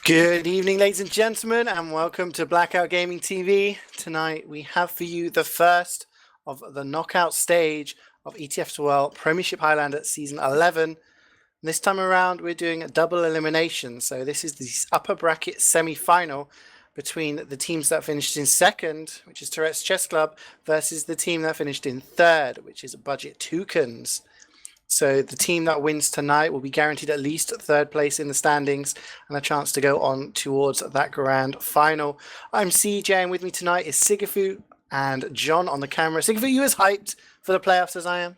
Good evening, ladies and gentlemen, and welcome to Blackout Gaming TV. Tonight we have for you the first of the knockout stage of ETF2L Premiership Highlander Season 11. This time around we're doing a double elimination, so this is the upper bracket semi-final between the teams that finished in second, which is Tourettes Chessclub, versus the team that finished in third, which is Budget Toucans. So the team that wins tonight will be guaranteed at least third place in the standings and a chance to go on towards that grand final. I'm CeeJaey, and with me tonight is Sigafoo and John on the camera. Sigafoo, you as hyped for the playoffs as I am?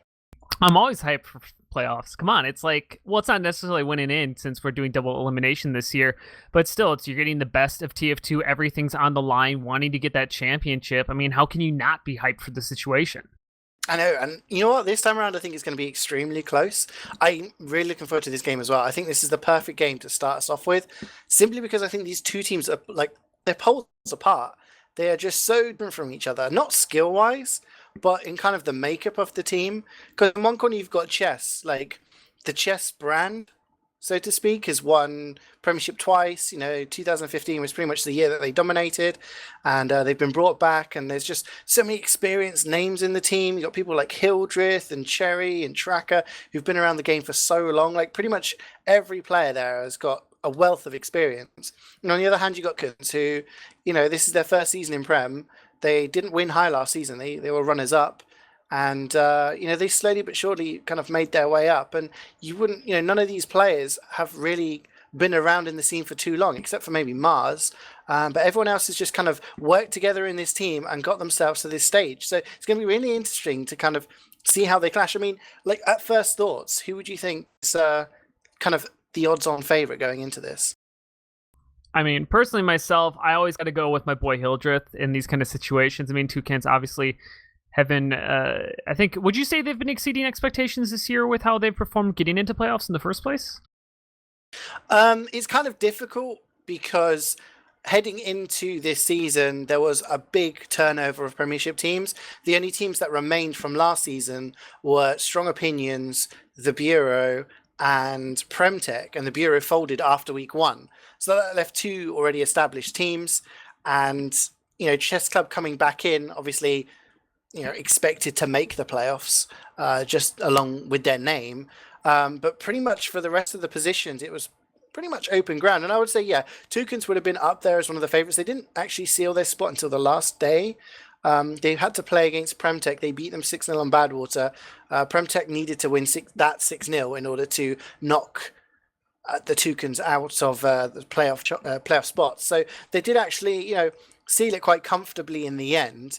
I'm always hyped for playoffs. Come on, it's like, well, it's not necessarily winning in since we're doing double elimination this year, but still, you're getting the best of TF2. Everything's on the line, wanting to get that championship. I mean, how can you not be hyped for the situation? I know, and you know what? This time around, I think it's going to be extremely close. I'm really looking forward to this game as well. I think this is the perfect game to start us off with, simply because I think these two teams are like they're poles apart. They are just so different from each other, not skill-wise, but in kind of the makeup of the team. Because in one corner you've got chess, like the chess brand, so to speak, has won Premiership twice. 2015 was pretty much the year that they dominated, and they've been brought back. And there's just so many experienced names in the team. You've got people like Hildreth and Cherry and Tracker who've been around the game for so long. Like pretty much every player there has got a wealth of experience. And on the other hand, you got Kuns who, this is their first season in Prem. They didn't win high last season. They were runners up. And, they slowly but surely kind of made their way up. And you wouldn't, none of these players have really been around in the scene for too long, except for maybe Mars. But everyone else has just kind of worked together in this team and got themselves to this stage. So it's going to be really interesting to kind of see how they clash. I mean, like at first thoughts, who would you think is kind of the odds-on favorite going into this? I mean, personally, myself, I always got to go with my boy Hildreth in these kind of situations. I mean, Toucans obviously have been, I think, would you say they've been exceeding expectations this year with how they've performed getting into playoffs in the first place? It's kind of difficult because heading into this season, there was a big turnover of Premiership teams. The only teams that remained from last season were Strong Opinions, the Bureau, and Premtech, and the Bureau folded after week one. So that left two already established teams, and, Chessclub coming back in, obviously, expected to make the playoffs, just along with their name. But pretty much for the rest of the positions, it was pretty much open ground. And I would say, yeah, Toucans would have been up there as one of the favorites. They didn't actually seal their spot until the last day. They had to play against Premtech. They beat them 6-0 on Badwater. Premtech needed to win 6-0 in order to knock the Toucans out of the playoff spots. So they did actually, seal it quite comfortably in the end.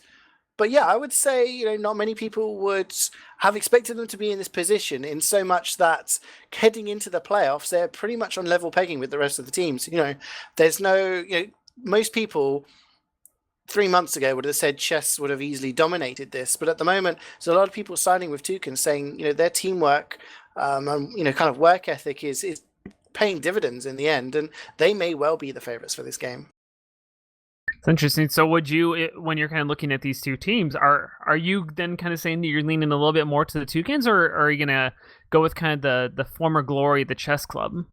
But yeah, I would say, not many people would have expected them to be in this position, in so much that heading into the playoffs, they're pretty much on level pegging with the rest of the teams. There's no, most people 3 months ago would have said Chess would have easily dominated this. But at the moment, there's a lot of people signing with Toucan saying, their teamwork, and, kind of work ethic is paying dividends in the end. And they may well be the favorites for this game. It's interesting. So would you, when you're kind of looking at these two teams, are you then kind of saying that you're leaning a little bit more to the Toucans, or are you going to go with kind of the former glory, the Chessclub?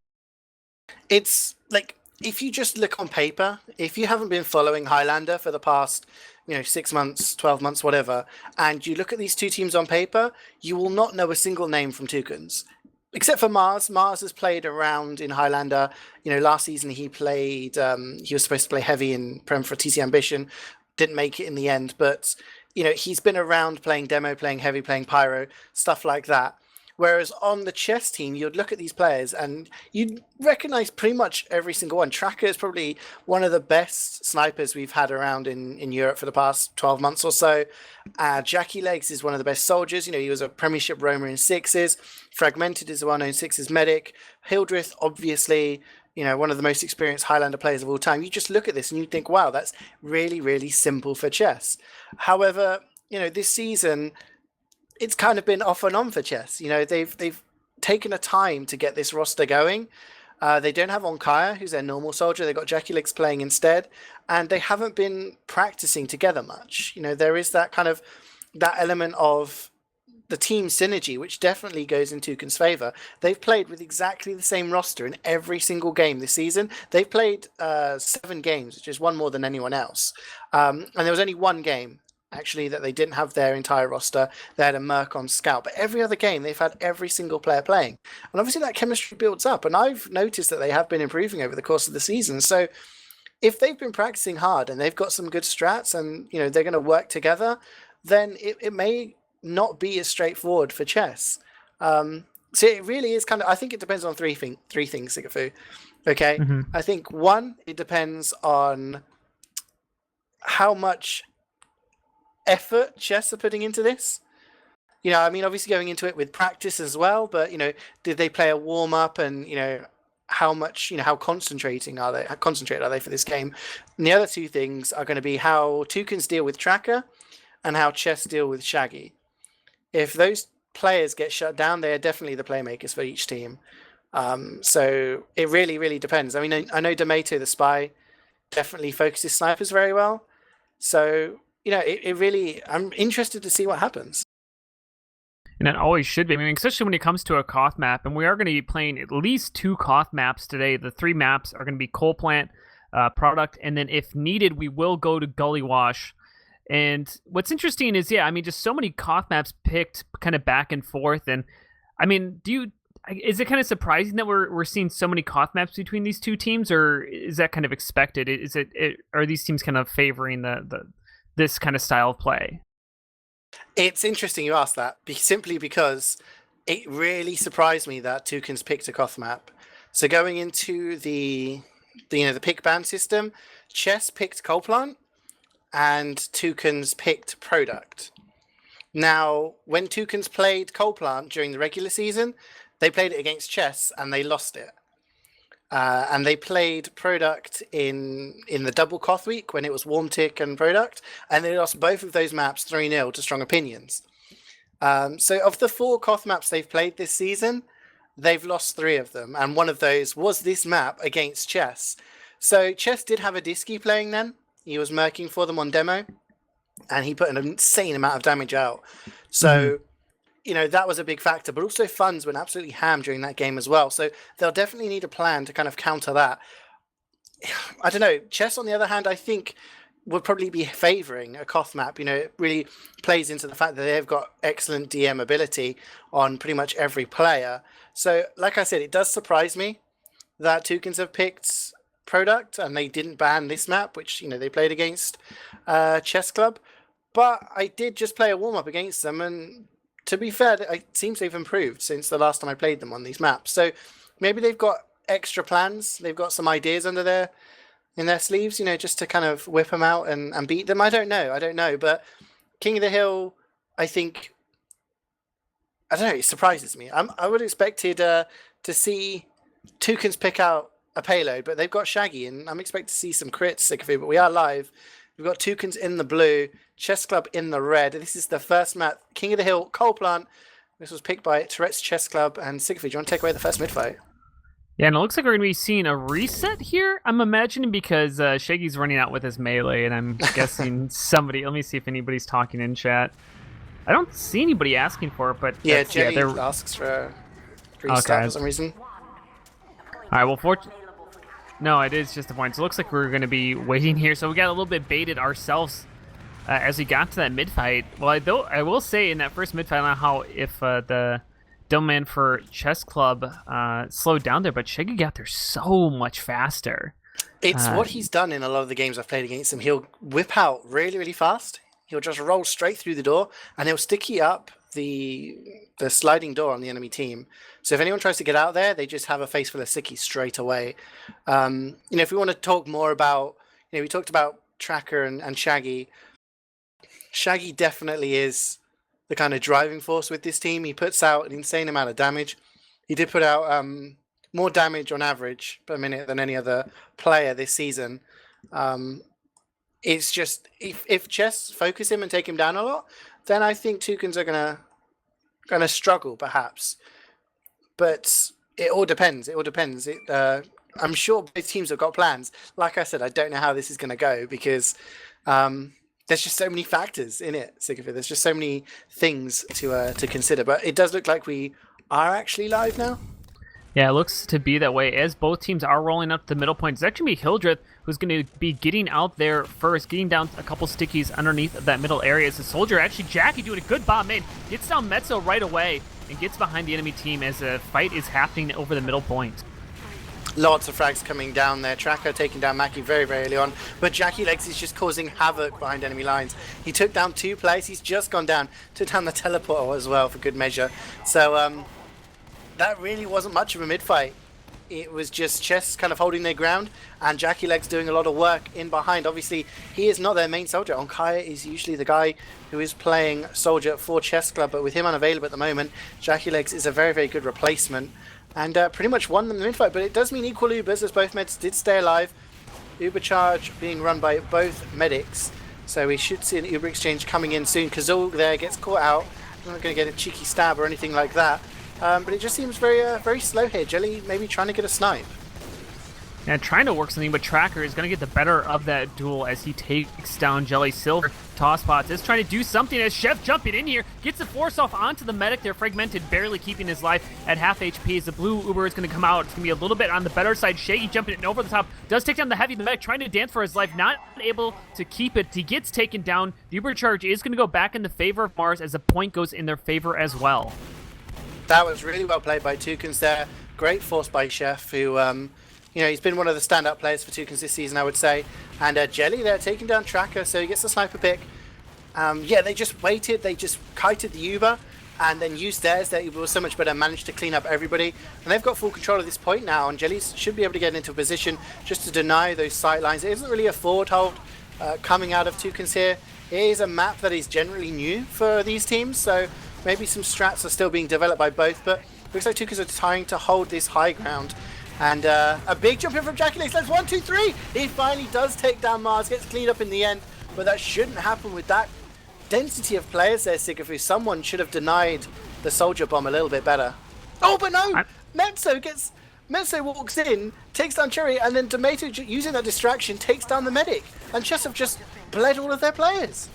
It's like, if you just look on paper, if you haven't been following Highlander for the past, 6 months, 12 months, whatever, and you look at these two teams on paper, you will not know a single name from Toucans. Except for Mars. Mars has played around in Highlander. Last season he played, he was supposed to play heavy in Prem for TC Ambition. Didn't make it in the end, but, he's been around playing demo, playing heavy, playing pyro, stuff like that. Whereas on the chess team, you'd look at these players and you'd recognize pretty much every single one. Tracker is probably one of the best snipers we've had around in Europe for the past 12 months or so. Jackie Legs is one of the best soldiers. He was a Premiership roamer in sixes. Fragmented is a well-known sixes medic. Hildreth, obviously, one of the most experienced Highlander players of all time. You just look at this and you think, wow, that's really, really simple for chess. However, this season, it's kind of been off and on for chess. They've taken a time to get this roster going. They don't have Onkaya, who's their normal soldier. They've got Jackie Legs playing instead, and they haven't been practicing together much. There is that kind of that element of the team synergy, which definitely goes in Toucan's favor. They've played with exactly the same roster in every single game this season. They've played 7 games, which is one more than anyone else. And there was only one game, actually, that they didn't have their entire roster. They had a Merc on Scout. But every other game, they've had every single player playing. And obviously that chemistry builds up. And I've noticed that they have been improving over the course of the season. So if they've been practicing hard and they've got some good strats and, you know, they're going to work together, then it may not be as straightforward for chess. So it really is kind of, I think it depends on three things, Sigafoo. Okay. I think one, it depends on how much effort chess are putting into this. You know, I mean, obviously going into it with practice as well, but, you know, did they play a warm up and, you know, how much, you know, how concentrated are they for this game? And the other two things are going to be how Toucans deal with Tracker and how chess deal with Shaggy. If those players get shut down, they are definitely the playmakers for each team. So it really, really depends. I mean, I know D'Amato, the spy, definitely focuses snipers very well. So, you know, it really, I'm interested to see what happens. And it always should be. I mean, especially when it comes to a Koth map. And we are going to be playing at least 2 Koth maps today. The 3 maps are going to be Coal Plant, Product, and then if needed, we will go to Gully Wash. And what's interesting is, yeah, I mean, just so many Koth maps picked kind of back and forth. And I mean, is it kind of surprising that we're seeing so many Koth maps between these two teams, or is that kind of expected? Are these teams kind of favoring this kind of style of play? It's interesting you asked that, simply because it really surprised me that Toucans picked a Koth map. So going into the pick ban system, Chess picked Coal Plant and Toucans picked Product. Now, when Toucans played Coal Plant during the regular season, they played it against Chess and they lost it. And they played Product in the double Koth week when it was Warm Tick and Product, and they lost both of those maps 3-0 to Strong Opinions. So of the 4 Koth maps they've played this season, they've lost 3 of them, and one of those was this map against Chess. So Chess did have a Disky playing then. He was merking for them on demo, and he put an insane amount of damage out. So, you know, that was a big factor, but also funds went absolutely ham during that game as well. So they'll definitely need a plan to kind of counter that. I don't know. Chess, on the other hand, I think would probably be favoring a Koth map. You know, it really plays into the fact that they've got excellent DM ability on pretty much every player. So, like I said, it does surprise me that Toucans have picked Product and they didn't ban this map, which, you know, they played against Chessclub. But I did just play a warm-up against them, and to be fair, it seems they've improved since the last time I played them on these maps. So maybe they've got extra plans. They've got some ideas in their sleeves, you know, just to kind of whip them out and beat them. I don't know. But King of the Hill, I think, I don't know, it surprises me. I would have expected to see Toucans pick out a payload, but they've got Shaggy, and I'm expecting to see some crits, Sigafoo, but we are live. We've got Toucans in the blue, Chessclub in the red. This is the first map, King of the Hill, Coal Plant. This was picked by Tourettes, Chessclub, and Sigafoo. Do you want to take away the first mid-fight? Yeah, and it looks like we're going to be seeing a reset here, I'm imagining, because Shaggy's running out with his melee, and I'm guessing somebody... Let me see if anybody's talking in chat. I don't see anybody asking for it, but... Yeah, Jenny asks for a restart for some reason. Alright, well, no, it is just a point. So it looks like we're going to be waiting here. So we got a little bit baited ourselves as we got to that mid-fight. Well, I will say in that first mid-fight, I don't know how if the Dumbman for Chessclub slowed down there, but Shaggy got there so much faster. It's what he's done in a lot of the games I've played against him. He'll whip out really, really fast. He'll just roll straight through the door, and he'll sticky up the sliding door on the enemy team. So if anyone tries to get out there, they just have a face full of sickies straight away. You know, if we want to talk more about, you know, we talked about Tracker and Shaggy. Shaggy definitely is the kind of driving force with this team. He puts out an insane amount of damage. He did put out more damage on average per minute than any other player this season. It's just, if Chess focus him and take him down a lot, then I think Toucans are gonna struggle, perhaps. But it all depends. I'm sure both teams have got plans. Like I said, I don't know how this is going to go because, there's just so many factors in it, Sigafoo. There's just so many things to consider. But it does look like we are actually live now. Yeah, it looks to be that way as both teams are rolling up the middle point. It's actually going to be Hildreth who's going to be getting out there first, getting down a couple stickies underneath of that middle area. As the soldier, actually Jackie doing a good bomb in, gets down Mezzo right away and gets behind the enemy team as a fight is happening over the middle point. Lots of frags coming down there. Tracker taking down Maccy very, very early on. But Jackie Legs is just causing havoc behind enemy lines. He took down 2 players. He's just gone down. Took down the teleporter as well for good measure. So that really wasn't much of a mid-fight. It was just Chess kind of holding their ground and Jackie Legs doing a lot of work in behind. Obviously, he is not their main soldier. Onkaya is usually the guy who is playing soldier for Chessclub, but with him unavailable at the moment, Jackie Legs is a very, very good replacement. And pretty much won them the mid-fight, but it does mean equal Ubers as both meds did stay alive. Uber charge being run by both medics, so we should see an Uber exchange coming in soon. Kazul there gets caught out. Not going to get a cheeky stab or anything like that, but it just seems very very slow here. Jelly maybe trying to get a snipe. And trying to work something, but Tracker is going to get the better of that duel as he takes down Jelly. Silver toss pots is trying to do something as Chef jumping in here, gets the force off onto the medic there, Fragmented barely keeping his life at half HP as the blue Uber is going to come out. It's going to be a little bit on the better side. Shaggy jumping in over the top, does take down the heavy, the medic trying to dance for his life, not able to keep it. He gets taken down. The Uber charge is going to go back in the favor of Mars as the point goes in their favor as well. That was really well played by Toucans there. Great force by Chef, who he's been one of the standout players for Toucans this season, I would say. And Jelly there taking down Tracker, so he gets the sniper pick. They just waited, they just kited the Uber and then used theirs. They were so much better, managed to clean up everybody. And they've got full control of this point now, and Jelly should be able to get into a position just to deny those sight lines. It isn't really a forward hold coming out of Toucans here. It is a map that is generally new for these teams, so maybe some strats are still being developed by both, but looks like Toucans are trying to hold this high ground. And a big jump in from Jackie Legs. That's 1, 2, 3. He finally does take down Mars, gets cleaned up in the end, but that shouldn't happen with that density of players there, Sigafoo. Someone should have denied the soldier bomb a little bit better. Oh, but no! Mezzo walks in, takes down Cherry, and then Tomato, using that distraction, takes down the medic. And Chess have just bled all of their players.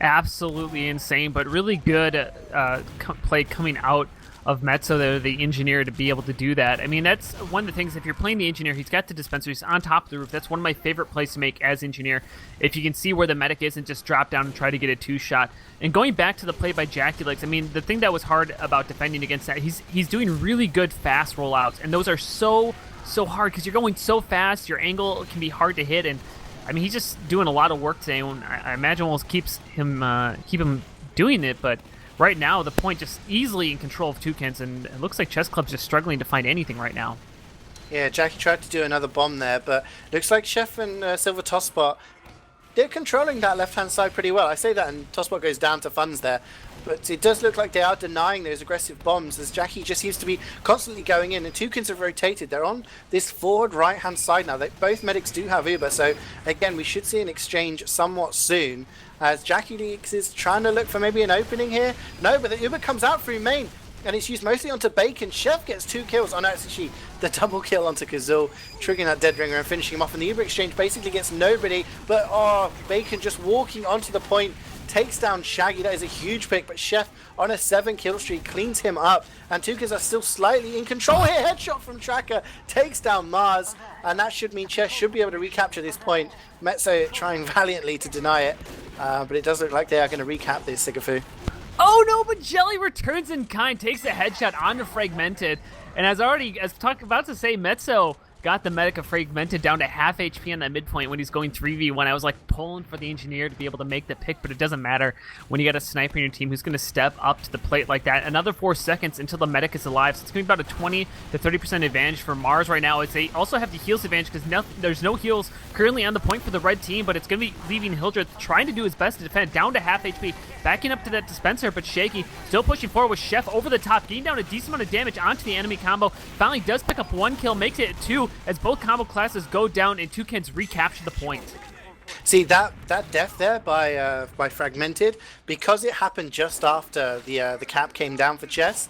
Absolutely insane, but really good play coming out of Mezzo, the engineer, to be able to do that. I mean, that's one of the things, if you're playing the engineer, he's got the dispenser, he's on top of the roof. That's one of my favorite plays to make as engineer. If you can see where the medic is and just drop down and try to get a 2-shot. And going back to the play by Jackie Legs, I mean, the thing that was hard about defending against that, he's doing really good fast rollouts, and those are so hard because you're going so fast, your angle can be hard to hit, and I mean, he's just doing a lot of work today, and I imagine we'll keep him doing it, but right now, the point just easily in control of Toucans, and it looks like Chessclub's just struggling to find anything right now. Yeah, Jackie tried to do another bomb there, but looks like Chef and Silver Tosspot, they're controlling that left-hand side pretty well. I say that, and Tosspot goes down to funds there, but it does look like they are denying those aggressive bombs, as Jackie just seems to be constantly going in, and Toucans have rotated. They're on this forward right-hand side now. Both medics do have Uber, so again, we should see an exchange somewhat soon, as Jackie Leaks is trying to look for maybe an opening here. No, but the Uber comes out through main, and it's used mostly onto Bacon. Chef gets 2 kills. Oh no, it's actually the double kill onto Kazul, triggering that dead ringer and finishing him off. And the Uber exchange basically gets nobody, but Bacon just walking onto the point, takes down Shaggy. That is a huge pick, but Chef on a 7-kill streak cleans him up, and Toucans are still slightly in control here. Headshot from Tracker takes down Mars, and that should mean Chess should be able to recapture this point. Mezzo trying valiantly to deny it, but it does look like they are going to recap this, Sigafoo. Oh no, but Jelly returns in kind, takes a headshot onto Fragmented, and as about to say, Mezzo got the medic of Fragmented down to half HP on that midpoint when he's going 3v1. I was like pulling for the engineer to be able to make the pick, but it doesn't matter when you got a sniper in your team who's going to step up to the plate like that. Another 4 seconds until the medic is alive, so it's going to be about a 20 to 30% advantage for Mars right now, as they also have the heals advantage because there's no heals currently on the point for the red team, but it's going to be leaving Hildreth trying to do his best to defend, down to half HP, backing up to that dispenser, but Shaky still pushing forward with Chef over the top, getting down a decent amount of damage onto the enemy combo. Finally does pick up 1 kill, makes it 2, as both combo classes go down and Toucans recapture the point. See that death there by Fragmented, because it happened just after the cap came down for Chess,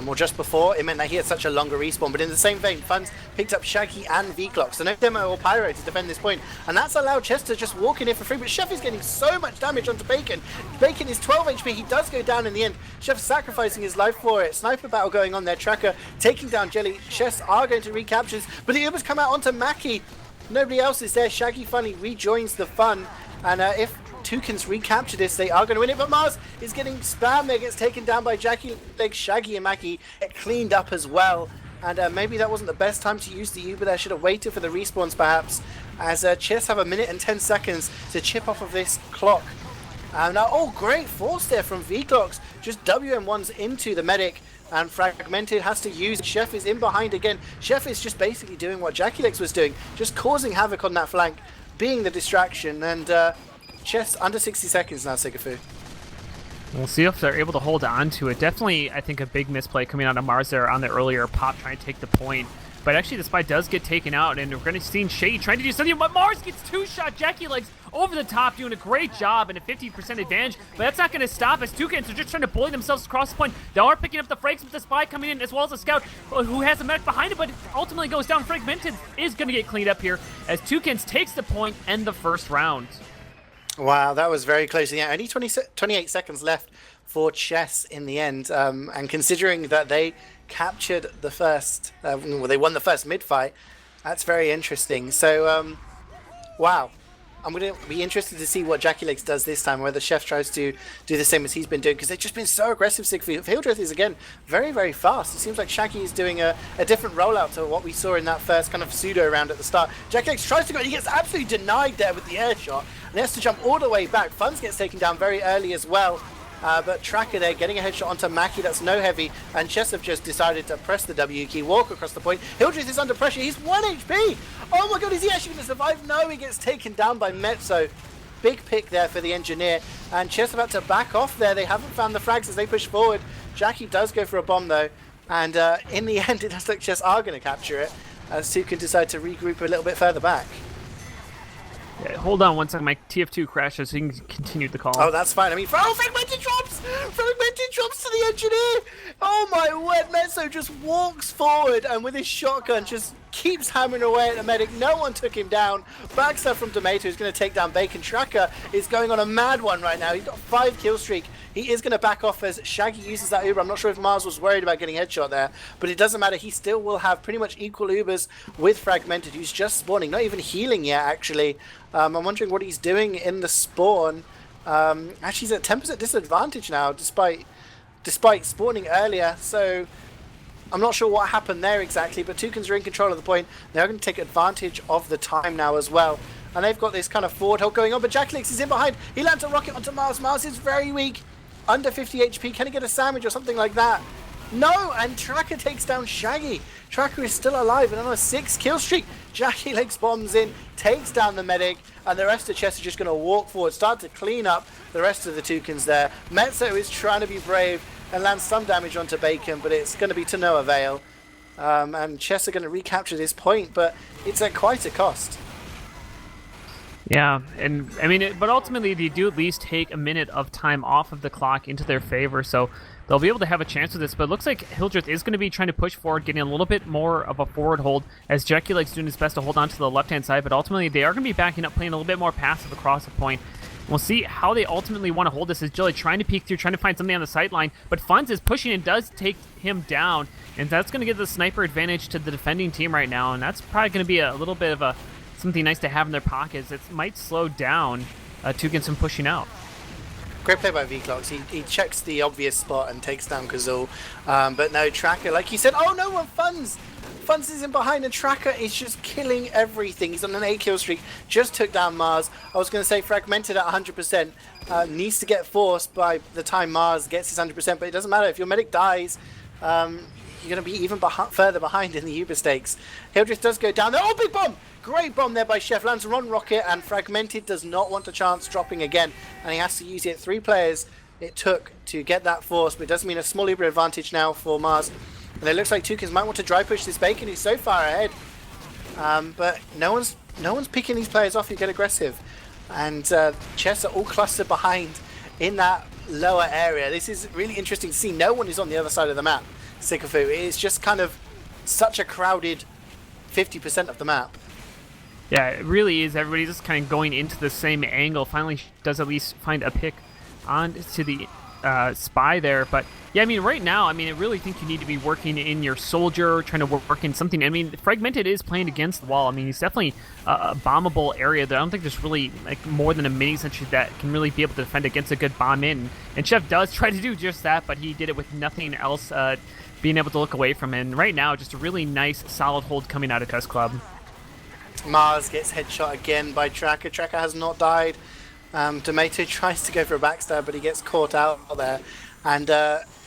or just before. It meant that he had such a longer respawn. But in the same vein, Funds picked up Shaggy and V-Clock, so no Demo or Pyro to defend this point, and that's allowed Chess to just walk in here for free. But Chef is getting so much damage onto Bacon. Bacon is 12 HP. He does go down in the end. Chef sacrificing his life for it. Sniper battle going on there. Tracker taking down Jelly. Chess are going to recapture this, but the Ubers come out onto Maccy. Nobody else is there. Shaggy finally rejoins the fun, and if Toucans recapture this, they are going to win it. But Mars is getting spammed there, gets taken down by Jackie Legs. Shaggy and Maccy get cleaned up as well, and maybe that wasn't the best time to use the Uber there. Should have waited for the respawns perhaps, as Chess have 1 minute and 10 seconds to chip off of this clock. Now, oh, great force there from V-Clocks, just WM1s into the medic. And Fragmented has to use. Chef is in behind again. Chef is just basically doing what Jackie Legs was doing, just causing havoc on that flank, being the distraction. And Chess under 60 seconds now, Sigafoo. We'll see if they're able to hold on to it. Definitely, I think, a big misplay coming out of Mars there on the earlier pop trying to take the point. But actually, the spy does get taken out, and we're going to see Shady trying to do something, but Mars gets two-shot. Jackie Legs over the top, doing a great job and a 50% advantage, but that's not going to stop as Toucans are just trying to bully themselves across the point. They are picking up the frags with the spy coming in, as well as a scout who has a medic behind it, but it ultimately goes down. Fragmented is going to get cleaned up here as Toucans takes the point and the first round. Wow, that was very close. Yeah, only 28 seconds left for Chess in the end, and considering that they captured the first, well, they won the first mid-fight, that's very interesting. So, wow. I'm going to be interested to see what Jackie Legs does this time, whether Chef tries to do the same as he's been doing, because they've just been so aggressive. Hildreth is, again, very, very fast. It seems like Shaggy is doing a different rollout to what we saw in that first kind of pseudo round at the start. Jackie Legs tries to go, he gets absolutely denied there with the air shot, and he has to jump all the way back. Funds gets taken down very early as well. But Tracker there getting a headshot onto Maccy, that's no heavy, and Chess have just decided to press the W key, walk across the point. Hildreth is under pressure, he's 1 HP! Oh my god, is he actually going to survive? No, he gets taken down by Mezzo. Big pick there for the engineer, and Chess about to back off there. They haven't found the frags as they push forward. Jackie does go for a bomb though, and in the end it does look like Chess are going to capture it, as Toucan decide to regroup a little bit further back. Yeah, hold on one second, my TF2 crashes so you can continue the call. Oh, that's fine. I mean, Fragmented drops! Fragmented drops to the engineer! Oh my word, Mezzo just walks forward and with his shotgun just keeps hammering away at the medic. No one took him down. Backstab from Tomato is going to take down Bacon. Tracker is going on a mad one right now. He's got 5 kill streak. He is going to back off as Shaggy uses that Uber. I'm not sure if Mars was worried about getting headshot there, but it doesn't matter. He still will have pretty much equal Ubers with Fragmented, who's just spawning, not even healing yet, actually. I'm wondering what he's doing in the spawn. Actually, he's at 10% disadvantage now, despite spawning earlier, so I'm not sure what happened there exactly, but Toucans are in control of the point. They're going to take advantage of the time now as well. And they've got this kind of forward hold going on, but Jackie Legs is in behind. He lands a rocket onto Mars. Mars is very weak. Under 50 HP. Can he get a sandwich or something like that? No, and Tracker takes down Shaggy. Tracker is still alive and on a 6 kill streak. Jackie Legs bombs in, takes down the medic, and the rest of Chess are just going to walk forward, start to clean up the rest of the Toucans there. Mezzo is trying to be brave and lands some damage onto Bacon, but it's going to be to no avail. And Chess are going to recapture this point, but it's at quite a cost. Yeah, and I mean, but ultimately they do at least take a minute of time off of the clock into their favor, so they'll be able to have a chance with this. But it looks like Hildreth is going to be trying to push forward, getting a little bit more of a forward hold, as Jackie Legs doing his best to hold on to the left-hand side, but ultimately they are going to be backing up, playing a little bit more passive across the point. We'll see how they ultimately want to hold this, as Jelly trying to peek through, trying to find something on the sideline, but Funds is pushing and does take him down, and that's going to give the sniper advantage to the defending team right now, and that's probably going to be a little bit of something nice to have in their pockets. It might slow down Toucans from pushing out. Great play by V-Clocks. He checks the obvious spot and takes down Kazul. But no, Tracker, like you said, oh no, one Funds! Funds is in behind, and Tracker is just killing everything. He's on an 8 kill streak, just took down Mars. I was going to say Fragmented at 100%. Needs to get forced by the time Mars gets his 100%, but it doesn't matter. If your medic dies, you're going to be even further behind in the Uber stakes. Hildreth does go down there. Oh, big bomb! Great bomb there by Chef. Lands on rocket, and Fragmented does not want a chance dropping again, and he has to use it. 3 players it took to get that force, but it does mean a small Uber advantage now for Mars. And it looks like Toucans might want to dry push this Bacon. He's so far ahead, but no one's picking these players off who get aggressive. and Chess are all clustered behind in that lower area. This is really interesting to see. No one is on the other side of the map. Sigafoo. It is just kind of such a crowded 50% of the map. Yeah, it really is. Everybody's just kind of going into the same angle. Finally does at least find a pick onto the spy there. But yeah, I mean, right now, I mean, I really think you need to be working in your soldier, trying to work in something. I mean, Fragmented is playing against the wall. I mean, he's definitely a bombable area that I don't think there's really like more than a mini sentry that can really be able to defend against a good bomb in. And Chef does try to do just that, but he did it with nothing else being able to look away from him. And right now, just a really nice, solid hold coming out of Chessclub. Mars gets headshot again by Tracker. Tracker has not died. Tomato tries to go for a backstab, but he gets caught out there. And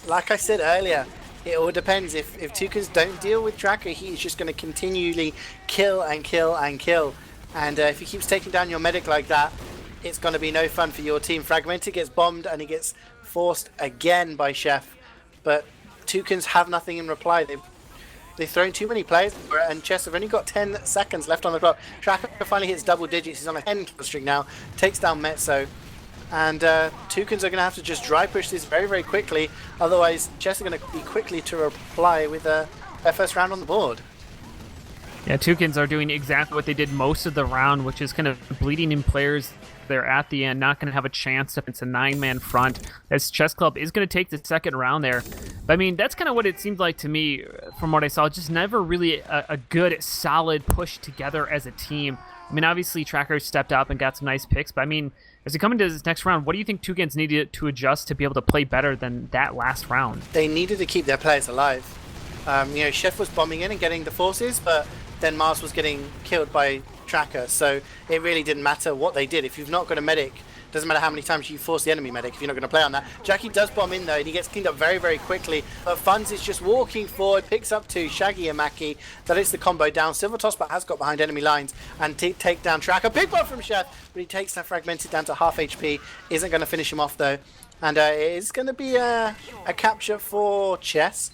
like I said earlier, it all depends. If Toucans don't deal with Tracker, he's just going to continually kill and kill and kill. And if he keeps taking down your medic like that, it's going to be no fun for your team. Fragmented gets bombed and he gets forced again by Chef. But Toucans have nothing in reply. They've thrown too many players, and Chess have only got 10 seconds left on the clock. Tracker finally hits double digits. He's on a 10 kill streak now. Takes down Mezzo. And Toucans are going to have to just dry push this very, very quickly. Otherwise, Chess are going to be quickly to reply with their first round on the board. Yeah, Toucans are doing exactly what they did most of the round, which is kind of bleeding in players there at the end, not going to have a chance if it's a 9-man front, as Chessclub is going to take the second round there. But I mean, that's kind of what it seemed like to me from what I saw. Just never really a good, solid push together as a team. I mean, obviously, Tracker stepped up and got some nice picks, but I mean, as we come into this next round, what do you think Toucans needed to adjust to be able to play better than that last round? They needed to keep their players alive. You know, Chef was bombing in and getting the forces, but then Mars was getting killed by Tracker, so it really didn't matter what they did. If you've not got a medic, doesn't matter how many times you force the enemy medic if you're not going to play on that. Jackie does bomb in though, and he gets cleaned up very, very quickly. But Funds is just walking forward, picks up two, Shaggy and Maccy. That is the combo down. Silver Tospa has got behind enemy lines and take down Tracker. Big one from Chef, but he takes that Fragmented down to half HP. Isn't going to finish him off though. And it is going to be a capture for Chess.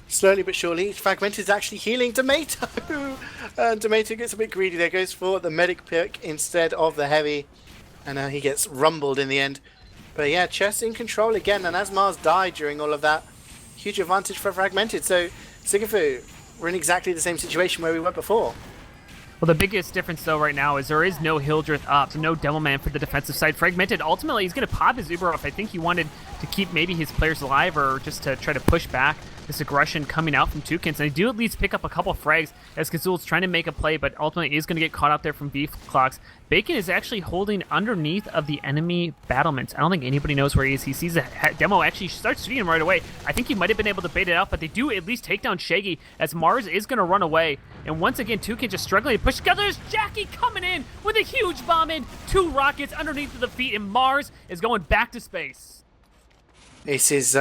Slowly but surely, Fragmented is actually healing Tomato. And Tomato gets a bit greedy there, goes for the medic pick instead of the heavy. And he gets rumbled in the end. But yeah, Chess in control again. And as Mars died during all of that, huge advantage for Fragmented. So, Sigafoo, we're in exactly the same situation where we were before. Well, the biggest difference, though, right now is there is no Hildreth up, so no Devilman for the defensive side. Fragmented, ultimately, he's going to pop his Uber off. I think he wanted to keep maybe his players alive or just to try to push back this aggression coming out from Toucans. And they do at least pick up a couple frags as Kazul's trying to make a play, but ultimately is going to get caught out there from Beef Clocks. Bacon is actually holding underneath of the enemy battlements. I don't think anybody knows where he is. He sees a demo, actually starts shooting him right away. I think he might have been able to bait it out, but they do at least take down Shaggy as Mars is going to run away. And once again, Toucan just struggling to push together. There's Jackie coming in with a huge bomb in. 2 rockets underneath of the feet, and Mars is going back to space. This is,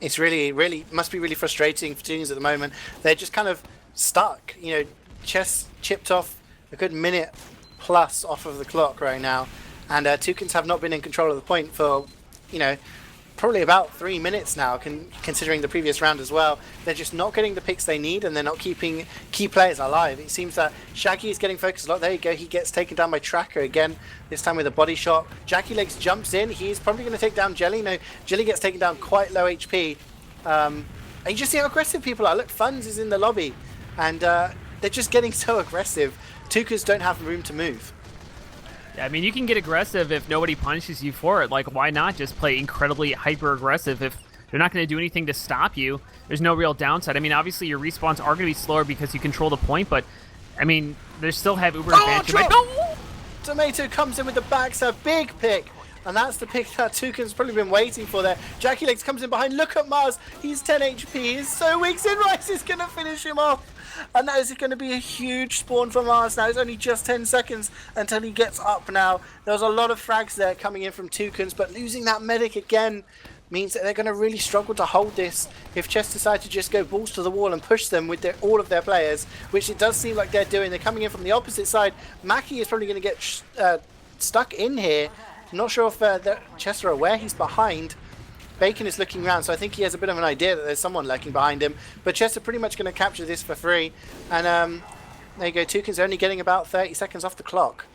it's really must be really frustrating for Toucans at the moment. They're just kind of stuck. You know, Chess chipped off a good minute plus off of the clock right now, and Toucans have not been in control of the point for, you know, probably about 3 minutes now, considering the previous round as well. They're just not getting the picks they need, and they're not keeping key players alive. It seems that Shaggy is getting focused a lot. There you go, he gets taken down by Tracker again, this time with a body shot. Jackie Legs jumps in, he's probably going to take down Jelly. No, Jelly gets taken down quite low HP. And you just see how aggressive people are. Look, Funds is in the lobby, and they're just getting so aggressive. Toucans don't have room to move. I mean, you can get aggressive if nobody punishes you for it. Like, why not just play incredibly hyper-aggressive if they're not going to do anything to stop you? There's no real downside. I mean, obviously, your respawns are going to be slower because you control the point, but, I mean, they still have Uber advantage. Tomato comes in with the backstab, big pick. And that's the pick that Toucan's probably been waiting for there. Jackie Legs comes in behind. Look at Mars. He's 10 HP. He's so weak. Sinrise is going to finish him off. And that is going to be a huge spawn for Mars now. It's only just 10 seconds until he gets up now. There was a lot of frags there coming in from Toucans, but losing that medic again means that they're going to really struggle to hold this if Chess decide to just go balls to the wall and push them with all of their players, which it does seem like they're doing. They're coming in from the opposite side. Maccy is probably going to get stuck in here. I'm not sure if Chess are aware he's behind. Bacon is looking around, so I think he has a bit of an idea that there's someone lurking behind him. But Chess are pretty much going to capture this for free. And there you go, Toucan's only getting about 30 seconds off the clock.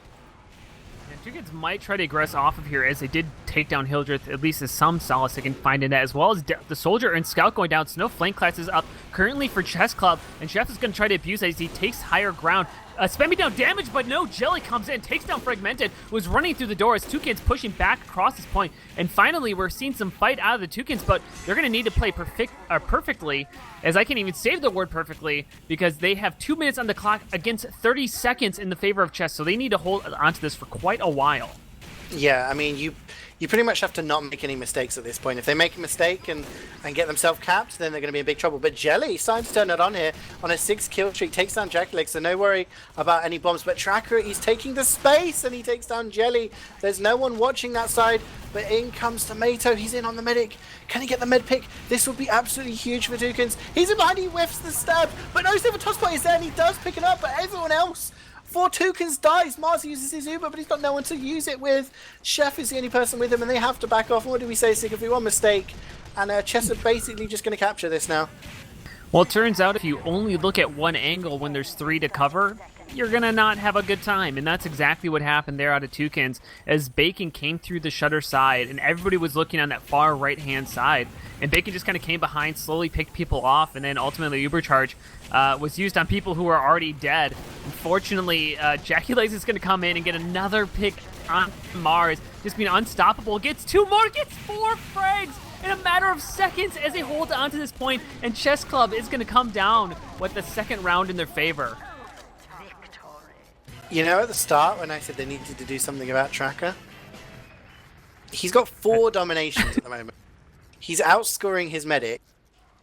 Toucans might try to aggress off of here as they did take down Hildreth, at least as some solace they can find in that, as well as the Soldier and Scout going down. So no flank classes up currently for Chessclub, and Chef is going to try to abuse as he takes higher ground. Spamming down damage, but no, Jelly comes in, takes down Fragmented, was running through the door as Toucans pushing back across this point. And finally, we're seeing some fight out of the Toucans, but they're going to need to play perfectly, as I can't even save the word perfectly, because they have 2 minutes on the clock against 30 seconds in the favor of Chess, so they need to hold onto this for quite a while. Yeah, I mean, you pretty much have to not make any mistakes at this point. If they make a mistake and get themselves capped, then they're going to be in big trouble. But Jelly starting to turn it on here on a 6-kill streak, takes down Jackie, so no worry about any bombs. But Tracker, he's taking the space and he takes down Jelly. There's no one watching that side, but in comes Tomato. He's in on the medic. Can he get the med pick? This would be absolutely huge for Toucans. He's in behind, he whiffs the stab, but no silver toss point is there and he does pick it up, but everyone else for Toucans dies. Mars uses his Uber, but he's got no one to use it with. Chef is the only person with him, and they have to back off. And what do we say, Sigafoo? One mistake, and Chess are basically just going to capture this now. Well, it turns out if you only look at one angle when there's 3 to cover, you're going to not have a good time. And that's exactly what happened there out of Toucans, as Bacon came through the shutter side, and everybody was looking on that far right-hand side. And Bacon just kind of came behind, slowly picked people off, and then ultimately Uber Charge was used on people who were already dead. Unfortunately, Jackie Legs is going to come in and get another pick on Mars, just being unstoppable. Gets 2 more, gets 4 frags in a matter of seconds as they hold on to this point, and Chessclub is going to come down with the second round in their favor. You know, at the start when I said they needed to do something about Tracker, he's got 4 dominations at the moment. He's outscoring his medic,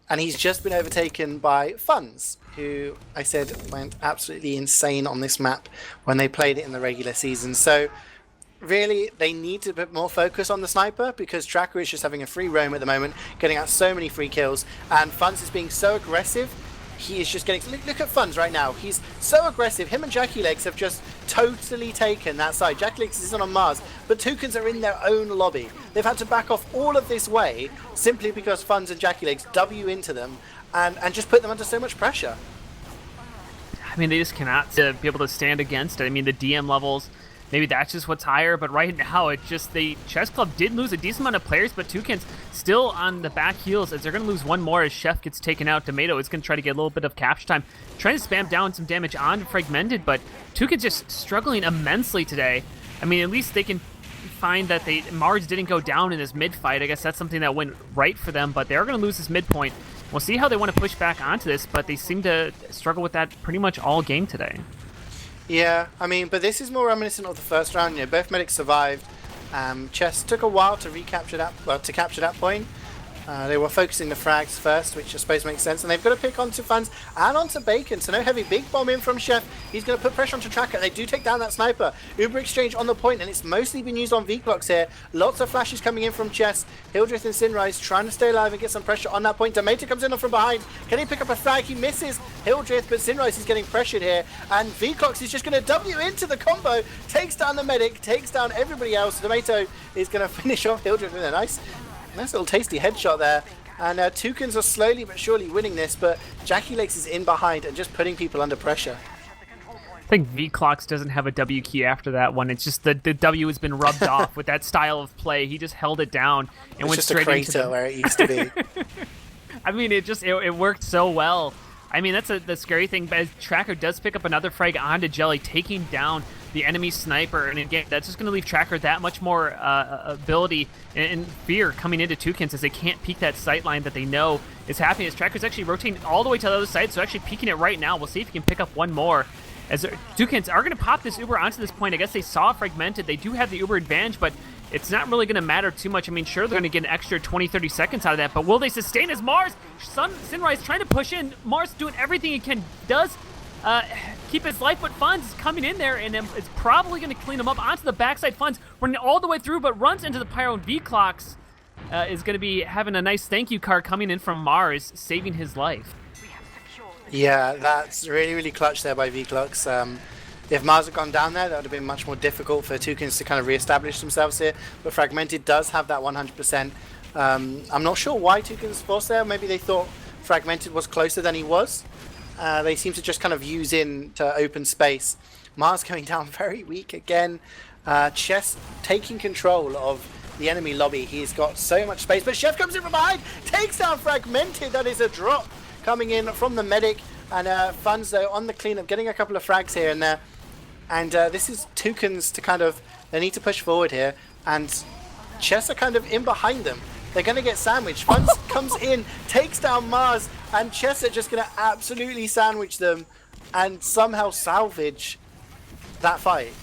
and he's just been overtaken by Funds, who I said went absolutely insane on this map when they played it in the regular season. So really, they need to put more focus on the sniper, because Tracker is just having a free roam at the moment, getting out so many free kills, and Funds is being so aggressive. He is just getting... Look at Funds right now. He's so aggressive. Him and Jackie Legs have just totally taken that side. Jackie Legs isn't on Mars, but Toucans are in their own lobby. They've had to back off all of this way simply because Funds and Jackie Legs W into them and just put them under so much pressure. I mean, they just cannot be able to stand against it. I mean, the DM levels, maybe that's just what's higher, but right now it just, Chessclub did lose a decent amount of players, but Toucans still on the back heels as they're going to lose one more as Chef gets taken out. Tomato is going to try to get a little bit of capture time, trying to spam down some damage on Fragmented, but Toucans just struggling immensely today. I mean, at least they can find that Mars didn't go down in this mid fight. I guess that's something that went right for them, but they're going to lose this mid point. We'll see how they want to push back onto this, but they seem to struggle with that pretty much all game today. Yeah, I mean, but this is more reminiscent of the first round. You know, both medics survived. Chess took a while to capture that point. They were focusing the frags first, which I suppose makes sense, and they've got to pick onto Funds and onto Bacon, so no heavy big bomb in from Chef. He's going to put pressure onto Tracker. They do take down that sniper. Uber exchange on the point, and it's mostly been used on V-Clocks here. Lots of flashes coming in from Chess. Hildreth and Sinrise trying to stay alive and get some pressure on that point. Tomato comes in from behind. Can he pick up a frag? He misses Hildreth, but Sinrise is getting pressured here, and V-Clocks is just going to W into the combo, takes down the medic, takes down everybody else. Tomato is going to finish off Hildreth with a nice little tasty headshot there. And Toucans are slowly but surely winning this, but Jackie Legs is in behind and just putting people under pressure. I think V-Clocks doesn't have a W key after that one. It's just the W has been rubbed off with that style of play. He just held it down and went straight into just a crater where it used to be. I mean, it worked so well. I mean, that's the scary thing, but Tracker does pick up another frag onto Jelly, taking down the enemy sniper, and again, that's just going to leave Tracker that much more ability and fear coming into Toucans as they can't peek that sight line that they know is happening, as Tracker's actually rotating all the way to the other side, so actually peeking it right now. We'll see if he can pick up one more, as Toucans are going to pop this Uber onto this point. I guess they saw Fragmented. They do have the Uber advantage, but it's not really going to matter too much. I mean, sure, they're going to get an extra 20-30 seconds out of that, but will they sustain as Mars? Sinrise trying to push in. Mars doing everything he can, does keep his life, but Funds is coming in there, and it's probably going to clean him up onto the backside. Funds running all the way through, but runs into the Pyro, and V-Clocks is going to be having a nice thank you card coming in from Mars, saving his life. Yeah, that's really, really clutch there by V-Clocks. If Mars had gone down there, that would have been much more difficult for Toucans to kind of re-establish themselves here. But Fragmented does have that 100%. I'm not sure why Toucans forced there. Maybe they thought Fragmented was closer than he was. They seem to just kind of use in to open space. Mars going down very weak again. Chess taking control of the enemy lobby. He's got so much space, but Chef comes in from behind, takes down Fragmented. That is a drop coming in from the medic, and Funzo on the cleanup, getting a couple of frags here and there. And this is Toucans to kind of, they need to push forward here, and Chess are kind of in behind them. They're going to get sandwiched. Funz comes in, takes down Mars, and Chess are just going to absolutely sandwich them and somehow salvage that fight.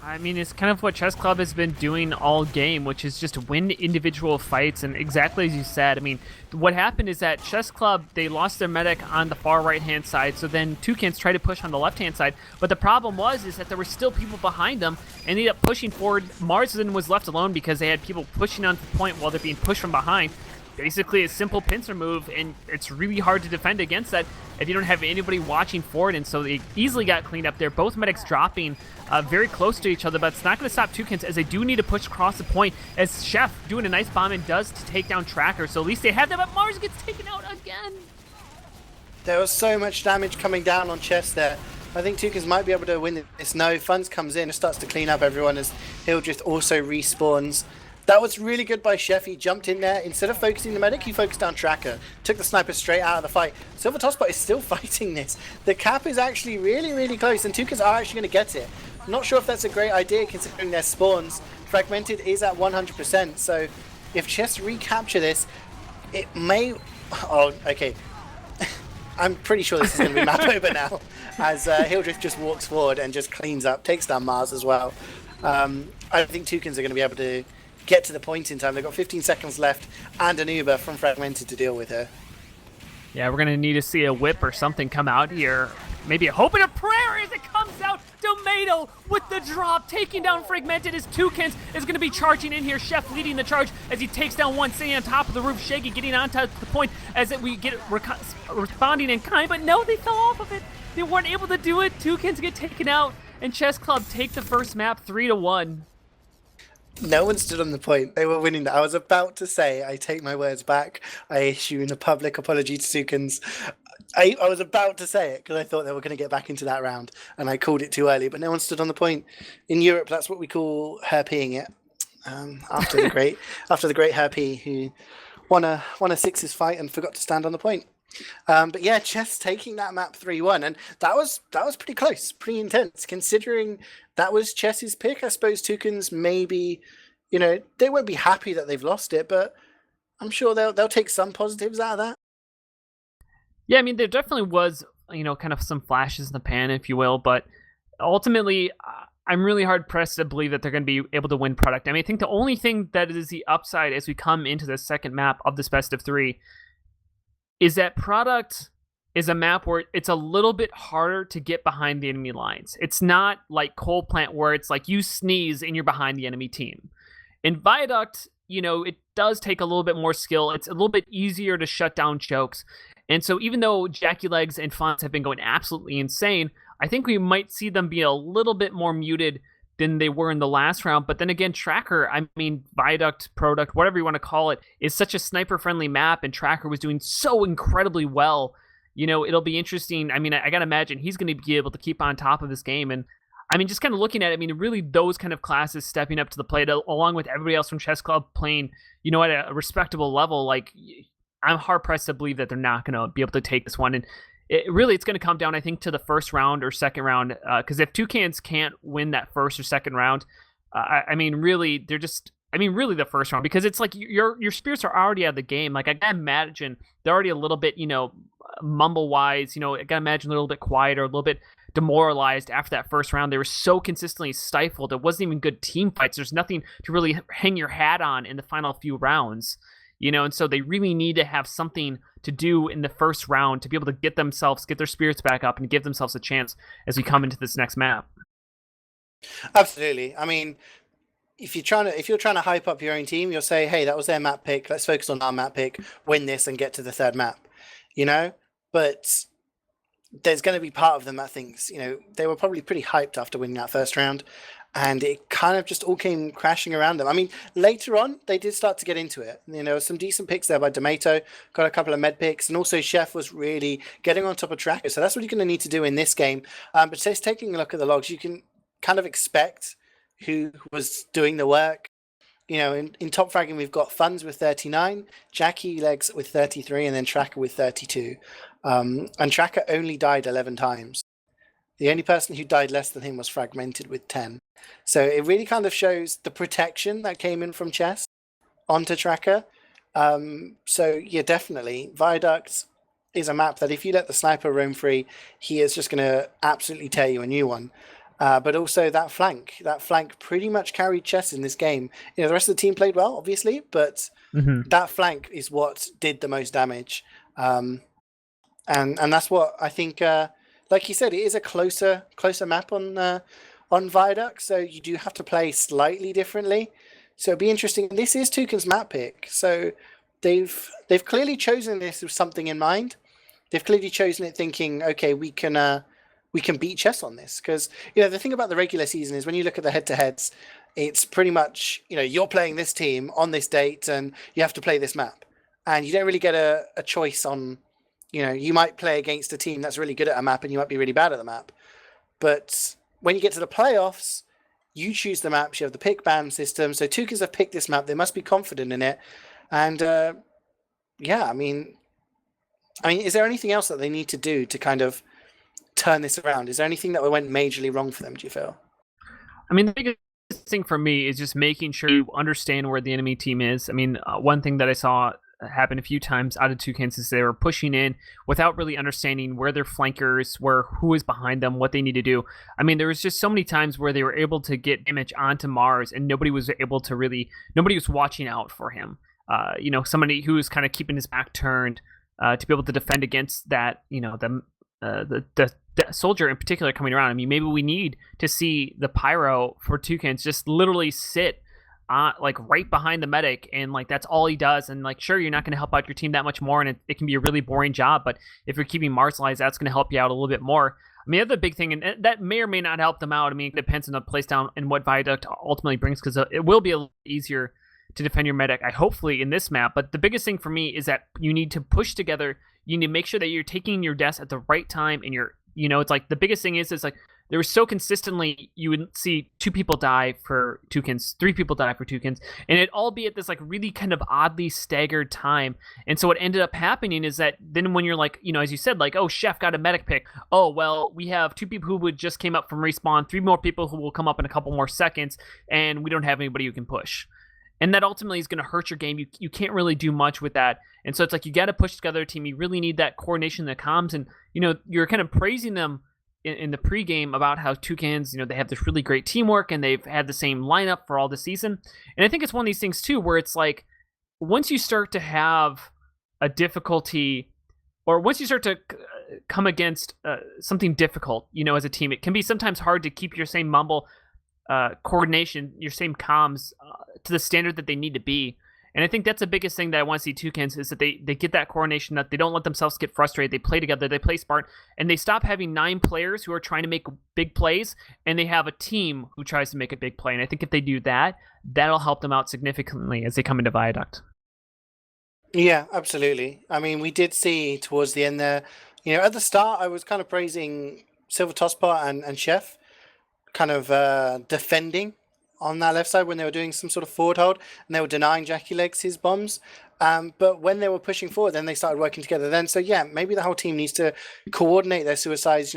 I mean, it's kind of what Chessclub has been doing all game, which is just win individual fights. And exactly as you said, I mean, what happened is that Chessclub, they lost their medic on the far right-hand side, so then Toucans tried to push on the left-hand side. But the problem is that there were still people behind them, and they ended up pushing forward. Marsden was left alone because they had people pushing onto the point while they're being pushed from behind. Basically a simple pincer move, and it's really hard to defend against that if you don't have anybody watching forward, and so they easily got cleaned up there. Both medics dropping very close to each other, but it's not going to stop Toucans as they do need to push across the point, as Chef doing a nice bomb and does to take down Tracker, so at least they have that, but Mars gets taken out again. There was so much damage coming down on Chess there. I think Toucans might be able to win this. No, Funz comes in and starts to clean up everyone as Hildreth also respawns. That was really good by Chef. He jumped in there. Instead of focusing the medic, he focused on Tracker. Took the sniper straight out of the fight. Silver Tosspot is still fighting this. The cap is actually really, really close, and Toucans are actually going to get it. Not sure if that's a great idea considering their spawns. Fragmented is at 100%, so if Chess recapture this, it may... Oh, okay. I'm pretty sure this is going to be map over now, as Hildreth just walks forward and just cleans up, takes down Mars as well. I think Toucans are going to be able to get to the point in time. They've got 15 seconds left and an Uber from Fragmented to deal with her. Yeah, we're going to need to see a whip or something come out here. Maybe a hope and a prayer as it comes out. Tomato with the drop, taking down Fragmented as Toucans is going to be charging in here. Chef leading the charge as he takes down one, sitting on top of the roof. Shaggy getting onto the point as we get responding in kind, but no, they fell off of it. They weren't able to do it. Toucans get taken out, and Chessclub take the first map 3-1. No one stood on the point. They were winning that. I was about to say, I take my words back. I issue a public apology to Toucans. I was about to say it because I thought they were going to get back into that round, and I called it too early, but no one stood on the point. In Europe, that's what we call herping it. After the great Herpy, who won a sixes fight and forgot to stand on the point. But yeah, Chess taking that map 3-1, and that was pretty close, pretty intense, considering that was Chess's pick. I suppose Toucans maybe, they won't be happy that they've lost it, but I'm sure they'll take some positives out of that. Yeah, I mean, there definitely was, kind of some flashes in the pan, if you will, but ultimately, I'm really hard-pressed to believe that they're going to be able to win product. I mean, I think the only thing that is the upside as we come into the second map of this best of three is that product is a map where it's a little bit harder to get behind the enemy lines. It's not like Coal Plant where it's like you sneeze and you're behind the enemy team. In Viaduct, it does take a little bit more skill. It's a little bit easier to shut down chokes. And so even though Jackie Legs and Fonz have been going absolutely insane, I think we might see them be a little bit more muted than they were in the last round. But then again, Tracker, I mean, Viaduct, Product, whatever you want to call it, is such a sniper-friendly map, and Tracker was doing so incredibly well. It'll be interesting. I mean, I got to imagine he's going to be able to keep on top of this game. And I mean, just kind of looking at it, I mean, really those kind of classes stepping up to the plate, along with everybody else from Chessclub playing, at a respectable level, like, I'm hard-pressed to believe that they're not going to be able to take this one. And it's going to come down, I think, to the first round or second round, because if Toucans can't win that first or second round, really the first round, because it's like your spirits are already out of the game. Like, I gotta imagine they're already a little bit, mumble-wise, I gotta imagine a little bit quieter, a little bit demoralized after that first round. They were so consistently stifled. It wasn't even good team fights. There's nothing to really hang your hat on in the final few rounds. And so they really need to have something to do in the first round to be able to get their spirits back up and give themselves a chance as we come into this next map. Absolutely. I mean, if you're trying to hype up your own team, you'll say, hey, that was their map pick. Let's focus on our map pick, win this, and get to the third map. But there's going to be part of them that thinks, they were probably pretty hyped after winning that first round. And it kind of just all came crashing around them. I mean, later on, they did start to get into it. Some decent picks there by Tomato, got a couple of med picks, and also Chef was really getting on top of Tracker. So that's what you're going to need to do in this game. But just taking a look at the logs, you can kind of expect who was doing the work. In top fragging, we've got Funds with 39, Jackie Legs with 33, and then Tracker with 32. And Tracker only died 11 times. The only person who died less than him was Fragmented with 10. So it really kind of shows the protection that came in from Chess onto Tracker. So yeah, definitely. Viaduct is a map that if you let the sniper roam free, he is just going to absolutely tear you a new one. But also that flank pretty much carried Chess in this game. The rest of the team played well, obviously, but that flank is what did the most damage. And that's what I think, like you said, it is a closer map on Viaduct, so you do have to play slightly differently. So it'll be interesting. This is Toucan's map pick, so they've clearly chosen this with something in mind. They've clearly chosen it thinking, okay, we can beat Chess on this, because the thing about the regular season is when you look at the head-to-heads, it's pretty much you're playing this team on this date and you have to play this map, and you don't really get a choice on. You might play against a team that's really good at a map and you might be really bad at the map, but when you get to the playoffs, you choose the maps. You have the pick ban system, so Toucans have picked this map. They must be confident in it, and yeah, I mean, is there anything else that they need to do to kind of turn this around? Is there anything that went majorly wrong for them, do you feel? I mean, the biggest thing for me is just making sure you understand where the enemy team is. I mean, one thing that I saw happen a few times out of Toucans is they were pushing in without really understanding where their flankers were, who is behind them, what they need to do. I mean, there was just so many times where they were able to get damage onto Mars and nobody was watching out for him. Somebody who was kind of keeping his back turned to be able to defend against that, the soldier in particular coming around. I mean, maybe we need to see the pyro for Toucans just literally sit like right behind the medic, and like that's all he does. And like, sure, you're not going to help out your team that much more, and it can be a really boring job. But if you're keeping marginalized, that's going to help you out a little bit more. I mean, the other big thing, and that may or may not help them out. I mean, it depends on the playstyle and what Viaduct ultimately brings, because it will be a little easier to defend your medic, hopefully, in this map. But the biggest thing for me is that you need to push together. You need to make sure that you're taking your deaths at the right time, and it's like the biggest thing is like there was so consistently you would see 2 people die for Toucans, 3 people die for Toucans, and it'd all be at this like really kind of oddly staggered time. And so what ended up happening is that then when you're like, as you said, like, oh, Chef got a medic pick. Oh, well, we have 2 people who would just came up from respawn, 3 more people who will come up in a couple more seconds, and we don't have anybody who can push. And that ultimately is going to hurt your game. You can't really do much with that. And so it's like you got to push together a team. You really need that coordination, the comms. And, you're kind of praising them in the pregame about how Toucans, they have this really great teamwork and they've had the same lineup for all the season. And I think it's one of these things, too, where it's like once you start to have a difficulty, or once you start to come against something difficult, as a team, it can be sometimes hard to keep your same mumble coordination, your same comms to the standard that they need to be. And I think that's the biggest thing that I want to see Toucans is that they get that coordination, that they don't let themselves get frustrated. They play together, they play smart, and they stop having 9 players who are trying to make big plays, and they have a team who tries to make a big play. And I think if they do that, that'll help them out significantly as they come into Viaduct. Yeah, absolutely. I mean, we did see towards the end there, at the start, I was kind of praising Silver Tosspot and Chef kind of defending on that left side when they were doing some sort of forward hold and they were denying Jackie Legs his bombs. But when they were pushing forward, then they started working together then. So yeah, maybe the whole team needs to coordinate their suicides.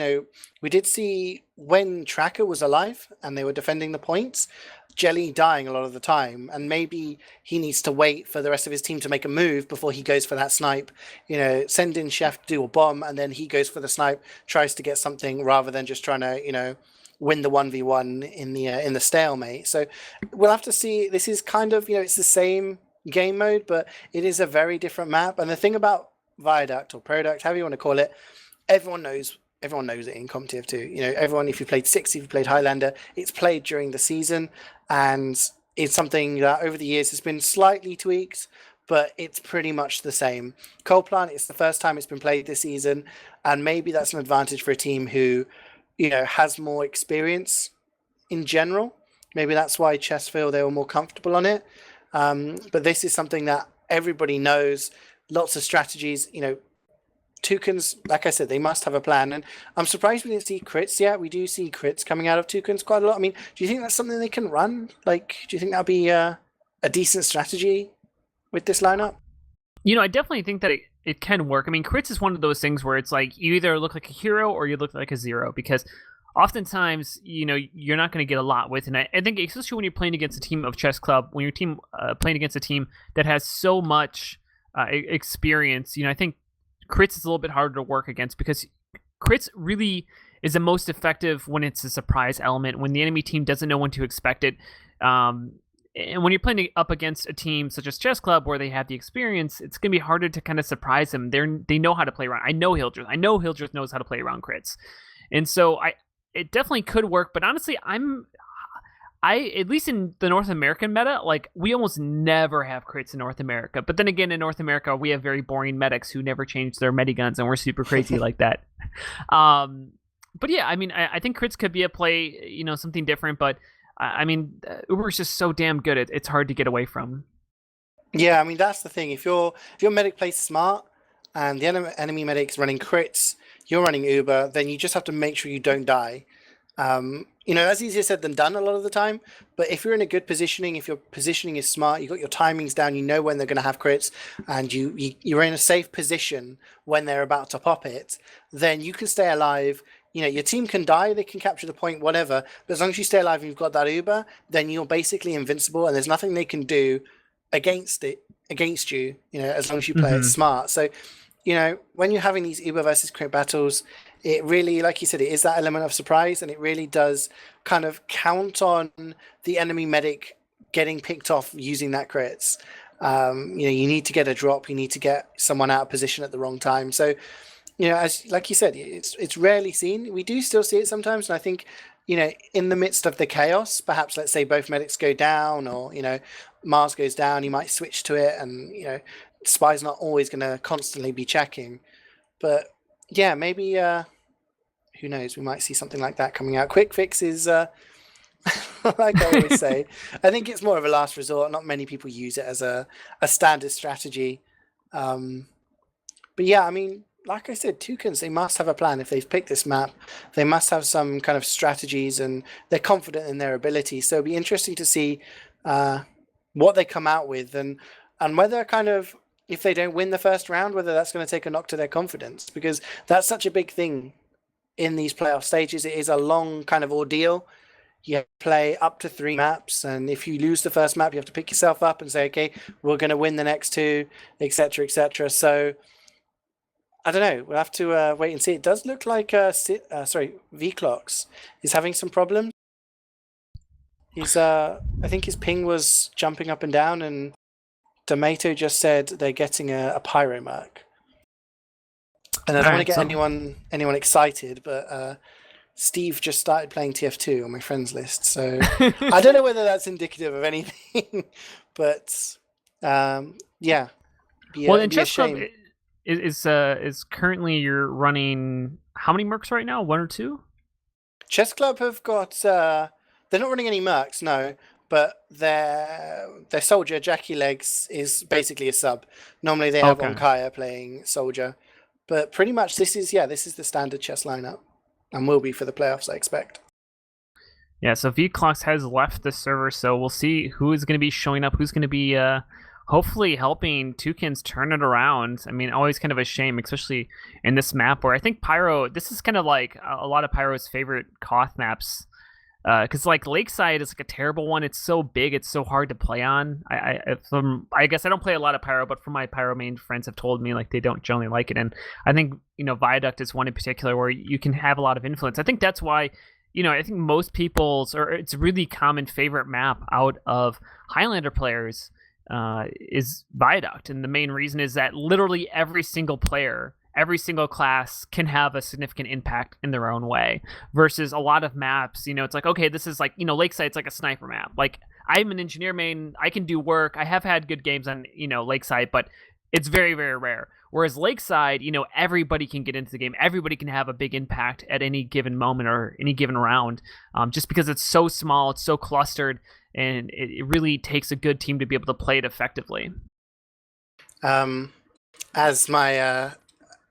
We did see when Tracker was alive and they were defending the points, Jelly dying a lot of the time, and maybe he needs to wait for the rest of his team to make a move before he goes for that snipe. Send in Chef to do a bomb and then he goes for the snipe, tries to get something rather than just trying to, win the 1v1 in the stalemate. So we'll have to see. This is kind of, it's the same game mode, but it is a very different map. And the thing about Viaduct or Product, however you want to call it, everyone knows it in competitive too. Everyone, if you played Six, if you played Highlander, it's played during the season, and it's something that over the years has been slightly tweaked, but it's pretty much the same. Coal Plant, it's the first time it's been played this season, and maybe that's an advantage for a team who has more experience in general. Maybe that's why Chess feel they were more comfortable on it. But this is something that everybody knows, lots of strategies. Toucans, like I said, they must have a plan. And I'm surprised we didn't see crits yet. We do see crits coming out of Toucans quite a lot. I mean, do you think that's something they can run? Like, do you think that'll be a decent strategy with this lineup? I definitely think that it can work. I mean, crits is one of those things where it's like you either look like a hero or you look like a zero, because oftentimes, you're not going to get a lot with it. And I think especially when you're playing against a team of Chessclub, when your team playing against a team that has so much experience, I think crits is a little bit harder to work against, because crits really is the most effective when it's a surprise element, when the enemy team doesn't know when to expect it. And when you're playing up against a team such as Chessclub, where they have the experience, it's going to be harder to kind of surprise them. They know how to play around. I know Hildreth knows how to play around crits. And so it definitely could work, but honestly, at least in the North American meta, like, we almost never have crits in North America. But then again, in North America, we have very boring medics who never change their mediguns, and we're super crazy like that. But yeah, I mean, I think crits could be a play, something different, but I mean, Uber is just so damn good. It's hard to get away from. Yeah, I mean, that's the thing. If your medic plays smart and the enemy medic's running crits, you're running Uber, then you just have to make sure you don't die. That's easier said than done a lot of the time. But if you're in a good positioning, if your positioning is smart, you've got your timings down, you know when they're going to have crits, and you're in a safe position when they're about to pop it, then you can stay alive. Your team can die, they can capture the point, whatever. But as long as you stay alive and you've got that Uber, then you're basically invincible, and there's nothing they can do against you, as long as you play it smart. So, when you're having these Uber versus crit battles, it really, like you said, it is that element of surprise, and it really does kind of count on the enemy medic getting picked off using that crits. You need to get a drop, you need to get someone out of position at the wrong time. So, as like you said, it's rarely seen. We do still see it sometimes, and I think, in the midst of the chaos, perhaps let's say both medics go down, or Mars goes down, you might switch to it, and Spy's not always going to constantly be checking. But yeah, maybe who knows? We might see something like that coming out. Quick fix is like I always say, I think it's more of a last resort. Not many people use it as a standard strategy. But yeah, I mean, like I said, Toucans, they must have a plan. If they've picked this map, they must have some kind of strategies, and they're confident in their ability. So it'll be interesting to see what they come out with, and whether kind of, if they don't win the first round, whether that's going to take a knock to their confidence, because that's such a big thing in these playoff stages. It is a long kind of ordeal. You play up to 3 maps, and if you lose the first map, you have to pick yourself up and say, okay, we're going to win the next 2, etc., etc. So I don't know. We'll have to wait and see. It does look like V-Clocks is having some problems. He's I think his ping was jumping up and down, and Tomato just said they're getting a pyro mark. And I don't want to get anyone excited, but Steve just started playing TF2 on my friends list, so I don't know whether that's indicative of anything. But yeah. Well, in Chessclub is currently, you're running how many mercs right now? 1 or 2? Chessclub have got they're not running any mercs, no, but their soldier Jackie Legs is basically a sub. Normally they have Onkaya playing soldier, but pretty much this is the standard chess lineup, and will be for the playoffs, I expect. Yeah, so V-Clocks has left the server, so we'll see who is going to be showing up, who's going to be hopefully helping Toucans turn it around. I mean, always kind of a shame, especially in this map where I think Pyro, this is kind of like a lot of Pyro's favorite Koth maps. Because like Lakeside is like a terrible one. It's so big, it's so hard to play on. I guess I don't play a lot of Pyro, but from my Pyro main friends have told me like they don't generally like it. And I think Viaduct is one in particular where you can have a lot of influence. I think that's why I think most people's, or it's a really common favorite map out of Highlander players is Viaduct, and the main reason is that literally every single player, every single class can have a significant impact in their own way, versus a lot of maps, it's like, okay, this is like, Lakeside's like a sniper map. Like, I'm an engineer main, I can do work, I have had good games on, Lakeside, but it's very, very rare. Whereas Lakeside, everybody can get into the game, everybody can have a big impact at any given moment or any given round, just because it's so small, it's so clustered, and it really takes a good team to be able to play it effectively. As my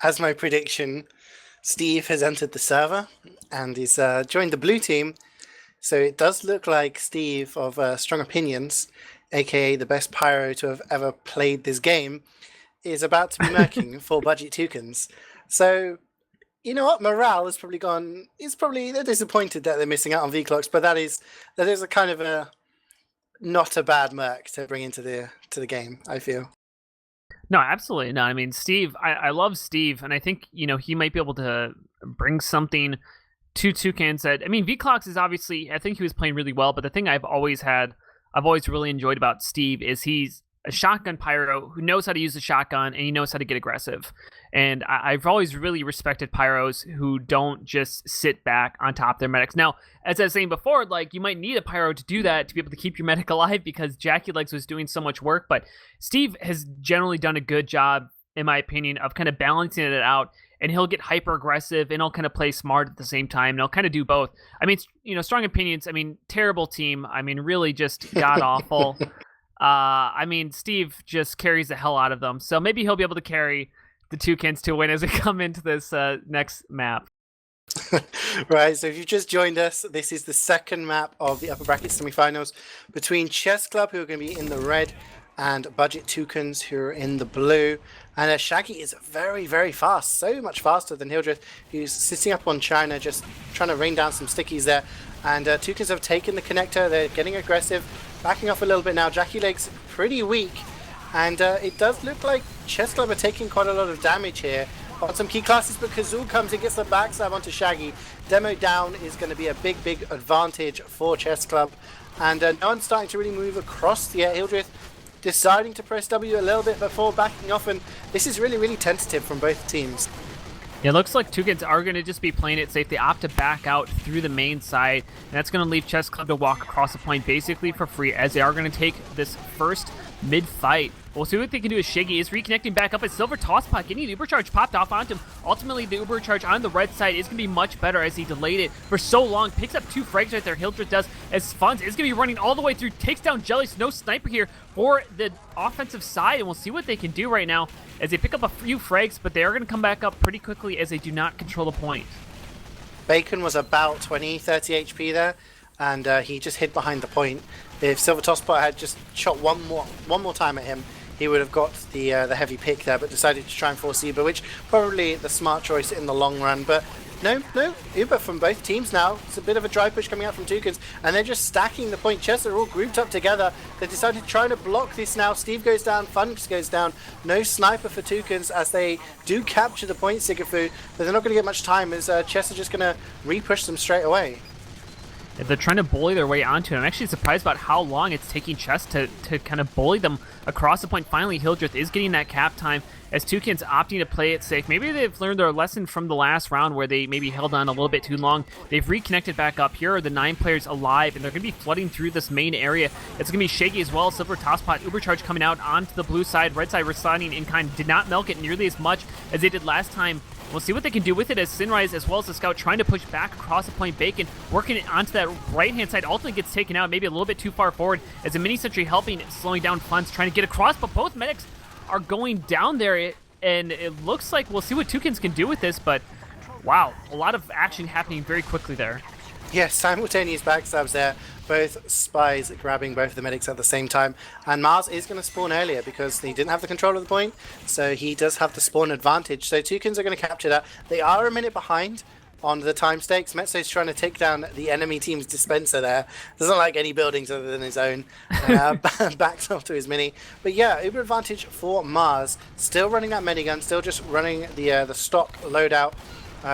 as my prediction, Steve has entered the server and he's joined the blue team. So it does look like Steve of Strong Opinions, aka the best pyro to have ever played this game, is about to be murking for budget Toucans. So, you know what? Morale has probably gone. They're disappointed that they're missing out on V-Clocks, but that is a kind of a not a bad merc to bring into the game, I feel. No, absolutely. No, I mean, Steve, I love Steve, and I think, he might be able to bring something to Toucans that, I mean, V-Clocks is obviously, I think he was playing really well, but the thing I've always really enjoyed about Steve is he's a shotgun pyro who knows how to use the shotgun and he knows how to get aggressive. And I've always really respected pyros who don't just sit back on top of their medics. Now, as I was saying before, like, you might need a pyro to do that to be able to keep your medic alive because Jackie Legs was doing so much work, but Steve has generally done a good job, in my opinion, of kind of balancing it out, and he'll get hyper aggressive and he'll kind of play smart at the same time, and he'll kind of do both. I mean, Strong Opinions, I mean, terrible team. I mean, really just god awful. I mean, Steve just carries the hell out of them. So maybe he'll be able to carry the Toucans to win as we come into this next map. Right, so if you've just joined us, this is the second map of the upper bracket semifinals between Chessclub, who are going to be in the red, and budget Toucans, who are in the blue. And Shaggy is very, very fast, so much faster than Hildreth, who's sitting up on China, just trying to rain down some stickies there. And Toucans have taken the connector, they're getting aggressive, backing off a little bit now. Jackie Legs pretty weak, and it does look like Chessclub are taking quite a lot of damage here on some key classes, but Kazoo comes and gets the backstab onto Shaggy. Demo down is going to be a big, big advantage for Chessclub, and no one's starting to really move across the Hildreth, deciding to press W a little bit before backing off, and this is really, really tentative from both teams. It looks like Toucans are going to just be playing it safe. They opt to back out through the main side, and that's going to leave Chessclub to walk across the point basically for free, as they are going to take this first mid-fight. We'll see what they can do as Shaggy is reconnecting back up as Silver Tosspot getting the Uber Charge popped off onto him. Ultimately, the Uber Charge on the red side is going to be much better as he delayed it for so long. Picks up 2 frags right there, Hildreth does, as Funds is going to be running all the way through, takes down Jelly. So no sniper here for the offensive side, and we'll see what they can do right now as they pick up a few frags, but they are going to come back up pretty quickly as they do not control the point. Bacon was about 20, 30 HP there, and he just hid behind the point. If Silver Tosspot had just shot one more time at him, he would have got the heavy pick there, but decided to try and force Uber, which probably the smart choice in the long run. But no, Uber from both teams now. It's a bit of a dry push coming out from Toucans, and they're just stacking the point. Chess are all grouped up together. They decided to try to block this now. Steve goes down, Funks goes down. No sniper for Toucans as they do capture the point, Sigafoo, but they're not going to get much time as Chess are just going to re-push them straight away. They're trying to bully their way onto it. I'm actually surprised about how long it's taking Chess to kind of bully them across the point. Finally, Hildreth is getting that cap time as Toucans opting to play it safe. Maybe they've learned their lesson from the last round where they maybe held on a little bit too long. They've reconnected back up. Here are the 9 players alive, and they're going to be flooding through this main area. It's going to be Shaggy as well. Silver Tosspot, Uber Charge coming out onto the blue side. Red side responding in kind. Did not milk it nearly as much as they did last time. We'll see what they can do with it as Sinrise as well as the Scout trying to push back across the point. Bacon working it onto that right-hand side. Ultimately gets taken out, maybe a little bit too far forward as a mini sentry helping, slowing down Funds, trying to get across, but both medics are going down there, and it looks like we'll see what Toucans can do with this, but wow, a lot of action happening very quickly there. Yes, simultaneous backstabs there. Both spies grabbing both of the medics at the same time. And Mars is going to spawn earlier because he didn't have the control of the point. So he does have the spawn advantage. So Toucans are going to capture that. They are a minute behind on the time stakes. Metzo's trying to take down the enemy team's dispenser there. Doesn't like any buildings other than his own. Backs off to his mini. But yeah, Uber advantage for Mars. Still running that minigun. Still just running the stock loadout.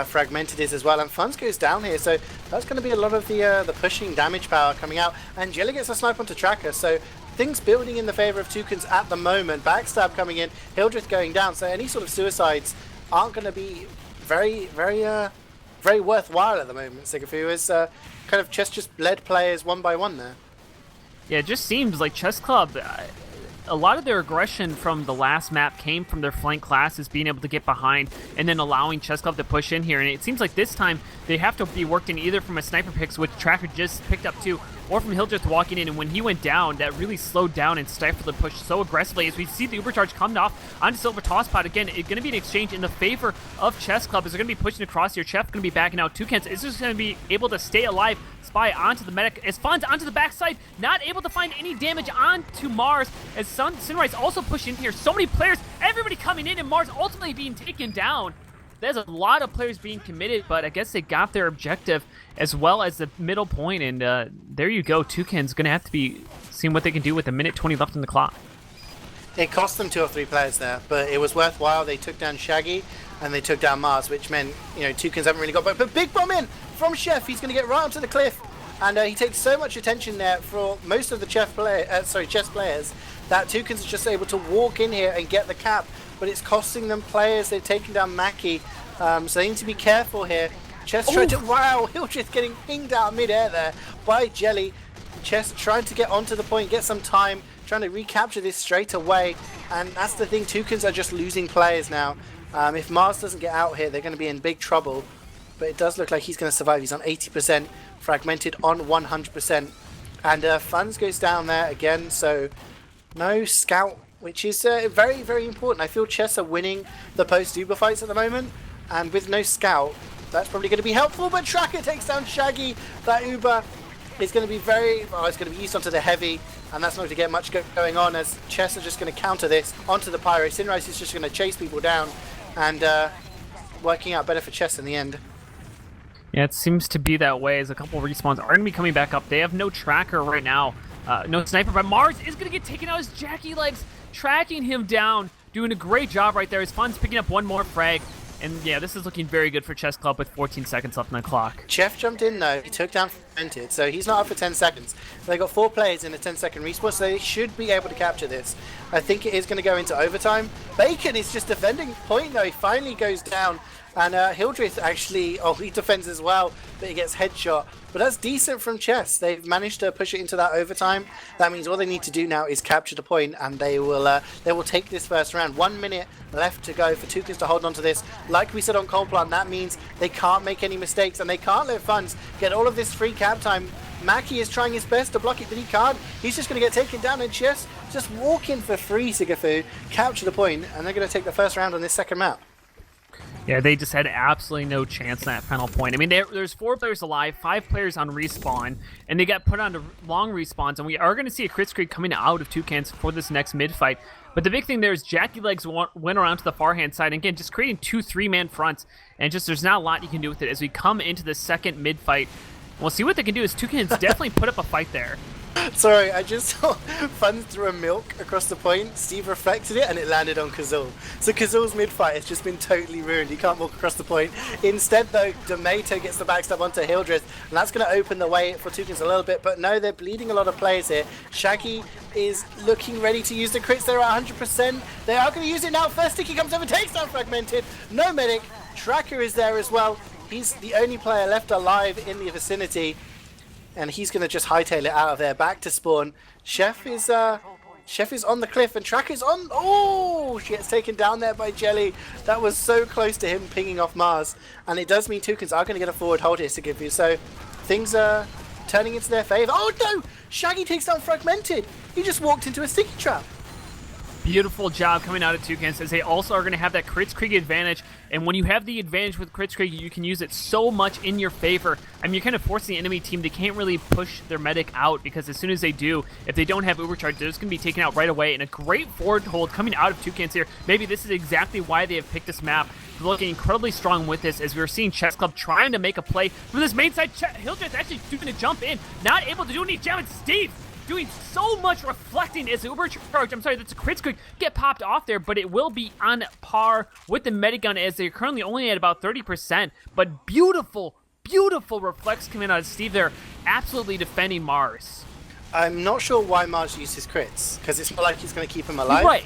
Fragmented is as well, and Funds goes down here, so that's going to be a lot of the pushing damage power coming out, and Jelly gets a snipe onto Tracker, so things building in the favor of Toucans at the moment. Backstab coming in, Hildreth going down, so any sort of suicides aren't going to be very worthwhile at the moment. Sigafoo is kind of just led players one by one there. Yeah, it just seems like Chessclub, a lot of their aggression from the last map came from their flank classes being able to get behind and then allowing Chessclub to push in here. And it seems like this time they have to be worked in either from a sniper picks, which Tracker just picked up too, or from Hildreth walking in. And when he went down, that really slowed down and stifled the push so aggressively. As we see the Uber charge coming off onto Silver Tosspot. Again, it's going to be an exchange in the favor of Chessclub, as they're going to be pushing across here. Chef going to be backing out. Toucans is just going to be able to stay alive. Spy onto the medic as Fun's onto the backside, not able to find any damage onto Mars, as Sunrise also pushed in here. So many players, everybody coming in, and Mars ultimately being taken down. There's a lot of players being committed, but I guess they got their objective as well as the middle point, and there you go. Toucan's going to have to be seeing what they can do with a minute 20 left on the clock. It cost them 2 or 3 players there, but it was worthwhile. They took down Shaggy and they took down Mars, which meant, you know, Toucans haven't really got back. But big bomb in from Chef. He's going to get right onto the cliff, and he takes so much attention there for most of the chess players that Toucans is just able to walk in here and get the cap, but it's costing them players. They've taken down Maccy, so they need to be careful here. Chess tried to, wow, Hildreth getting pinged out mid-air there by Jelly. Chess trying to get onto the point, get some time, trying to recapture this straight away, and that's the thing. Toucans are just losing players now. If Mars doesn't get out here, they're going to be in big trouble, but it does look like he's going to survive. He's on 80%, Fragmented on 100%, and Funds goes down there again, so no scout, which is very, very important. I feel Chess are winning the post-Uber fights at the moment, and with no scout, that's probably going to be helpful, but Tracker takes down Shaggy. That Uber is going to be it's going to be used onto the heavy, and that's not going to get much going on, as Chess are just going to counter this onto the Pyro. Sunrise is just going to chase people down, and working out better for Chess in the end. Yeah, it seems to be that way, as a couple respawns are going to be coming back up. They have no tracker right now, no sniper, but Mars is going to get taken out as Jackie Legs tracking him down, doing a great job right there. His Fun's picking up one more frag. And yeah, this is looking very good for Chessclub with 14 seconds left on the clock. Chef jumped in though, he took down Fragmented, so he's not up for 10 seconds. They got 4 players in a 10-second respawn, so they should be able to capture this. I think it is going to go into overtime. Bacon is just defending point though, he finally goes down. And Hildreth actually, he defends as well, but he gets headshot. But that's decent from Chess. They've managed to push it into that overtime. That means all they need to do now is capture the point, and they will take this first round. 1 minute left to go for Toucans to hold on to this. Like we said on Cold Plant, that means they can't make any mistakes, and they can't let Funds get all of this free cap time. Maccy is trying his best to block it, but he can't. He's just going to get taken down, and Chess just walk in for free, Sigafoo, capture the point, and they're going to take the first round on this second map. Yeah, they just had absolutely no chance in that final point. I mean, there's 4 players alive, 5 players on respawn, and they got put on long respawns, and we are going to see a crit streak coming out of Toucans for this next mid-fight. But the big thing there is Jackie Legs went around to the far-hand side, and again, just creating 2 3-man fronts, and just there's not a lot you can do with it as we come into the second mid-fight. We'll see what they can do, as Toucans definitely put up a fight there. Sorry, I just saw Funds threw a milk across the point. Steve reflected it and it landed on Kazul. So Kazul's mid-fight has just been totally ruined. He can't walk across the point. Instead, though, Tomato gets the backstab onto Hildreth, and that's going to open the way for Toucans a little bit. But no, they're bleeding a lot of players here. Shaggy is looking ready to use the crits. They're at 100%. They are going to use it now. First Sticky comes over, takes down Fragmented. No medic. Tracker is there as well. He's the only player left alive in the vicinity, and he's going to just hightail it out of there, back to spawn. Chef is on the cliff, and Tracker's on. Oh, she gets taken down there by Jelly. That was so close to him pinging off Mars, and it does mean Toucans are going to get a forward hold here to give you. So things are turning into their favor. Oh no! Shaggy takes down Fragmented. He just walked into a sticky trap. Beautiful job coming out of Toucans, as they also are going to have that crit streak advantage. And when you have the advantage with crit streak, you can use it so much in your favor. I mean, you're kind of forcing the enemy team. They can't really push their medic out, because as soon as they do, if they don't have overcharge, they're just going to be taken out right away. And a great forward hold coming out of Toucans here. Maybe this is exactly why they have picked this map. They're looking incredibly strong with this, as we're seeing Chessclub trying to make a play from this main side. Hildreth actually doing a jump in, not able to do any damage. Steve doing so much reflecting as the overcharge, that's a crit streak, get popped off there, but it will be on par with the medigun, as they're currently only at about 30%, but beautiful reflects coming out of Steve there, absolutely defending Mars. I'm not sure why Mars used his crits, because it's not like he's going to keep him alive. Right.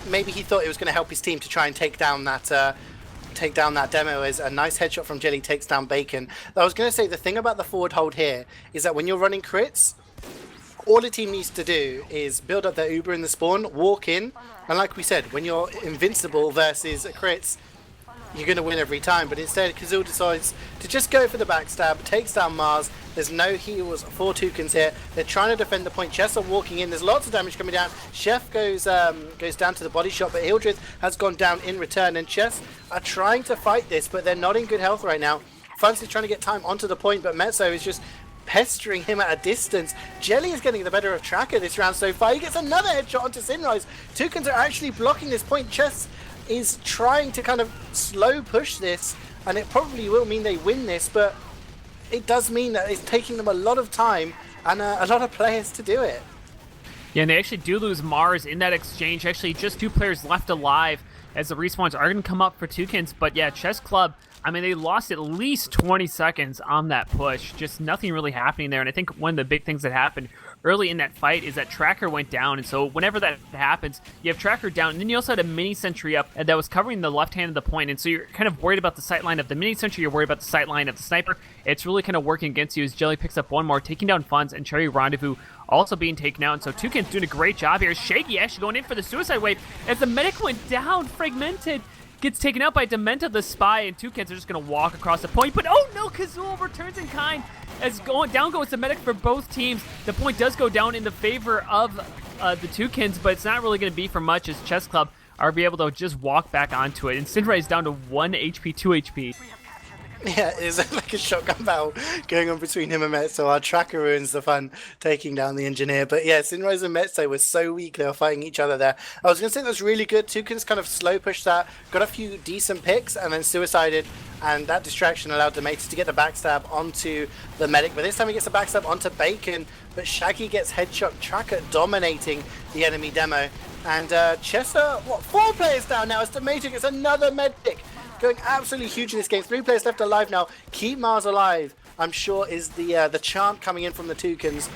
Maybe he thought it was going to help his team to try and take down that demo. As a nice headshot from Jelly takes down Bacon. I was going to say, the thing about the forward hold here is that when you're running crits, all the team needs to do is build up their Uber in the spawn, walk in, and like we said, when you're invincible versus crits, you're going to win every time. But instead, Kazul decides to just go for the backstab, takes down Mars, There's no heals for Toucans here. They're trying to defend the point. Chess are walking in. There's lots of damage coming down. Chef goes down to the body shot, but Hildreth has gone down in return. And Chess are trying to fight this, but they're not in good health right now. Fun's is trying to get time onto the point, but Mezzo is just pestering him at a distance. Jelly is getting the better of Tracker this round so far. He gets another headshot onto Sinrise. Toucans are actually blocking this point. Chess is trying to kind of slow push this, and it probably will mean they win this, but it does mean that it's taking them a lot of time and a lot of players to do it. Yeah, and they actually do lose Mars in that exchange. Actually, just 2 players left alive as the respawns are going to come up for Toucans. But yeah, Chessclub, I mean, they lost at least 20 seconds on that push. Just nothing really happening there. And I think one of the big things that happened early in that fight is that Tracker went down. And so whenever that happens, you have Tracker down. And then you also had a mini sentry up that was covering the left hand of the point. And so you're kind of worried about the sight line of the mini sentry. You're worried about the sight line of the sniper. It's really kind of working against you as Jelly picks up one more, taking down Funds, and Cherry Rendezvous also being taken out. And so Toucan's doing a great job here. Shaky actually going in for the suicide wave as the medic went down. Fragmented gets taken out by Dementa the Spy, and Toucans are just going to walk across the point. But oh no, Kazul returns in kind as down goes the medic for both teams. The point does go down in the favor of the Toucans, but it's not really going to be for much as Chessclub are be able to just walk back onto it. And Sinrai is down to 1 HP, 2 HP. Yeah, it's like a shotgun battle going on between him and Mezzo. Our Tracker ruins the fun, taking down the engineer. But yeah, Sinrise and Mezzo were so weak, they were fighting each other there. I was going to say that was really good. Toucans kind of slow pushed that, got a few decent picks, and then suicided. And that distraction allowed Demeter to get the backstab onto the medic. But this time he gets the backstab onto Bacon. But Shaggy gets headshot. Tracker dominating the enemy demo. And Chester, 4 players down now as Demeter gets another medic. Going absolutely huge in this game. 3 players left alive now. Keep Mars alive, I'm sure, is the chant coming in from the Toucans.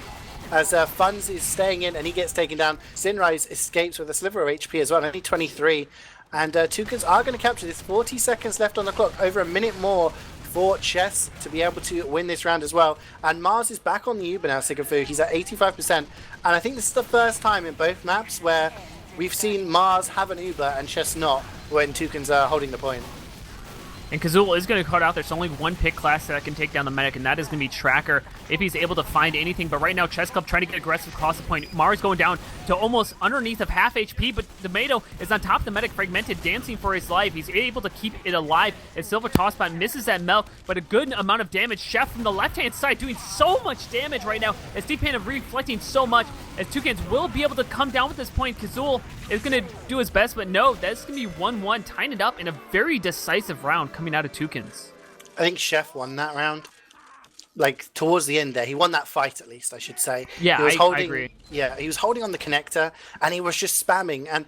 As Funds is staying in and he gets taken down. Sinrise escapes with a sliver of HP as well, only 23. And Toucans are going to capture this. 40 seconds left on the clock, over a minute more for Chess to be able to win this round as well. And Mars is back on the Uber now, Sigafoo. He's at 85%. And I think this is the first time in both maps where we've seen Mars have an Uber and Chess not, when Toucans are holding the point. And Kazul is going to cut out. There's only one pick class that can take down the medic, and that is going to be Tracker if he's able to find anything. But right now, Chessclub trying to get aggressive across the point. Mars going down to almost underneath of half HP, but Tomato is on top of the medic, Fragmented, dancing for his life. He's able to keep it alive as Silver Tossbot misses that melt, but a good amount of damage. Chef from the left-hand side doing so much damage right now as Deep-Hand reflecting so much as Toucans will be able to come down with this point. Kazul is going to do his best, but no, that's going to be 1-1, tying it up in a very decisive round coming out of Toucans. I think Chef won that round. Like, towards the end there. He won that fight, at least, I should say. Yeah, he was I agree. Yeah, he was holding on the connector, and he was just spamming. And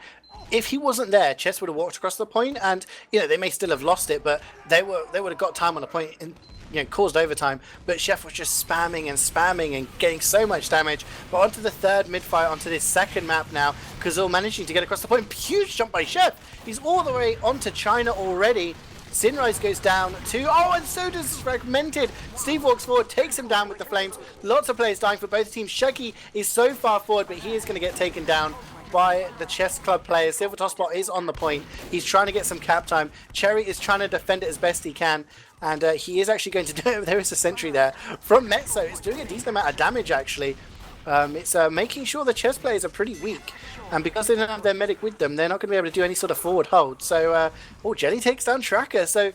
if he wasn't there, Chess would have walked across the point, and, you know, they may still have lost it, but they would have got time on the point and, you know, caused overtime. But Chef was just spamming and getting so much damage. But onto the third mid-fight, onto this second map now. Kazul managing to get across the point. Huge jump by Chef. He's all the way onto China already. Sinrise goes down too. Oh, and so does Fragmented. Steve walks forward, takes him down with the flames. Lots of players dying for both teams. Shaggy is so far forward, but he is going to get taken down by the Chessclub players. Silver Tosspot is on the point. He's trying to get some cap time. Cherry is trying to defend it as best he can. And he is actually going to do it. There is a sentry there from Mezzo. It's doing a decent amount of damage, actually. It's making sure the chess players are pretty weak. And because they don't have their medic with them, they're not going to be able to do any sort of forward hold. So, Jelly takes down Tracker. So,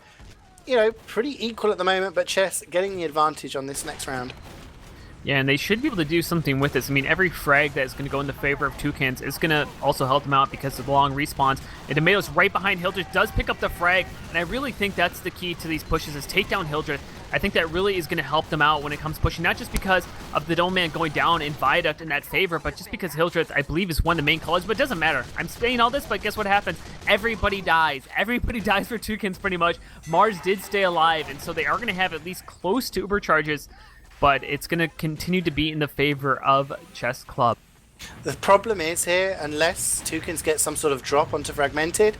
you know, pretty equal at the moment, but Chess getting the advantage on this next round. Yeah, and they should be able to do something with this. I mean, every frag that is going to go in the favor of Toucans is going to also help them out because of the long respawns. And Tomatoes right behind Hildreth does pick up the frag, and I really think that's the key to these pushes is take down Hildreth. I think that really is going to help them out when it comes to pushing, not just because of the Dome Man going down in Viaduct in that favor, but just because Hildreth, I believe, is one of the main colors, but it doesn't matter. I'm saying all this, but guess what happens? Everybody dies. Everybody dies for Toucans pretty much. Mars did stay alive, and so they are going to have at least close to Uber charges, but it's going to continue to be in the favor of Chessclub. The problem is here, unless Toucans get some sort of drop onto Fragmented,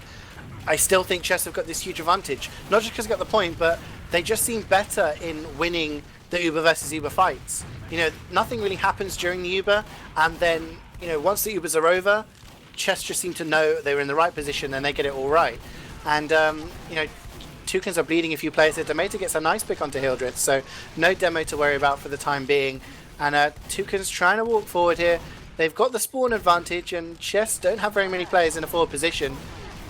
I still think Chess have got this huge advantage. Not just because they got the point, but they just seem better in winning the Uber versus Uber fights. You know, nothing really happens during the Uber, and then, you know, once the Ubers are over, Chess just seem to know they were in the right position and they get it all right. And, you know, Toucans are bleeding a few players here. Demator gets a nice pick onto Hildreth, so no demo to worry about for the time being. And Toucans trying to walk forward here. They've got the spawn advantage, and Chess don't have very many players in a forward position.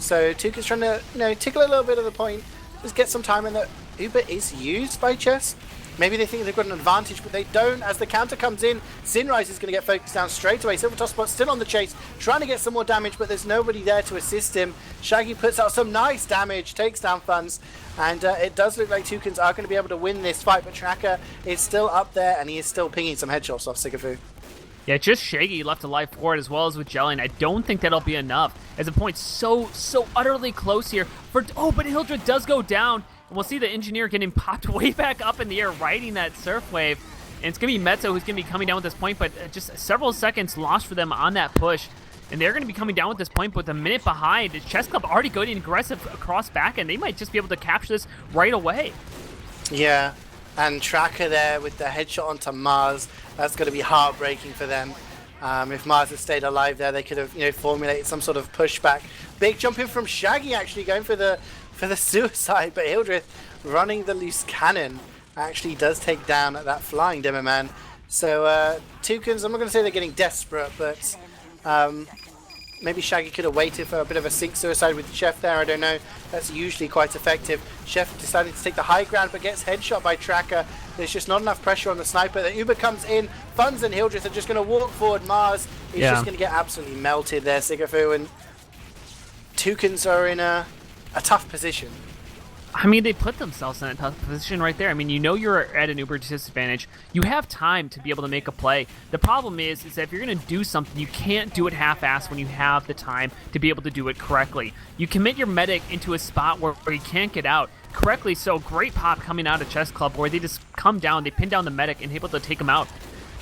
So Toucans trying to, tickle a little bit of the point, just get some time in that. Uber is used by Chess. Maybe they think they've got an advantage, but they don't. As the counter comes in, Zinrise is going to get focused down straight away. Silvertospot still on the chase, trying to get some more damage, but there's nobody there to assist him. Shaggy puts out some nice damage, takes down Funds, and it does look like Toucans are going to be able to win this fight, but Tracker is still up there, and he is still pinging some headshots off Sigafoo. Yeah, just Shaggy left alive for it as well as with Jelly, and I don't think that'll be enough, as the point's so utterly close here. But Hildreth does go down. And we'll see the engineer getting popped way back up in the air, riding that surf wave. And it's going to be Mezzo who's going to be coming down with this point, but just several seconds lost for them on that push. And they're going to be coming down with this point, but with a minute behind. Chessclub already going aggressive across back, and they might just be able to capture this right away. Yeah, and Tracker there with the headshot onto Mars. That's going to be heartbreaking for them. If Mars had stayed alive there, they could have formulated some sort of pushback. Big jump in from Shaggy, actually going for the suicide, but Hildreth running the loose cannon actually does take down that flying demo man. So Toucans, I'm not going to say they're getting desperate, but maybe Shaggy could have waited for a bit of a sync suicide with Chef there. I don't know. That's usually quite effective. Chef deciding to take the high ground, but gets headshot by Tracker. There's just not enough pressure on the sniper. The Uber comes in. Funds and Hildreth are just going to walk forward. Mars is just going to get absolutely melted there, Sigafoo, and Toucans are in a tough position. I mean, they put themselves in a tough position right there. I mean, you're at an uber disadvantage. You have time to be able to make a play. The problem is that if you're going to do something, you can't do it half-assed when you have the time to be able to do it correctly. You commit your medic into a spot where you can't get out correctly, so great pop coming out of Chessclub where they just come down, they pin down the medic and able to take him out.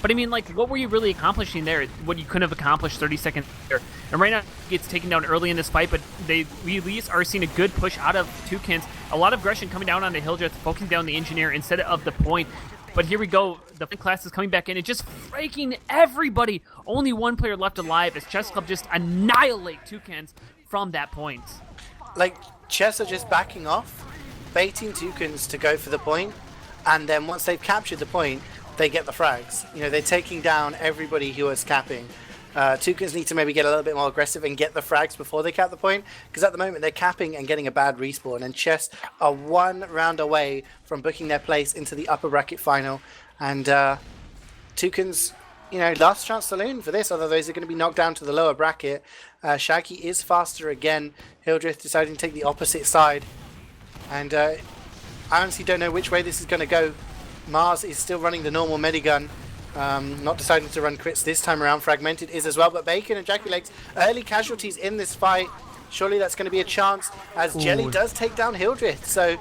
But I mean, what were you really accomplishing there? What you couldn't have accomplished 30 seconds later. And right now, he gets taken down early in this fight, but we at least are seeing a good push out of Toucans. A lot of aggression coming down onto Hildreth, focusing down the engineer instead of the point. But here we go. The class is coming back in and just freaking everybody. Only one player left alive as Chessclub just annihilate Toucans from that point. Chess are just backing off, baiting Toucans to go for the point, and then once they've captured the point, they get the frags. They're taking down everybody who is capping. Toucans need to maybe get a little bit more aggressive and get the frags before they cap the point, because at the moment they're capping and getting a bad respawn, and Chess are one round away from booking their place into the upper bracket final. And Toucans, last chance saloon for this, otherwise they're going to be knocked down to the lower bracket. Shaggy is faster again. Hildreth deciding to take the opposite side. And I honestly don't know which way this is going to go. Mars is still running the normal medigun, not deciding to run crits this time around. Fragmented is as well, but Bacon and Jackie Legs, early casualties in this fight. Surely that's going to be a chance, as Jelly does take down Hildreth. So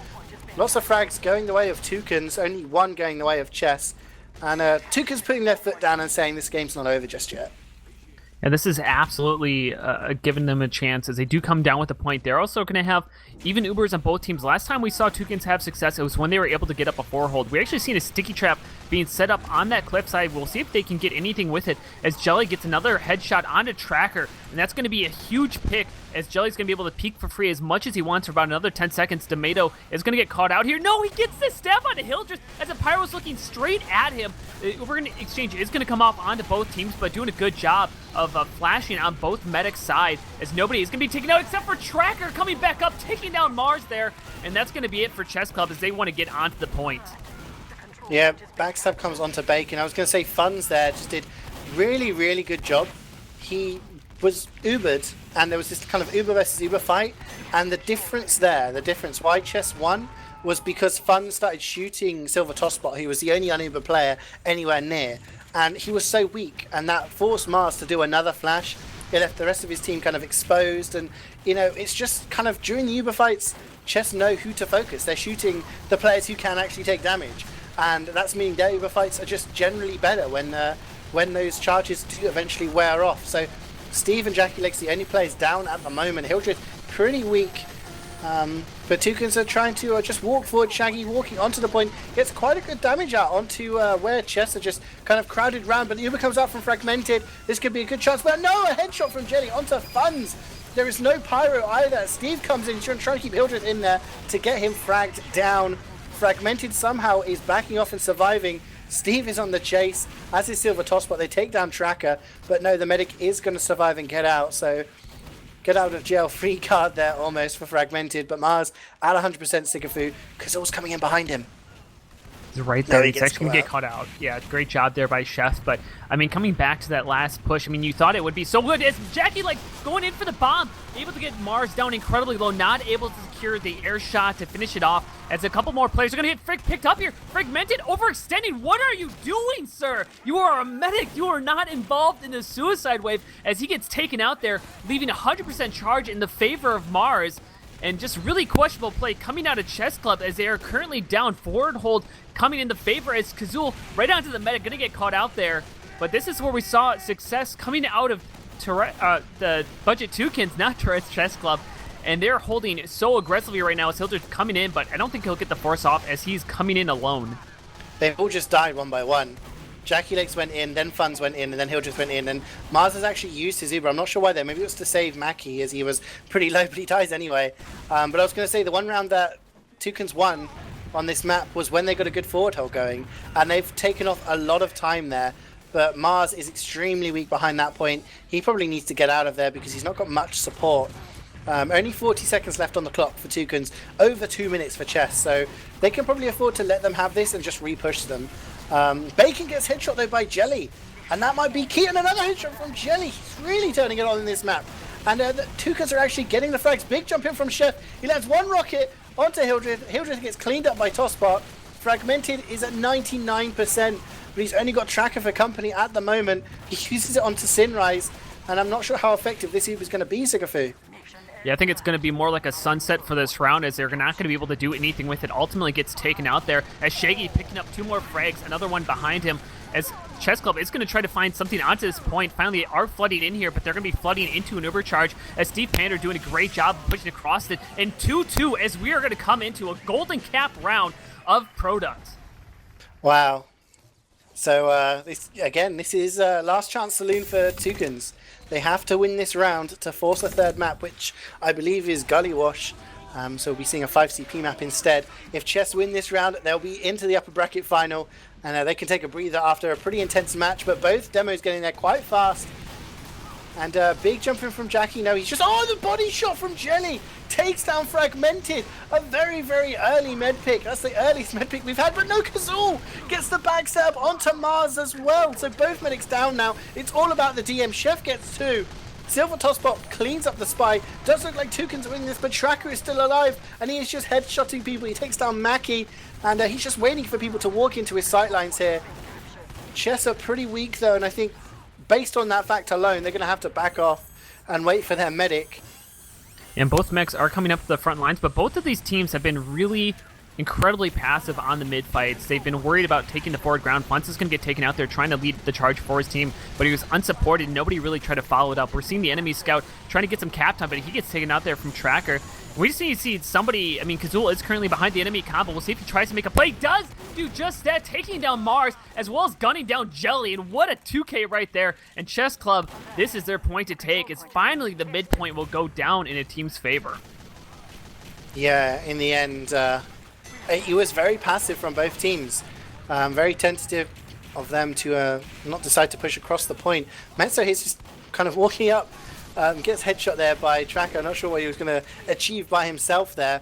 lots of frags going the way of Toucans, only one going the way of Chess. And Toucans putting their foot down and saying this game's not over just yet. And this is absolutely giving them a chance as they do come down with the point. They're also going to have even Ubers on both teams. Last time we saw Toucans have success, it was when they were able to get up a 4-hold. We actually seen a sticky trap being set up on that cliffside. We'll see if they can get anything with it as Jelly gets another headshot onto Tracker. And that's going to be a huge pick as Jelly's going to be able to peek for free as much as he wants for about another 10 seconds. Tomato is going to get caught out here. No, he gets the stab onto Hildreth as the Pyro's looking straight at him. Uber exchange is going to come off onto both teams, but doing a good job of flashing on both medics' side as nobody is going to be taken out except for Tracker coming back up, taking down Mars there. And that's going to be it for Chessclub as they want to get onto the point. Yeah, backstab comes onto Bacon. I was going to say Funds there just did really, really good job. He was Ubered, and there was this kind of Uber versus Uber fight, and the difference why Chess won was because Funds started shooting Silvertospot, who was the only un-Uber player anywhere near, and he was so weak, and that forced Mars to do another flash. It left the rest of his team kind of exposed, and it's just kind of during the Uber fights, Chess know who to focus. They're shooting the players who can actually take damage. And that's meaning their Uber fights are just generally better when those charges do eventually wear off. So Steve and Jackie Legs, the only players down at the moment. Hildreth pretty weak, but Toucans are trying to just walk forward. Shaggy walking onto the point, gets quite a good damage out onto where Chess are just kind of crowded round, but the Uber comes out from Fragmented. This could be a good chance, but no, a headshot from Jelly onto Funds. There is no pyro either. Steve comes in, trying to keep Hildreth in there to get him fragged down. Fragmented somehow is backing off and surviving. Steve is on the chase, as is Silver Tosspot. They take down Tracker, but no, the medic is going to survive and get out. So get out of jail free card there almost for Fragmented, but Mars at 100% Sigafoo. Kazul's coming in behind him. He's right there. He's actually going to get caught out. Yeah, great job there by Chef. But, I mean, coming back to that last push, I mean, you thought it would be so good. As Jackie, like, going in for the bomb, able to get Mars down incredibly low, not able to secure the air shot to finish it off. As a couple more players are going to get picked up here. Fragmented, overextending. What are you doing, sir? You are a medic. You are not involved in the suicide wave as he gets taken out there, leaving 100% charge in the favor of Mars. And just really questionable play coming out of Chessclub as they are currently down. Forward hold coming in the favor as Kazul right onto the medic, gonna get caught out there. But this is where we saw success coming out of the Budget Toucans, not Tourettes, Chessclub. And they're holding so aggressively right now as Hildreth coming in, but I don't think he'll get the force off as he's coming in alone. They all just died one by one. Jackie Legs went in, then Funds went in, and then Hildreth went in, and Mars has actually used his Uber. I'm not sure why though. Maybe it was to save Maccy as he was pretty low, but he dies anyway. But I was going to say the one round that Toucans won on this map was when they got a good forward hold going, and they've taken off a lot of time there. But Mars is extremely weak behind that point. He probably needs to get out of there because he's not got much support. Only 40 seconds left on the clock for Toucans, over 2 minutes for Chess, so they can probably afford to let them have this and just repush them. Bacon gets headshot though by Jelly, and that might be key, and another headshot from Jelly. He's really turning it on in this map. And the Toucans are actually getting the frags. Big jump in from Chef. He lands one rocket onto Hildreth. Hildreth gets cleaned up by Tosspot. Fragmented is at 99%, but he's only got Tracker for company at the moment. He uses it onto Sinrise, and I'm not sure how effective this Uber is going to be, Sigafoo. Yeah, I think it's going to be more like a sunset for this round as they're not going to be able to do anything with it. Ultimately gets taken out there as Shaggy picking up 2 more frags, another one behind him as Chessclub is going to try to find something onto this point. Finally, they are flooding in here, but they're going to be flooding into an overcharge as Steve Pander doing a great job pushing across it. And 2-2 as we are going to come into a golden cap round of product. Wow. So, this is last chance saloon for Toucans. They have to win this round to force a third map, which I believe is Gully Wash. So we'll be seeing a 5CP map instead. If Chess win this round, they'll be into the upper bracket final, and they can take a breather after a pretty intense match. But both demos getting there quite fast. And big jump in from Jackie. No, he's just... Oh, the body shot from Jelly! Takes down Fragmented. A very, very early med pick. That's the earliest med pick we've had. But no, Kazul gets the backstab onto Mars as well. So both medics down now. It's all about the DM. Chef gets 2. Silver Tosspot cleans up the spy. Does look like Toucans are winning this, but Tracker is still alive. And he is just headshotting people. He takes down Maccy. And he's just waiting for people to walk into his sightlines here. Chess are pretty weak though, and I think based on that fact alone, they're going to have to back off and wait for their medic. And both mechs are coming up to the front lines, but both of these teams have been really incredibly passive on the mid fights. They've been worried about taking the forward ground. Funts is going to get taken out there trying to lead the charge for his team, but he was unsupported. Nobody really tried to follow it up. We're seeing the enemy scout trying to get some cap time, but he gets taken out there from Tracker. We just need to see somebody. I mean, Kazul is currently behind the enemy combo. We'll see if he tries to make a play. He does do just that, taking down Mars as well as gunning down Jelly. And what a 2K right there. And Chessclub, this is their point to take. It's finally the midpoint will go down in a team's favor. Yeah, in the end, it was very passive from both teams. Very tentative of them to not decide to push across the point. Metso is just kind of walking up. Gets headshot there by Tracker. I'm not sure what he was going to achieve by himself there.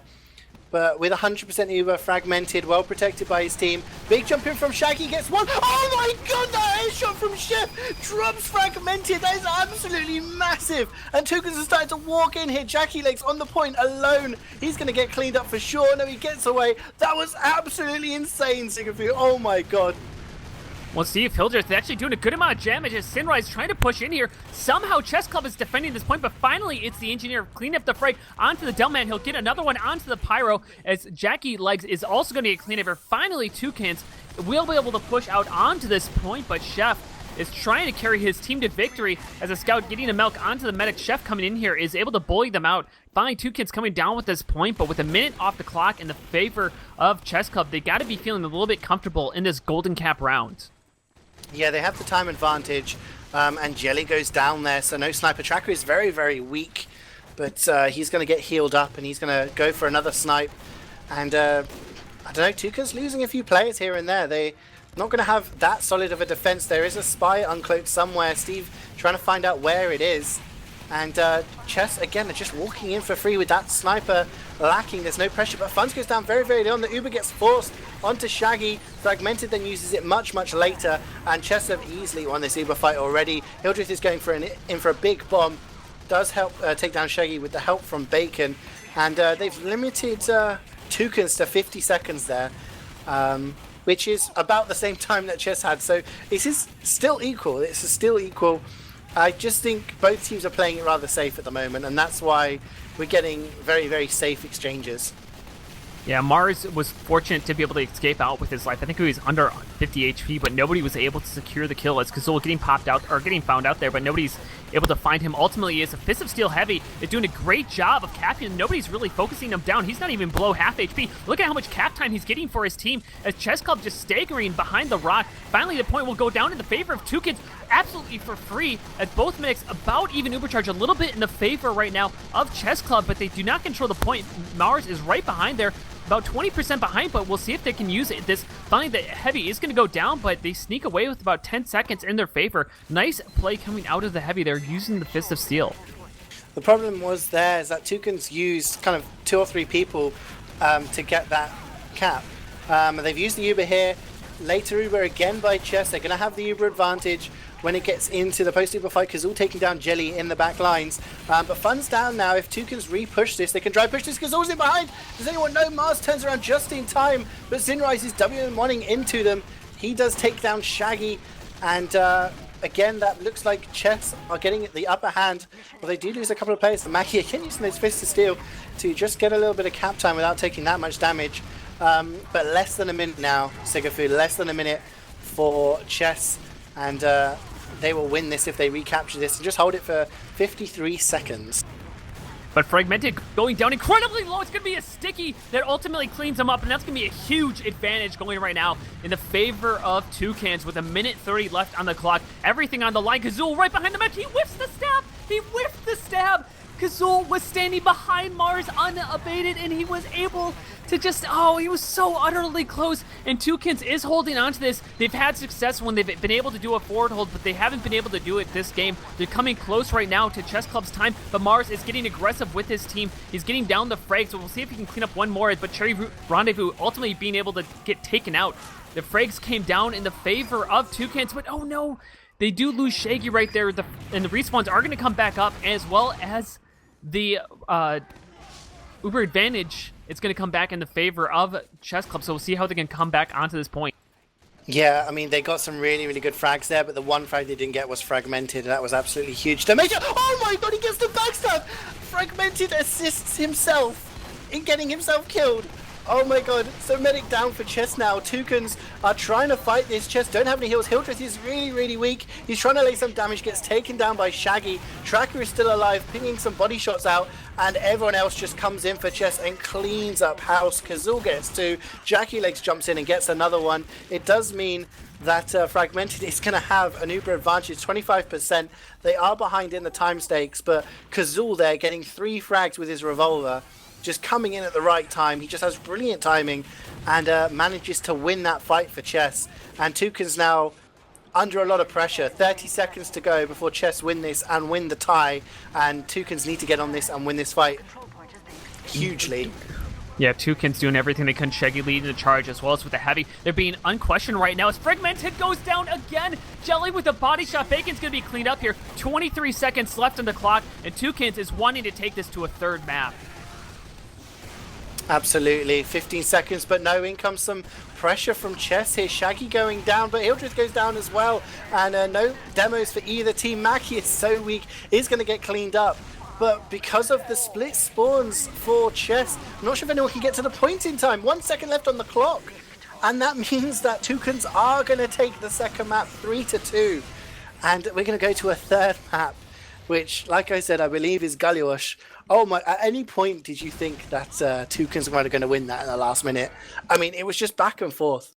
But with 100% Uber, Fragmented, well protected by his team. Big jump in from Shaggy, gets 1. Oh my god, that headshot from Chef drops Fragmented. That is absolutely massive. And Toucans are starting to walk in here. Jackie Legs on the point alone. He's going to get cleaned up for sure. No, he gets away. That was absolutely insane, Sigafoo. Oh my god. Well, Steve Hildreth is actually doing a good amount of damage as Sinrise trying to push in here. Somehow Chessclub is defending this point, but finally it's the engineer cleaning up the frag onto the Delman. He'll get another one onto the Pyro as Jackie Legs is also going to get cleaned up. Finally, Toucans will be able to push out onto this point, but Chef is trying to carry his team to victory as a scout getting a milk onto the medic. Chef coming in here is able to bully them out. Finally, Toucans coming down with this point, but with a minute off the clock in the favor of Chessclub, they got to be feeling a little bit comfortable in this golden cap round. Yeah, they have the time advantage, and Jelly goes down there, so no sniper. Tracker is very, very weak. but he's going to get healed up and he's going to go for another snipe. And I don't know, Toucans losing a few players here and there. They're not going to have that solid of a defense. There is a spy uncloaked somewhere. Steve trying to find out where it is. And Chess, again, they're just walking in for free with that sniper lacking. There's no pressure, but Funds goes down very, very early on. The Uber gets forced onto Shaggy. Fragmented then uses it much, much later. And Chess have easily won this Uber fight already. Hildreth is going for in for a big bomb. Does help take down Shaggy with the help from Bacon. And they've limited Toucans to 50 seconds there. Which is about the same time that Chess had. So this is still equal. It's still equal. I just think both teams are playing it rather safe at the moment, and that's why we're getting very, very safe exchanges. Yeah, Mars was fortunate to be able to escape out with his life. I think he was under 50 HP, but nobody was able to secure the kill as Kazul getting popped out or getting found out there, but nobody's able to find him. Ultimately, is a Fist of Steel heavy. They're doing a great job of capping him. Nobody's really focusing him down. He's not even below half HP. Look at how much cap time he's getting for his team as Chessclub just staggering behind the rock. Finally, the point will go down in the favor of Toucans absolutely for free as both medics about even Ubercharge, a little bit in the favor right now of Chessclub, but they do not control the point. Mars is right behind there, about 20% behind, but we'll see if they can use it. This finally, the heavy is going to go down, but they sneak away with about 10 seconds in their favor. Nice play coming out of the heavy there using the Fist of Steel. The problem was there is that Toucans used kind of 2 or 3 people to get that cap. They've used the Uber here. Later Uber again by Chess. They're going to have the Uber advantage when it gets into the post-Uber fight. Kazul taking down Jelly in the back lines. But Fun's down now. If Toucans re-push this, they can drive push this. Kazul's in behind. Does anyone know? Mars turns around just in time. But Zinrise is W1ing into them. He does take down Shaggy. And again, that looks like Chess are getting the upper hand. Well, they do lose a couple of players. The Maccy again using those Fists of Steel to just get a little bit of cap time without taking that much damage. But less than a minute now, Sigafoo, less than a minute for Chess, and they will win this if they recapture this and just hold it for 53 seconds. But Fragmented going down incredibly low. It's going to be a sticky that ultimately cleans them up, and that's going to be a huge advantage going right now in the favor of Toucans with 1:30 left on the clock. Everything on the line. Kazul right behind the match. He whiffs the stab. He whiffed the stab. Kazul was standing behind Mars unabated, and he was able to just, he was so utterly close. And Toucans is holding on to this. They've had success when they've been able to do a forward hold, but they haven't been able to do it this game. They're coming close right now to Chessclub's time, but Mars is getting aggressive with his team. He's getting down the frags, so we'll see if he can clean up one more, but Cherry Rendezvous ultimately being able to get taken out. The frags came down in the favor of Toucans, but oh no, they do lose Shaggy right there, and the respawns are going to come back up, as well as the Uber advantage. It's going to come back in the favor of Chessclub, so we'll see how they can come back onto this point. Yeah, I mean, they got some really, really good frags there, but the one frag they didn't get was Fragmented, and that was absolutely huge damage. Oh my god, he gets the backstab! Fragmented assists himself in getting himself killed. Oh my god, so medic down for Chess now. Toucans are trying to fight this. Chess don't have any heals. Hildreth is really, really weak. He's trying to lay some damage, gets taken down by Shaggy. Tracker is still alive, pinging some body shots out, and everyone else just comes in for Chess and cleans up house. Kazul gets 2. Jackie Legs jumps in and gets another one. It does mean that Fragmented is going to have an Uber advantage, 25%. They are behind in the time stakes, but Kazul there getting 3 frags with his revolver, just coming in at the right time. He just has brilliant timing and manages to win that fight for Chess. And Toucans now under a lot of pressure. 30 seconds to go before Chess win this and win the tie. And Toucans need to get on this and win this fight hugely. Yeah, Toucans doing everything they can. Shaggy leading the charge as well as with the heavy. They're being unquestioned right now as Fragmented goes down again. Jelly with the body shot. Bacon's going to be cleaned up here. 23 seconds left on the clock, and Toucans is wanting to take this to a third map. Absolutely, 15 seconds, but no, in comes some pressure from Chess here. Shaggy going down, but Hildreth goes down as well, and no demos for either team. Maccy is so weak, he's going to get cleaned up, but because of the split spawns for Chess, I'm not sure if anyone can get to the point in time. 1 second left on the clock, and that means that Toucans are going to take the second map 3-2, and we're going to go to a third map, which, like I said, I believe is Galiosh. Oh my, at any point did you think that Toucans were going to win that in the last minute? I mean, it was just back and forth.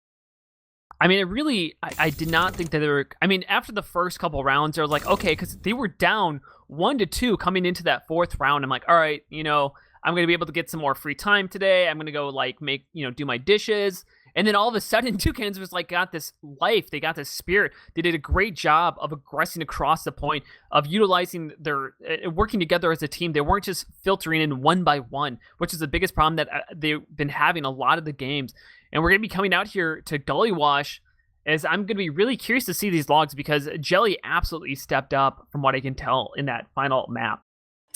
I mean, I did not think that they were. I mean, after the first couple rounds, I was like, okay, because they were down 1-2 coming into that fourth round. I'm like, all right, I'm gonna be able to get some more free time today. I'm gonna go like do my dishes. And then all of a sudden, Toucans was like got this life. They got this spirit. They did a great job of aggressing across the point, of utilizing their working together as a team. They weren't just filtering in one by one, which is the biggest problem that they've been having a lot of the games. And we're going to be coming out here to Gully Wash, as I'm going to be really curious to see these logs, because Jelly absolutely stepped up from what I can tell in that final map.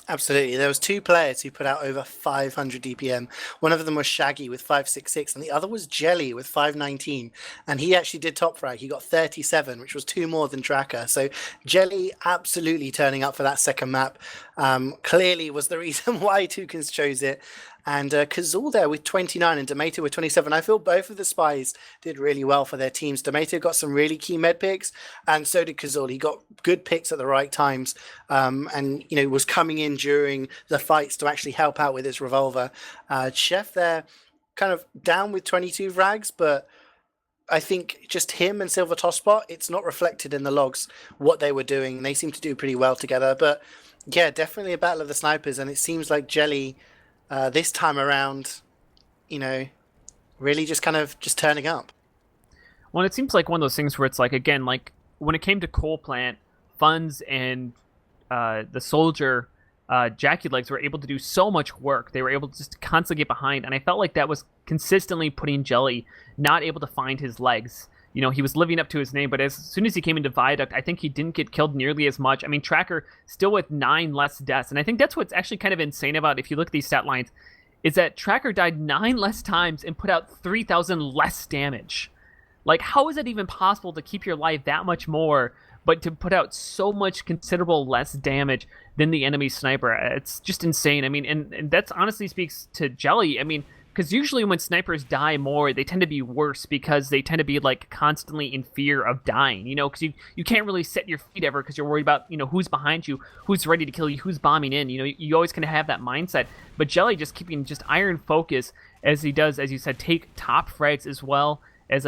Absolutely. There was two players who put out over 500 DPM. One of them was Shaggy with 566, and the other was Jelly with 519. And he actually did top frag. He got 37, which was 2 more than Tracker. So Jelly absolutely turning up for that second map. Clearly was the reason why Toucans chose it. And Kazul there with 29 and Demato with 27. I feel both of the spies did really well for their teams. Demato got some really key med picks, and so did Kazul. He got good picks at the right times, and was coming in during the fights to actually help out with his revolver. Chef there kind of down with 22 frags, but I think just him and Silver Tosspot, it's not reflected in the logs what they were doing. They seem to do pretty well together. But yeah, definitely a battle of the snipers, and it seems like Jelly this time around, really just kind of just turning up. Well, it seems like one of those things where it's like, again, like when it came to Coal Plant, Funds and the Soldier, Jackie Legs were able to do so much work. They were able to just constantly get behind, and I felt like that was consistently putting Jelly not able to find his legs. He was living up to his name, but as soon as he came into Viaduct, I think he didn't get killed nearly as much. I mean, Tracker still with 9 less deaths, and I think that's what's actually kind of insane about, if you look at these stat lines, is that Tracker died 9 less times and put out 3,000 less damage. Like, how is it even possible to keep your life that much more, but to put out so much considerable less damage than the enemy sniper? It's just insane. I mean, and that's honestly speaks to Jelly. I mean, because usually when snipers die more, they tend to be worse because they tend to be like constantly in fear of dying, because you can't really set your feet ever because you're worried about, who's behind you, who's ready to kill you, who's bombing in, you always kind of have that mindset. But Jelly just keeping just iron focus as he does, as you said, take top frags as well as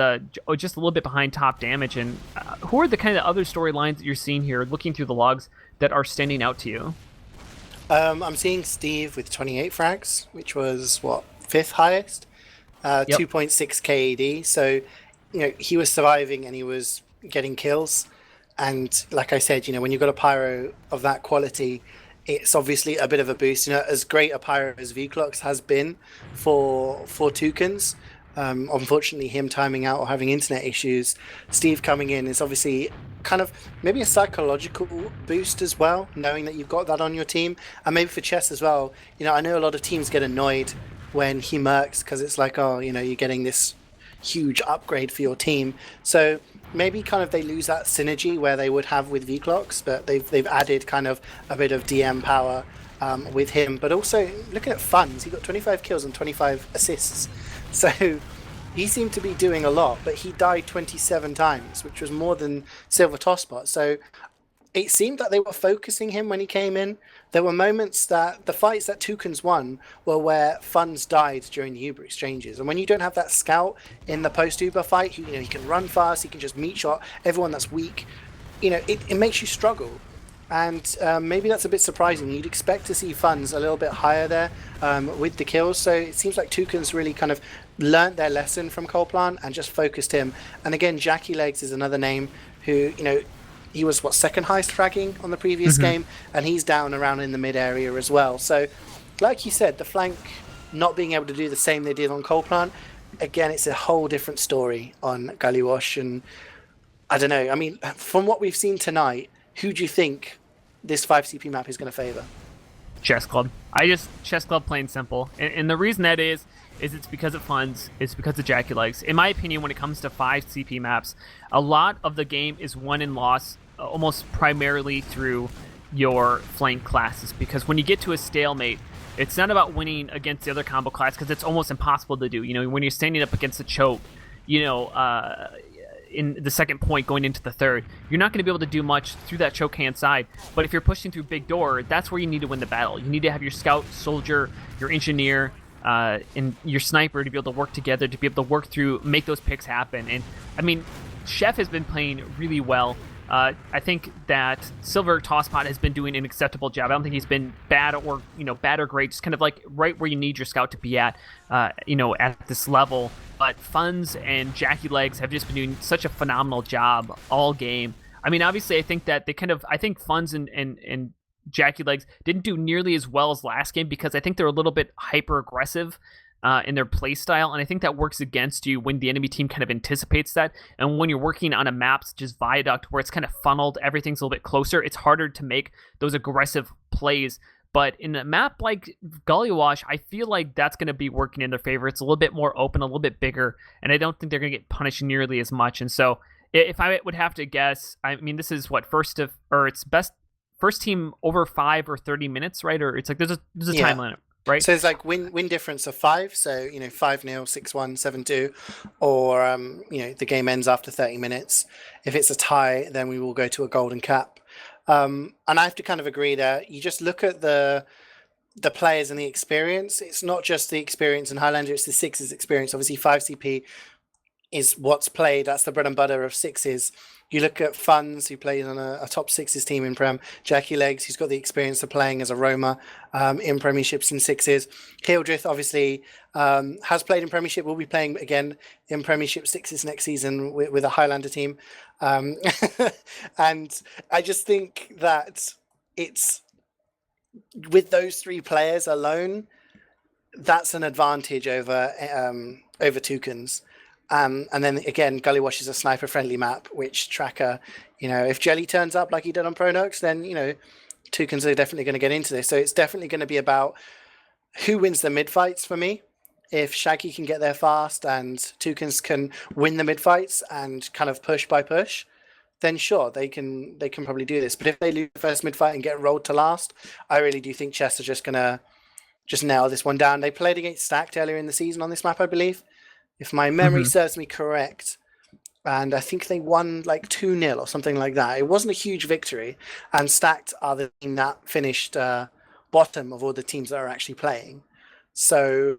just a little bit behind top damage. And who are the kind of other storylines that you're seeing here, looking through the logs, that are standing out to you? I'm seeing Steve with 28 frags, which was what? 5th highest, 2.6 KAD. So, he was surviving and he was getting kills. And like I said, when you've got a pyro of that quality, it's obviously a bit of a boost. As great a pyro as Vclox has been for Toucans, unfortunately him timing out or having internet issues, Steve coming in is obviously kind of maybe a psychological boost as well, knowing that you've got that on your team. And maybe for Chess as well, I know a lot of teams get annoyed when he mercs because it's like, you're getting this huge upgrade for your team. So maybe kind of they lose that synergy where they would have with Vclox, but they've added kind of a bit of DM power with him. But also looking at Funds, he got 25 kills and 25 assists. So he seemed to be doing a lot, but he died 27 times, which was more than Silver Tosspot. So it seemed that they were focusing him when he came in. There were moments that the fights that Toucans won were where Funds died during the Uber exchanges. And when you don't have that scout in the post-Uber fight, he can run fast, he can just meat shot everyone that's weak. It makes you struggle. And maybe that's a bit surprising. You'd expect to see Funds a little bit higher there with the kills. So it seems like Toucans really kind of learnt their lesson from Coal Plant and just focused him. And again, Jackie Legs is another name who, he was second highest fragging on the previous game, and he's down around in the mid area as well. So like you said, the flank not being able to do the same they did on Coal Plant, again, it's a whole different story on Gully Wash. And I don't know, I mean, from what we've seen tonight, who do you think this 5 CP map is going to favor? Chessclub. Chessclub, plain simple. And the reason that is it's because of Funds, it's because of Jackie Legs. In my opinion, when it comes to 5 CP maps, a lot of the game is won and lost almost primarily through your flank classes, because when you get to a stalemate, it's not about winning against the other combo class, because it's almost impossible to do. When you're standing up against a choke, in the second point going into the third, you're not going to be able to do much through that choke hand side. But if you're pushing through big door, that's where you need to win the battle. You need to have your scout, soldier, your engineer, and your sniper to be able to work together, to be able to work through, make those picks happen. And I mean, Chef has been playing really well. I think that Silver Tosspot has been doing an acceptable job. I don't think he's been bad or great. Just kind of like right where you need your scout to be at, at this level. But Funds and Jackie Legs have just been doing such a phenomenal job all game. I mean, obviously, I think that I think Funds and Jackie Legs didn't do nearly as well as last game because I think they're a little bit hyper aggressive in their play style, and I think that works against you when the enemy team kind of anticipates that. And when you're working on a map such as Viaduct, where it's kind of funneled, everything's a little bit closer, it's harder to make those aggressive plays. But in a map like Gullywash, I feel like that's going to be working in their favor. It's a little bit more open, a little bit bigger, and I don't think they're going to get punished nearly as much. And so, if I would have to guess, I mean, this is what it's best first team over 5 or 30 minutes, right? Or it's like there's a time limit. Right. So it's like win difference of 5. So, 5-0, 6-1, 7-2, or, the game ends after 30 minutes. If it's a tie, then we will go to a golden cap. And I have to kind of agree that you just look at the players and the experience. It's not just the experience in Highlander, it's the Sixes experience. Obviously, 5CP is what's played. That's the bread and butter of Sixes. You look at Funds, who plays on a top Sixes team in Prem. Jackie Legs, who's got the experience of playing as a roamer in Premierships and Sixes. Hildreth, obviously, has played in Premiership. Will be playing again in Premiership Sixes next season with a Highlander team. And I just think that it's with those 3 players alone, that's an advantage over Toucans. And then again, Gullywash is a sniper-friendly map, which Tracker, if Jelly turns up like he did on Pronox, then, Toucans are definitely going to get into this. So it's definitely going to be about who wins the mid-fights for me. If Shaggy can get there fast and Toucans can win the mid-fights and kind of push by push, then sure, they can probably do this. But if they lose the first mid-fight and get rolled to last, I really do think Chess are just going to nail this one down. They played against Stacked earlier in the season on this map, I believe, if my memory serves me correct, and I think they won like 2-0 or something like that. It wasn't a huge victory, and Stacked are the team that finished bottom of all the teams that are actually playing. So,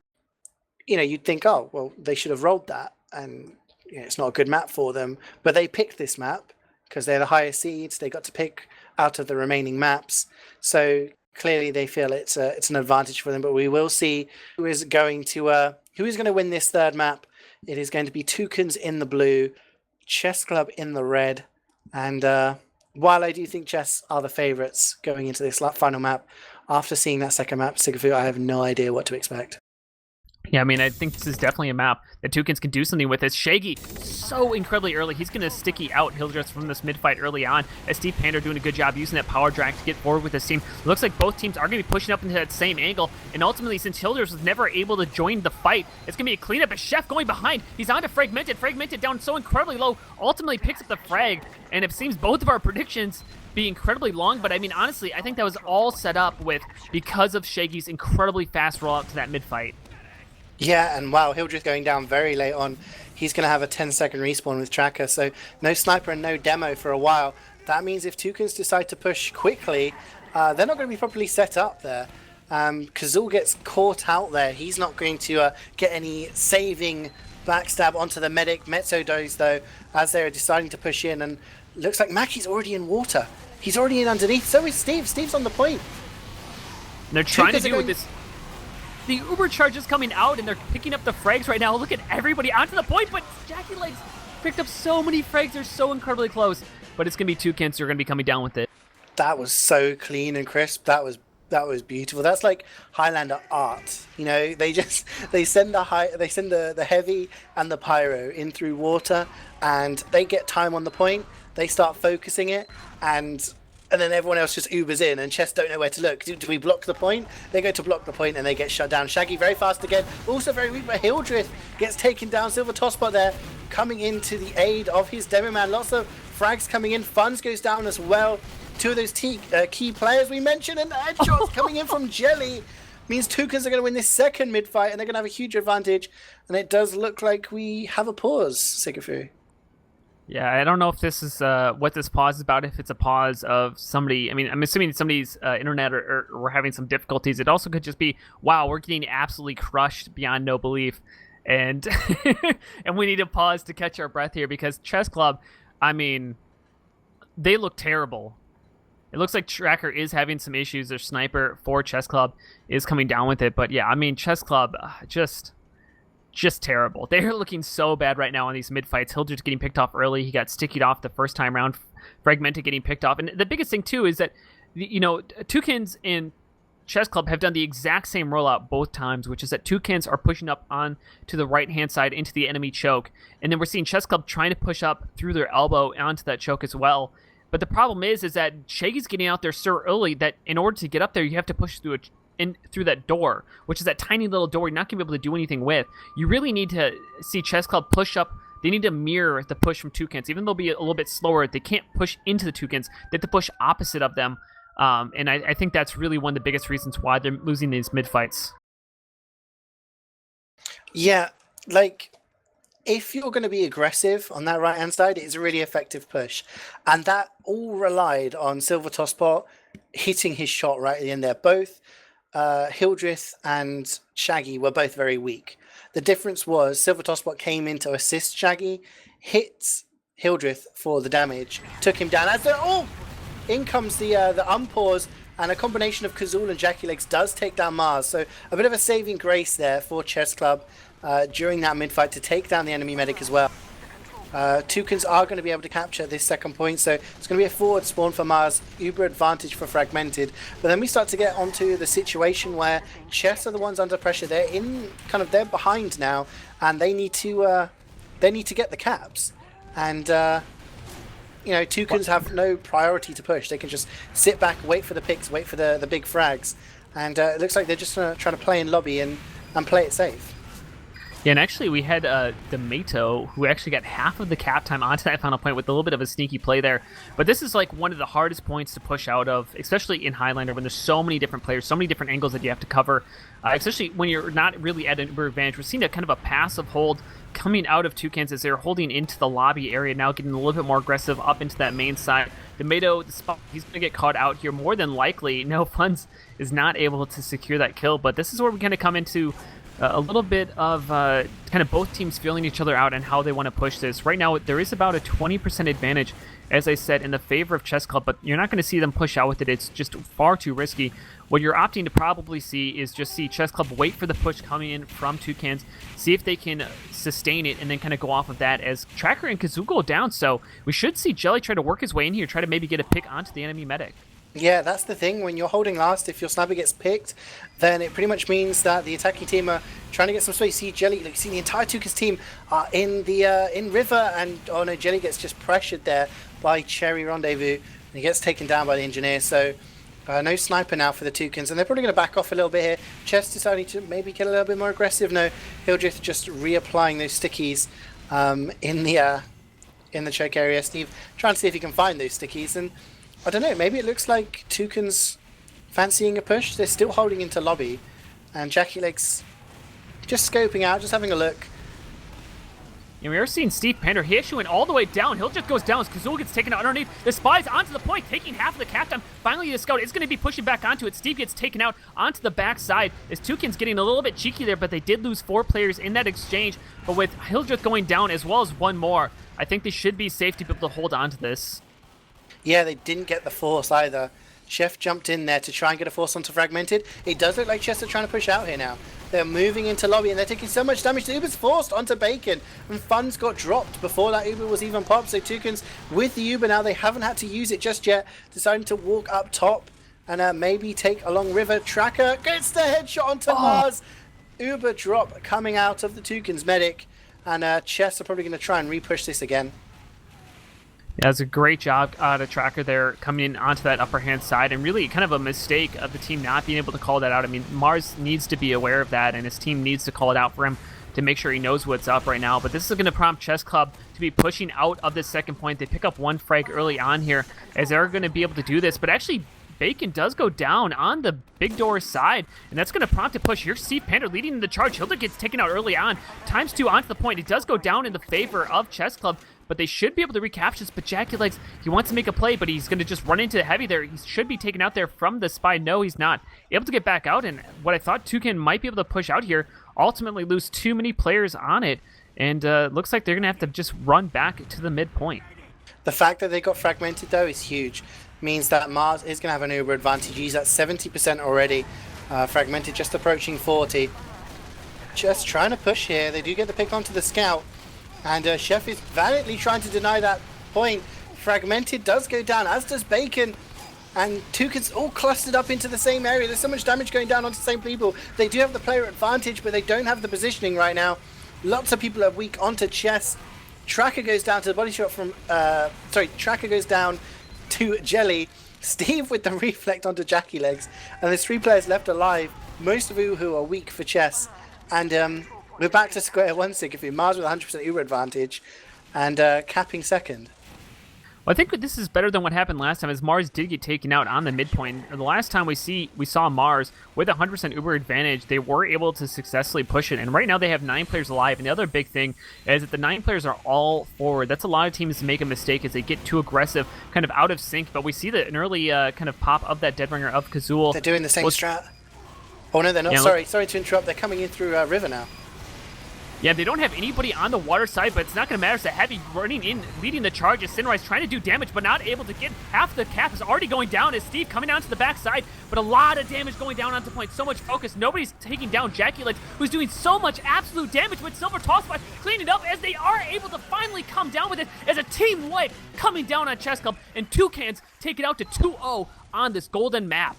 you'd think, oh, well, they should have rolled that, and it's not a good map for them. But they picked this map because they're the highest seeds. They got to pick out of the remaining maps. So clearly they feel it's an advantage for them. But we will see who is going to win this third map. It is going to be Toucans in the blue, Chessclub in the red. And while I do think Chess are the favourites going into this final map, after seeing that second map, Sigafoo, I have no idea what to expect. Yeah, I mean, I think this is definitely a map that Toucans can do something with. It's Shaggy so incredibly early. He's going to sticky out Hildreth from this mid-fight early on, as Steve Pander doing a good job using that power drag to get forward with his team. It looks like both teams are going to be pushing up into that same angle, and ultimately, since Hildreth was never able to join the fight, it's going to be a cleanup. A Chef going behind. He's on to Fragmented. Fragmented down so incredibly low, ultimately picks up the frag, and it seems both of our predictions be incredibly long, but I mean, honestly, I think that was all set up because of Shaggy's incredibly fast rollout to that mid-fight. Yeah, and wow, Hildreth going down very late on. He's going to have a 10-second respawn with Tracker, so no sniper and no demo for a while. That means if Toucans decide to push quickly, they're not going to be properly set up there. Kazul gets caught out there. He's not going to get any saving backstab onto the medic. Mezzo does, though, as they're deciding to push in, and looks like Maccy's already in water. He's already in underneath. So is Steve. Steve's on the point. And they're trying to do with this. The Uber charge is coming out, and they're picking up the frags right now. Look at everybody onto the point, but Jackie Legs picked up so many frags. They're so incredibly close. But it's going to be Toucans who are going to be coming down with it. That was so clean and crisp. That was beautiful. That's like Highlander art. They send the heavy and the pyro in through water, and they get time on the point. They start focusing it, and then everyone else just Ubers in, and Chess don't know where to look. Do we block the point? They go to block the point, and they get shut down. Shaggy very fast again, also very weak, but Hildreth gets taken down. Silver Tosspot there, coming into the aid of his demo man. Lots of frags coming in. Funds goes down as well. Two of those key players we mentioned, and headshots coming in from Jelly. Means Toucans are going to win this second mid-fight, and they're going to have a huge advantage. And it does look like we have a pause, Sigafoo. Yeah, I don't know if this is what this pause is about. If it's a pause of somebody, I mean, I'm assuming somebody's internet or we're having some difficulties. It also could just be, wow, we're getting absolutely crushed beyond no belief, and and we need to pause to catch our breath here because Chessclub, I mean, they look terrible. It looks like Tracker is having some issues. Their sniper for Chessclub is coming down with it, but yeah, I mean, Chessclub just terrible. They're looking so bad right now on these mid fights. Hildreth getting picked off early. He got stickied off the first time round. Fragmented getting picked off. And the biggest thing too is that, you know, Toucans and Chessclub have done the exact same rollout both times, which is that Toucans are pushing up on to the right hand side into the enemy choke, and then we're seeing Chessclub trying to push up through their elbow onto that choke as well. But the problem is that CeeJaey's getting out there so early that in order to get up there, you have to push through that door, which is that tiny little door you're not going to be able to do anything with. You really need to see Chessclub push up. They need to mirror the push from Toucans. Even though they'll be a little bit slower, they can't push into the Toucans. They have to push opposite of them. And I think that's really one of the biggest reasons why they're losing these mid-fights. Yeah, like, if you're going to be aggressive on that right-hand side, it's a really effective push. And that all relied on Silver Tosspot hitting his shot right at the end there. Both Hildreth and Shaggy were both very weak. The difference was Silver Tosspot came in to assist Shaggy, hit Hildreth for the damage, took him down. In comes the unpause, and a combination of Kazul and Jackie Legs does take down Mars. So a bit of a saving grace there for Chessclub during that mid-fight to take down the enemy medic as well. Toucans are going to be able to capture this second point, so it's going to be a forward spawn for Mars, uber advantage for Fragmented. But then we start to get onto the situation where Chess are the ones under pressure. They're behind now, and they need to get the caps. And Toucans have no priority to push. They can just sit back, wait for the picks, wait for the big frags, and it looks like they're just trying to play in lobby and play it safe. Yeah, and actually we had Demato, who actually got half of the cap time onto that final point with a little bit of a sneaky play there. But this is like one of the hardest points to push out of, especially in Highlander, when there's so many different players, so many different angles that you have to cover, especially when you're not really at an uber advantage. We're seeing a kind of a passive hold coming out of Toucans as they're holding into the lobby area, now getting a little bit more aggressive up into that main side. Demato, he's going to get caught out here more than likely. No Funds is not able to secure that kill, but this is where we kind of come into a little bit of kind of both teams feeling each other out and how they want to push this. Right now, there is about a 20% advantage, as I said, in the favor of Chessclub, but you're not going to see them push out with it. It's just far too risky. What you're opting to probably see is just see Chessclub wait for the push coming in from Toucans, see if they can sustain it, and then kind of go off of that as Tracker and Kazoo go down. So we should see Jelly try to work his way in here, try to maybe get a pick onto the enemy medic. Yeah, that's the thing. When you're holding last, if your sniper gets picked, then it pretty much means that the attacking team are trying to get some space. See Jelly, see the entire Toucans team are in river, and Jelly gets just pressured there by Cherry Rendezvous, and he gets taken down by the engineer. So no sniper now for the Toucans, and they're probably going to back off a little bit here. Chess deciding to maybe get a little bit more aggressive. No, Hildreth just reapplying those stickies in the choke area. Steve trying to see if he can find those stickies, and I don't know, maybe it looks like Toucans fancying a push. They're still holding into lobby, and Jackie Legs just scoping out, just having a look. And we are seeing Steve Pender. He actually went all the way down. Hildreth goes down as Kazul gets taken out underneath. The Spy's onto the point, taking half of the cap time. Finally, the Scout is going to be pushing back onto it. Steve gets taken out onto the backside as Toucans getting a little bit cheeky there, but they did lose 4 players in that exchange. But with Hildreth going down as well as one more, I think they should be safe to be able to hold on to this. Yeah, they didn't get the force either. Chef jumped in there to try and get a force onto Fragmented. It does look like Chess are trying to push out here now. They're moving into lobby and they're taking so much damage. The Uber's forced onto Bacon, and Funds got dropped before that Uber was even popped. So Toucans with the Uber now, they haven't had to use it just yet, deciding to walk up top and maybe take along river. Tracker gets the headshot onto Mars. Uber drop coming out of the Toucans medic, and Chess are probably going to try and repush this again. Yeah, it's a great job out of Tracker there coming in onto that upper hand side, and really kind of a mistake of the team not being able to call that out. I mean, Mars needs to be aware of that, and his team needs to call it out for him to make sure he knows what's up right now. But this is going to prompt Chessclub to be pushing out of this second point. They pick up 1 frag early on here as they're going to be able to do this, but actually Bacon does go down on the big door side, and that's going to prompt a push. Here's Steve Pender leading the charge. Hildreth gets taken out early on. ×2 onto the point. It does go down in the favor of Chessclub, but they should be able to recapture this. But Jackie Legs, he wants to make a play, but he's going to just run into the heavy there. He should be taken out there from the spy. No, he's not able to get back out, and what I thought Toucan might be able to push out here, ultimately lose too many players on it, and looks like they're going to have to just run back to the midpoint. The fact that they got fragmented, though, is huge. Means that Mars is going to have an uber advantage. He's at 70% already. Fragmented just approaching 40. Just trying to push here. They do get the pick onto the scout. And Chef is valiantly trying to deny that point. Fragmented does go down, as does Bacon. And Toucan's all clustered up into the same area. There's so much damage going down onto the same people. They do have the player advantage, but they don't have the positioning right now. Lots of people are weak onto Chess. Tracker goes down to the body shot from... Tracker goes down to Jelly. Steve with the reflect onto Jackie Legs. And there's 3 players left alive, most of who are weak for Chess. And we're back to square one, Sigafoo. Mars with 100% uber advantage and capping second. Well, I think this is better than what happened last time, as Mars did get taken out on the midpoint. The last time we saw Mars with 100% uber advantage, they were able to successfully push it. And right now they have 9 players alive. And the other big thing is that the 9 players are all forward. That's a lot of teams make a mistake as they get too aggressive, kind of out of sync. But we see an early kind of pop of that Deadbringer of Kazul. They're doing the same strat. Oh no, they're not. Yeah, sorry to interrupt. They're coming in through River now. Yeah, they don't have anybody on the water side, but it's not going to matter. It's a heavy running in, leading the charge as Sinrise trying to do damage, but not able to get half the cap is already going down as Steve coming down to the backside, but a lot of damage going down onto point. So much focus. Nobody's taking down Jackie Legs, who's doing so much absolute damage, but Silver Toss Spot cleaning it up as they are able to finally come down with it as a team wipe coming down on Chessclub, and Toucans take it out to 2-0 on this golden map.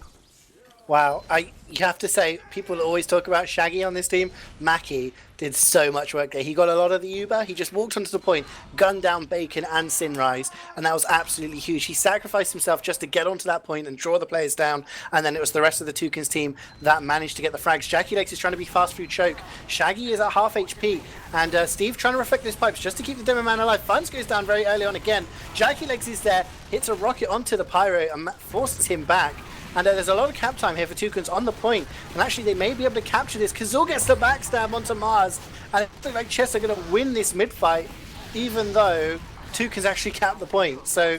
Wow, you have to say, people always talk about Shaggy on this team. Maccy did so much work there. He got a lot of the Uber. He just walked onto the point, gunned down Bacon and Sinrise, and that was absolutely huge. He sacrificed himself just to get onto that point and draw the players down, and then it was the rest of the Toucans team that managed to get the frags. Jackie Legs is trying to be fast through choke. Shaggy is at half HP, and Steve trying to reflect his pipes just to keep the Demo Man alive. Funds goes down very early on again. Jackie Legs is there, hits a rocket onto the Pyro and forces him back. And there's a lot of cap time here for Toucans on the point. And actually, they may be able to capture this. Kazul gets the backstab onto Mars. And it looks like Chess are going to win this mid-fight, even though Toucans actually cap the point. So,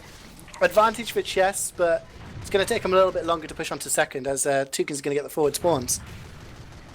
advantage for Chess, but it's going to take them a little bit longer to push on to second, as Toucans are going to get the forward spawns.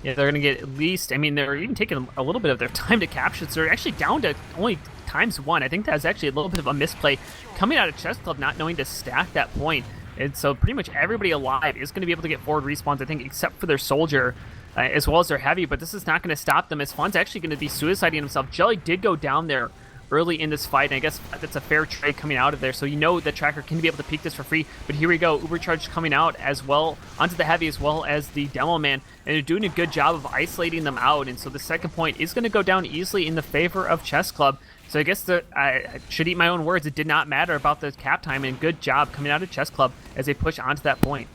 Yeah, they're going to get at least, I mean, they're even taking a little bit of their time to capture. So they're actually down to only ×1. I think that's actually a little bit of a misplay coming out of Chessclub, not knowing to stack that point. And so pretty much everybody alive is going to be able to get forward respawns, I think, except for their soldier, as well as their heavy. But this is not going to stop them, as Fun's actually going to be suiciding himself. Jelly did go down there early in this fight, and I guess that's a fair trade coming out of there. So you know the Tracker can be able to peek this for free. But here we go, Ubercharge coming out as well, onto the heavy as well as the Demo Man. And they're doing a good job of isolating them out. And so the second point is going to go down easily in the favor of Chessclub. So I guess I should eat my own words. It did not matter about the cap time, and good job coming out of Chessclub as they push onto that point.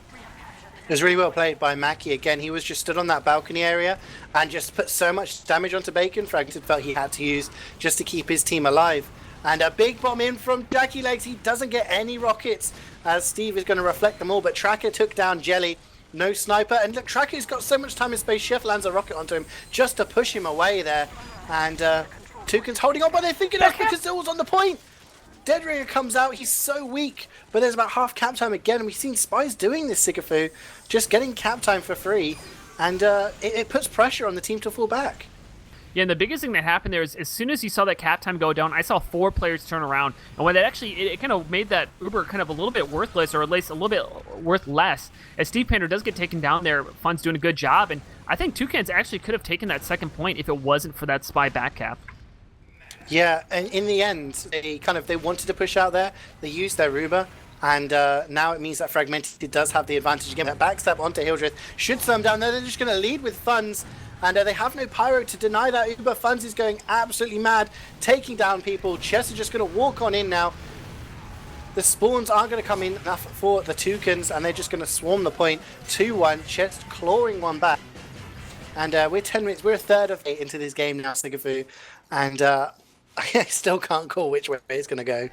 It was really well played by Maccy. Again, he was just stood on that balcony area and just put so much damage onto Bacon. Fragmented felt he had to use just to keep his team alive. And a big bomb in from Jackie Legs. He doesn't get any rockets, as Steve is going to reflect them all. But Tracker took down Jelly. No sniper. And look, Tracker's got so much time in space. Chef lands a rocket onto him just to push him away there. And Toucan's holding on, but they're thinking that's because it was on the point. Deadringer comes out, he's so weak, but there's about half cap time again, and we've seen Spies doing this, Sigafoo, just getting cap time for free, and it puts pressure on the team to fall back. Yeah, and the biggest thing that happened there is as soon as you saw that cap time go down, I saw 4 players turn around, and when that actually, it kind of made that Uber kind of a little bit worthless, or at least a little bit worth less, as Steve Panther does get taken down there. Fun's doing a good job, and I think Toucans actually could have taken that second point if it wasn't for that Spy back cap. Yeah, and in the end, they wanted to push out there. They used their Uber, and now it means that Fragmented does have the advantage again. That backstab onto Hildreth should slow them down. They're just going to lead with Funds, and they have no Pyro to deny that Uber. Funds is going absolutely mad, taking down people. Chess are just going to walk on in now. The spawns aren't going to come in enough for the Toucans, and they're just going to swarm the point. 2-1, Chess clawing one back. And we're 10 minutes, we're a third of 8 into this game now, Sigafoo, and I still can't call which way it's going to go.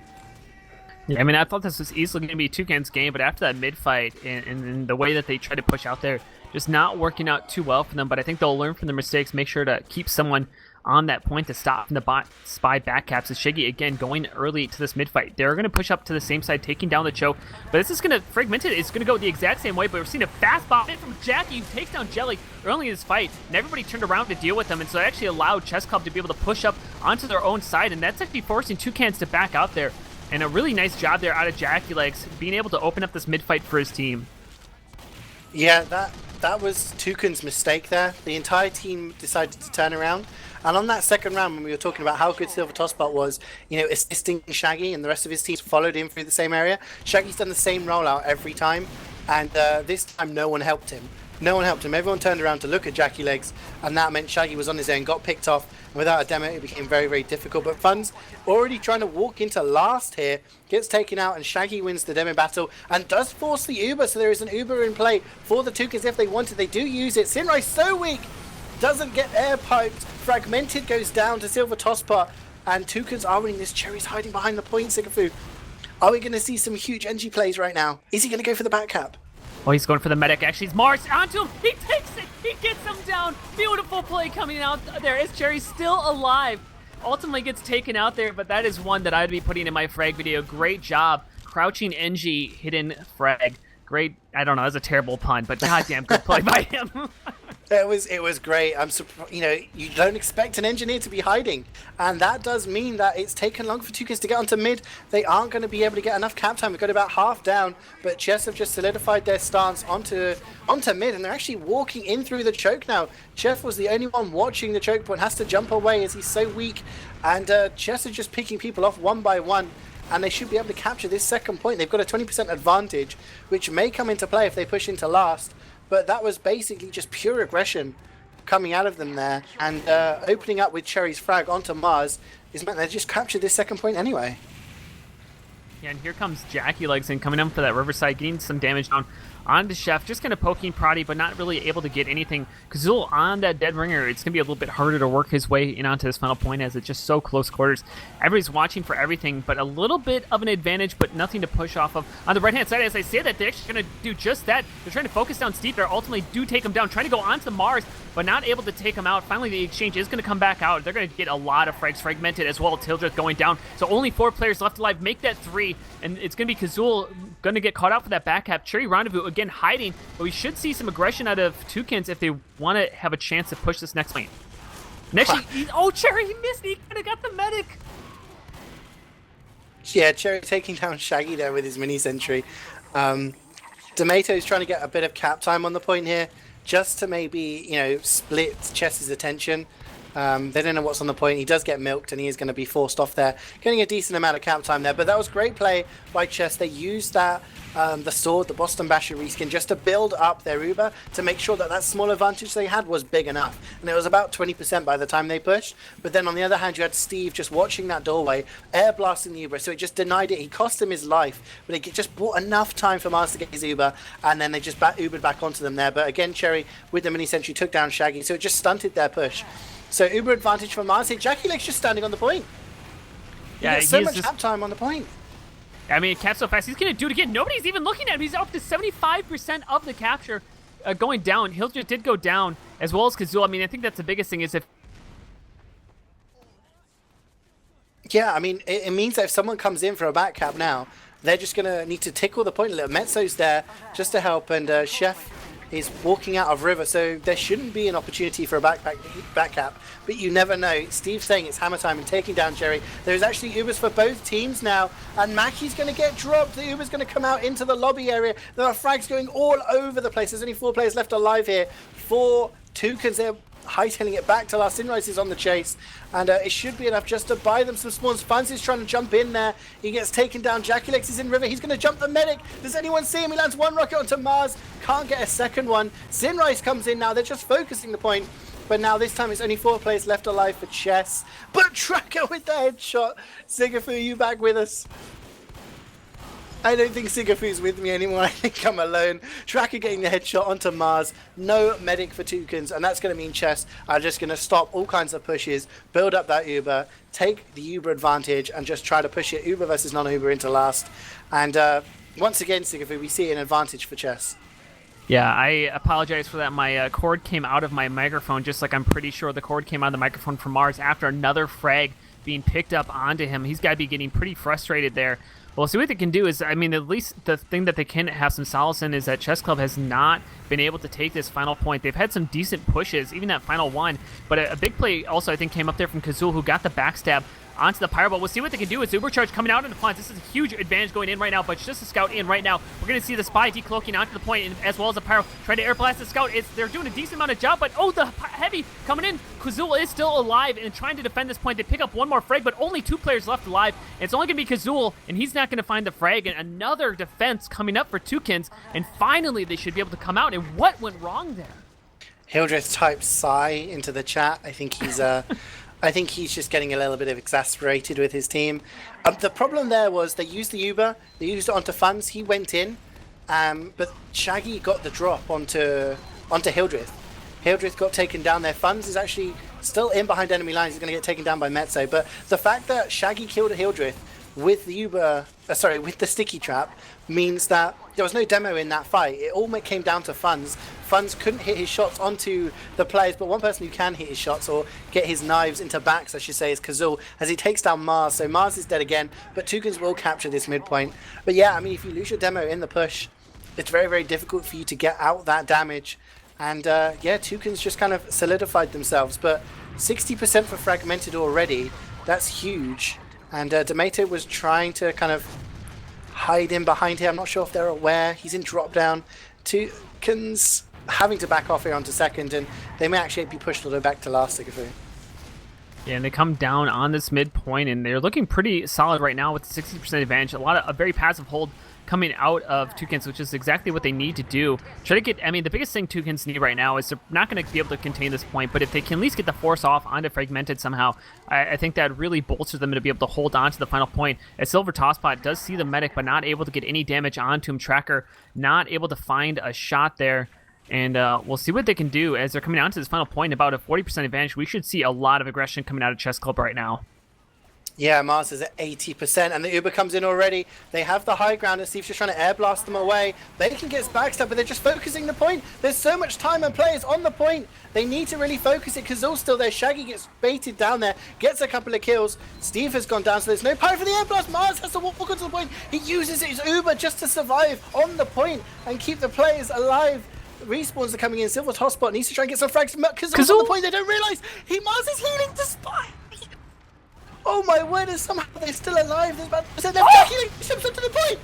Yeah, I mean, I thought this was easily going to be a Toucans game, but after that mid-fight and the way that they tried to push out there, just not working out too well for them. But I think they'll learn from their mistakes, make sure to keep someone on that point to stop the bot spy backcaps. As CeeJaey again going early to this mid fight. They're going to push up to the same side, taking down the choke. But this is going to fragment it. It's going to go the exact same way. But we're seeing a fast bot in from Jackie, who takes down Jelly early in this fight. And everybody turned around to deal with them. And so it actually allowed Chessclub to be able to push up onto their own side. And that's actually forcing Toucans to back out there. And a really nice job there out of Jackie Legs, being able to open up this mid fight for his team. Yeah, that was Toucan's mistake there. The entire team decided to turn around. And on that second round, when we were talking about how good Silver Tosspot was, assisting Shaggy, and the rest of his team followed him through the same area, Shaggy's done the same rollout every time. And this time, no one helped him. No one helped him. Everyone turned around to look at Jackie Legs, and that meant Shaggy was on his own, got picked off, and without a demo, it became very, very difficult. But Fun's already trying to walk into last here, gets taken out, and Shaggy wins the demo battle, and does force the Uber, so there is an Uber in play for the Toucans if they wanted. They do use it. CeeJaey so weak, doesn't get air piped. Fragmented goes down to Silver Tosspot, and Toucans are winning this. Cherry's hiding behind the point, Sigafoo. Are we going to see some huge NG plays right now? Is he going to go for the back cap? Oh, he's going for the medic. Actually, it's Mars onto him. He takes it. He gets him down. Beautiful play coming out there as Cherry's still alive. Ultimately gets taken out there, but that is one that I'd be putting in my frag video. Great job. Crouching NG hidden frag. Great. I don't know. That's a terrible pun, but goddamn good play by him. It was great. I'm surprised. You don't expect an engineer to be hiding, and that does mean that it's taken long for Toucans to get onto mid. They aren't going to be able to get enough cap time. We've got about half down, but Chess have just solidified their stance onto mid, and they're actually walking in through the choke now. Chef was the only one watching the choke point, has to jump away as he's so weak, and Chess are just picking people off one by one. And they should be able to capture this second point. They've got a 20% advantage, which may come into play if they push into last. But that was basically just pure aggression coming out of them there. And opening up with Cherry's frag onto Mars is meant they just captured this second point anyway. Yeah, and here comes Jackie Legs in, coming in for that Riverside, getting some damage down onto Chef, just kind of poking Proddy, but not really able to get anything. Kazul on that dead ringer, it's going to be a little bit harder to work his way in onto this final point as it's just so close quarters. Everybody's watching for everything, but a little bit of an advantage, but nothing to push off of. On the right-hand side, as I say that, they're actually going to do just that. They're trying to focus down Steve there, ultimately do take him down, trying to go onto Mars, but not able to take him out. Finally, the exchange is going to come back out. They're going to get a lot of frags fragmented as well. Hildreth going down, so only 4 players left alive. Make that 3, and it's going to be Kazul going to get caught out for that back cap. Cherry Rendezvous, again, hiding, but we should see some aggression out of Toucans if they want to have a chance to push this next lane. Cherry, he missed. He could have got the medic. Yeah, Cherry taking down Shaggy there with his mini sentry. Tomato's trying to get a bit of cap time on the point here, just to maybe, split Chess's attention. They don't know what's on the point. He does get milked, and he is going to be forced off there, getting a decent amount of cap time there. But that was great play by Chess. They used that the sword, the Boston Basher reskin, just to build up their Uber to make sure that that small advantage they had was big enough. And it was about 20% by the time they pushed. But then on the other hand, you had Steve just watching that doorway, air blasting the Uber, so it just denied it. He cost him his life, but it just bought enough time for Mars to get his Uber, and then they just Ubered back onto them there. But again, Cherry with the mini sentry took down Shaggy, so it just stunted their push. So Uber advantage for Mars here. Jackie Legs just standing on the point. Yeah, so much cap time on the point. I mean, Cap so fast. He's going to do it again. Nobody's even looking at him. He's up to 75% of the capture going down. Hildreth did go down, as well as Kazul. I mean, I think that's the biggest thing is if... Yeah, I mean, it means that if someone comes in for a back cap now, they're just going to need to tickle the point a little. Metzo's there just to help, and Chef is walking out of River, so there shouldn't be an opportunity for a back cap, but you never know. Steve's saying it's hammer time and taking down Cherry. There's actually Ubers for both teams now, and Maccy's going to get dropped. The Uber's going to come out into the lobby area. There are frags going all over the place. There's only 4 players left alive here. 4 Toucans there, hightailing it back to last. Sinrise is on the chase, and it should be enough just to buy them some spawns. Fancy's trying to jump in there. He gets taken down. Jackie Legs is in River. He's going to jump the medic. Does anyone see him? He lands 1 rocket onto Mars. Can't get a second one. Sinrise comes in now. They're just focusing the point, but now this time it's only 4 players left alive for Chess. But Tracker with the headshot. Sigafoo, you back with us? I don't think Sigafoo's with me anymore. I think I'm alone. Tracker getting the headshot onto Mars. No medic for Toucans, and that's going to mean Chess are just going to stop all kinds of pushes, build up that Uber, take the Uber advantage, and just try to push it Uber versus non-Uber into last. And once again, Sigafoo, we see an advantage for Chess. Yeah, I apologize for that. My cord came out of my microphone, just like I'm pretty sure the cord came out of the microphone from Mars after another frag being picked up onto him. He's got to be getting pretty frustrated there. Well, see what they can do is, I mean, at least the thing that they can have some solace in is that Chessclub has not been able to take this final point. They've had some decent pushes, even that final one, but a big play also, I think, came up there from Kazul, who got the backstab onto the Pyro. But we'll see what they can do. It's Ubercharge coming out in the front. This is a huge advantage going in right now, but just a Scout in right now. We're going to see the Spy decloaking onto the point, and as well as the Pyro trying to air blast the Scout. They're doing a decent amount of job, but oh, the Heavy coming in. Kazul is still alive and trying to defend this point. They pick up one more frag, but only 2 players left alive. It's only going to be Kazul, and he's not going to find the frag, and another defense coming up for Toucans, and finally they should be able to come out. And what went wrong there? Hildreth typed sigh into the chat. I think he's just getting a little bit of exasperated with his team. The problem there was they used the Uber, they used it onto Funds, he went in, but Shaggy got the drop onto Hildreth. Hildreth got taken down there. Funds is actually still in behind enemy lines. He's going to get taken down by Maccy. But the fact that Shaggy killed Hildreth with the with the sticky trap means that there was no demo in that fight. It all came down to Funds. Funds couldn't hit his shots onto the players, but one person who can hit his shots or get his knives into backs, I should say, is Kazul, as he takes down Mars. So Mars is dead again, but Toucans will capture this midpoint. But yeah, I mean, if you lose your demo in the push, it's very, very difficult for you to get out that damage. And yeah, Toucans just kind of solidified themselves. But 60% for Fragmented already, that's huge. And Demato was trying to kind of hide in behind here. I'm not sure if they're aware. He's in drop down. Toucans having to back off here onto second, and they may actually be pushed all the way back to last Sigafoo. Yeah, and they come down on this midpoint, and they're looking pretty solid right now with 60% advantage. A very passive hold coming out of Toucans, which is exactly what they need to do. Try to get, I mean, the biggest thing Toucans need right now is they're not going to be able to contain this point, but if they can at least get the force off onto Fragmented somehow, I think that really bolsters them to be able to hold on to the final point. As Silver Tosspot does see the medic, but not able to get any damage onto him. Tracker not able to find a shot there. And we'll see what they can do as they're coming down to this final point. About a 40% advantage. We should see a lot of aggression coming out of Chessclub right now. Yeah, Mars is at 80%, and the Uber comes in already. They have the high ground, and Steve's just trying to air blast them away. They can get backstab, but they're just focusing the point. There's so much time and players on the point. They need to really focus it, because all still there. Shaggy gets baited down there, gets a couple of kills. Steve has gone down, so there's no power for the air blast. Mars has to walk onto the point. He uses his Uber just to survive on the point and keep the players alive. Respawns are coming in. Silver Tosspot needs to try and get some frags, because on the point they don't realize Mars is healing to Spy. Oh my word, and somehow they're still alive. There's about they're healing. Ships up to the point.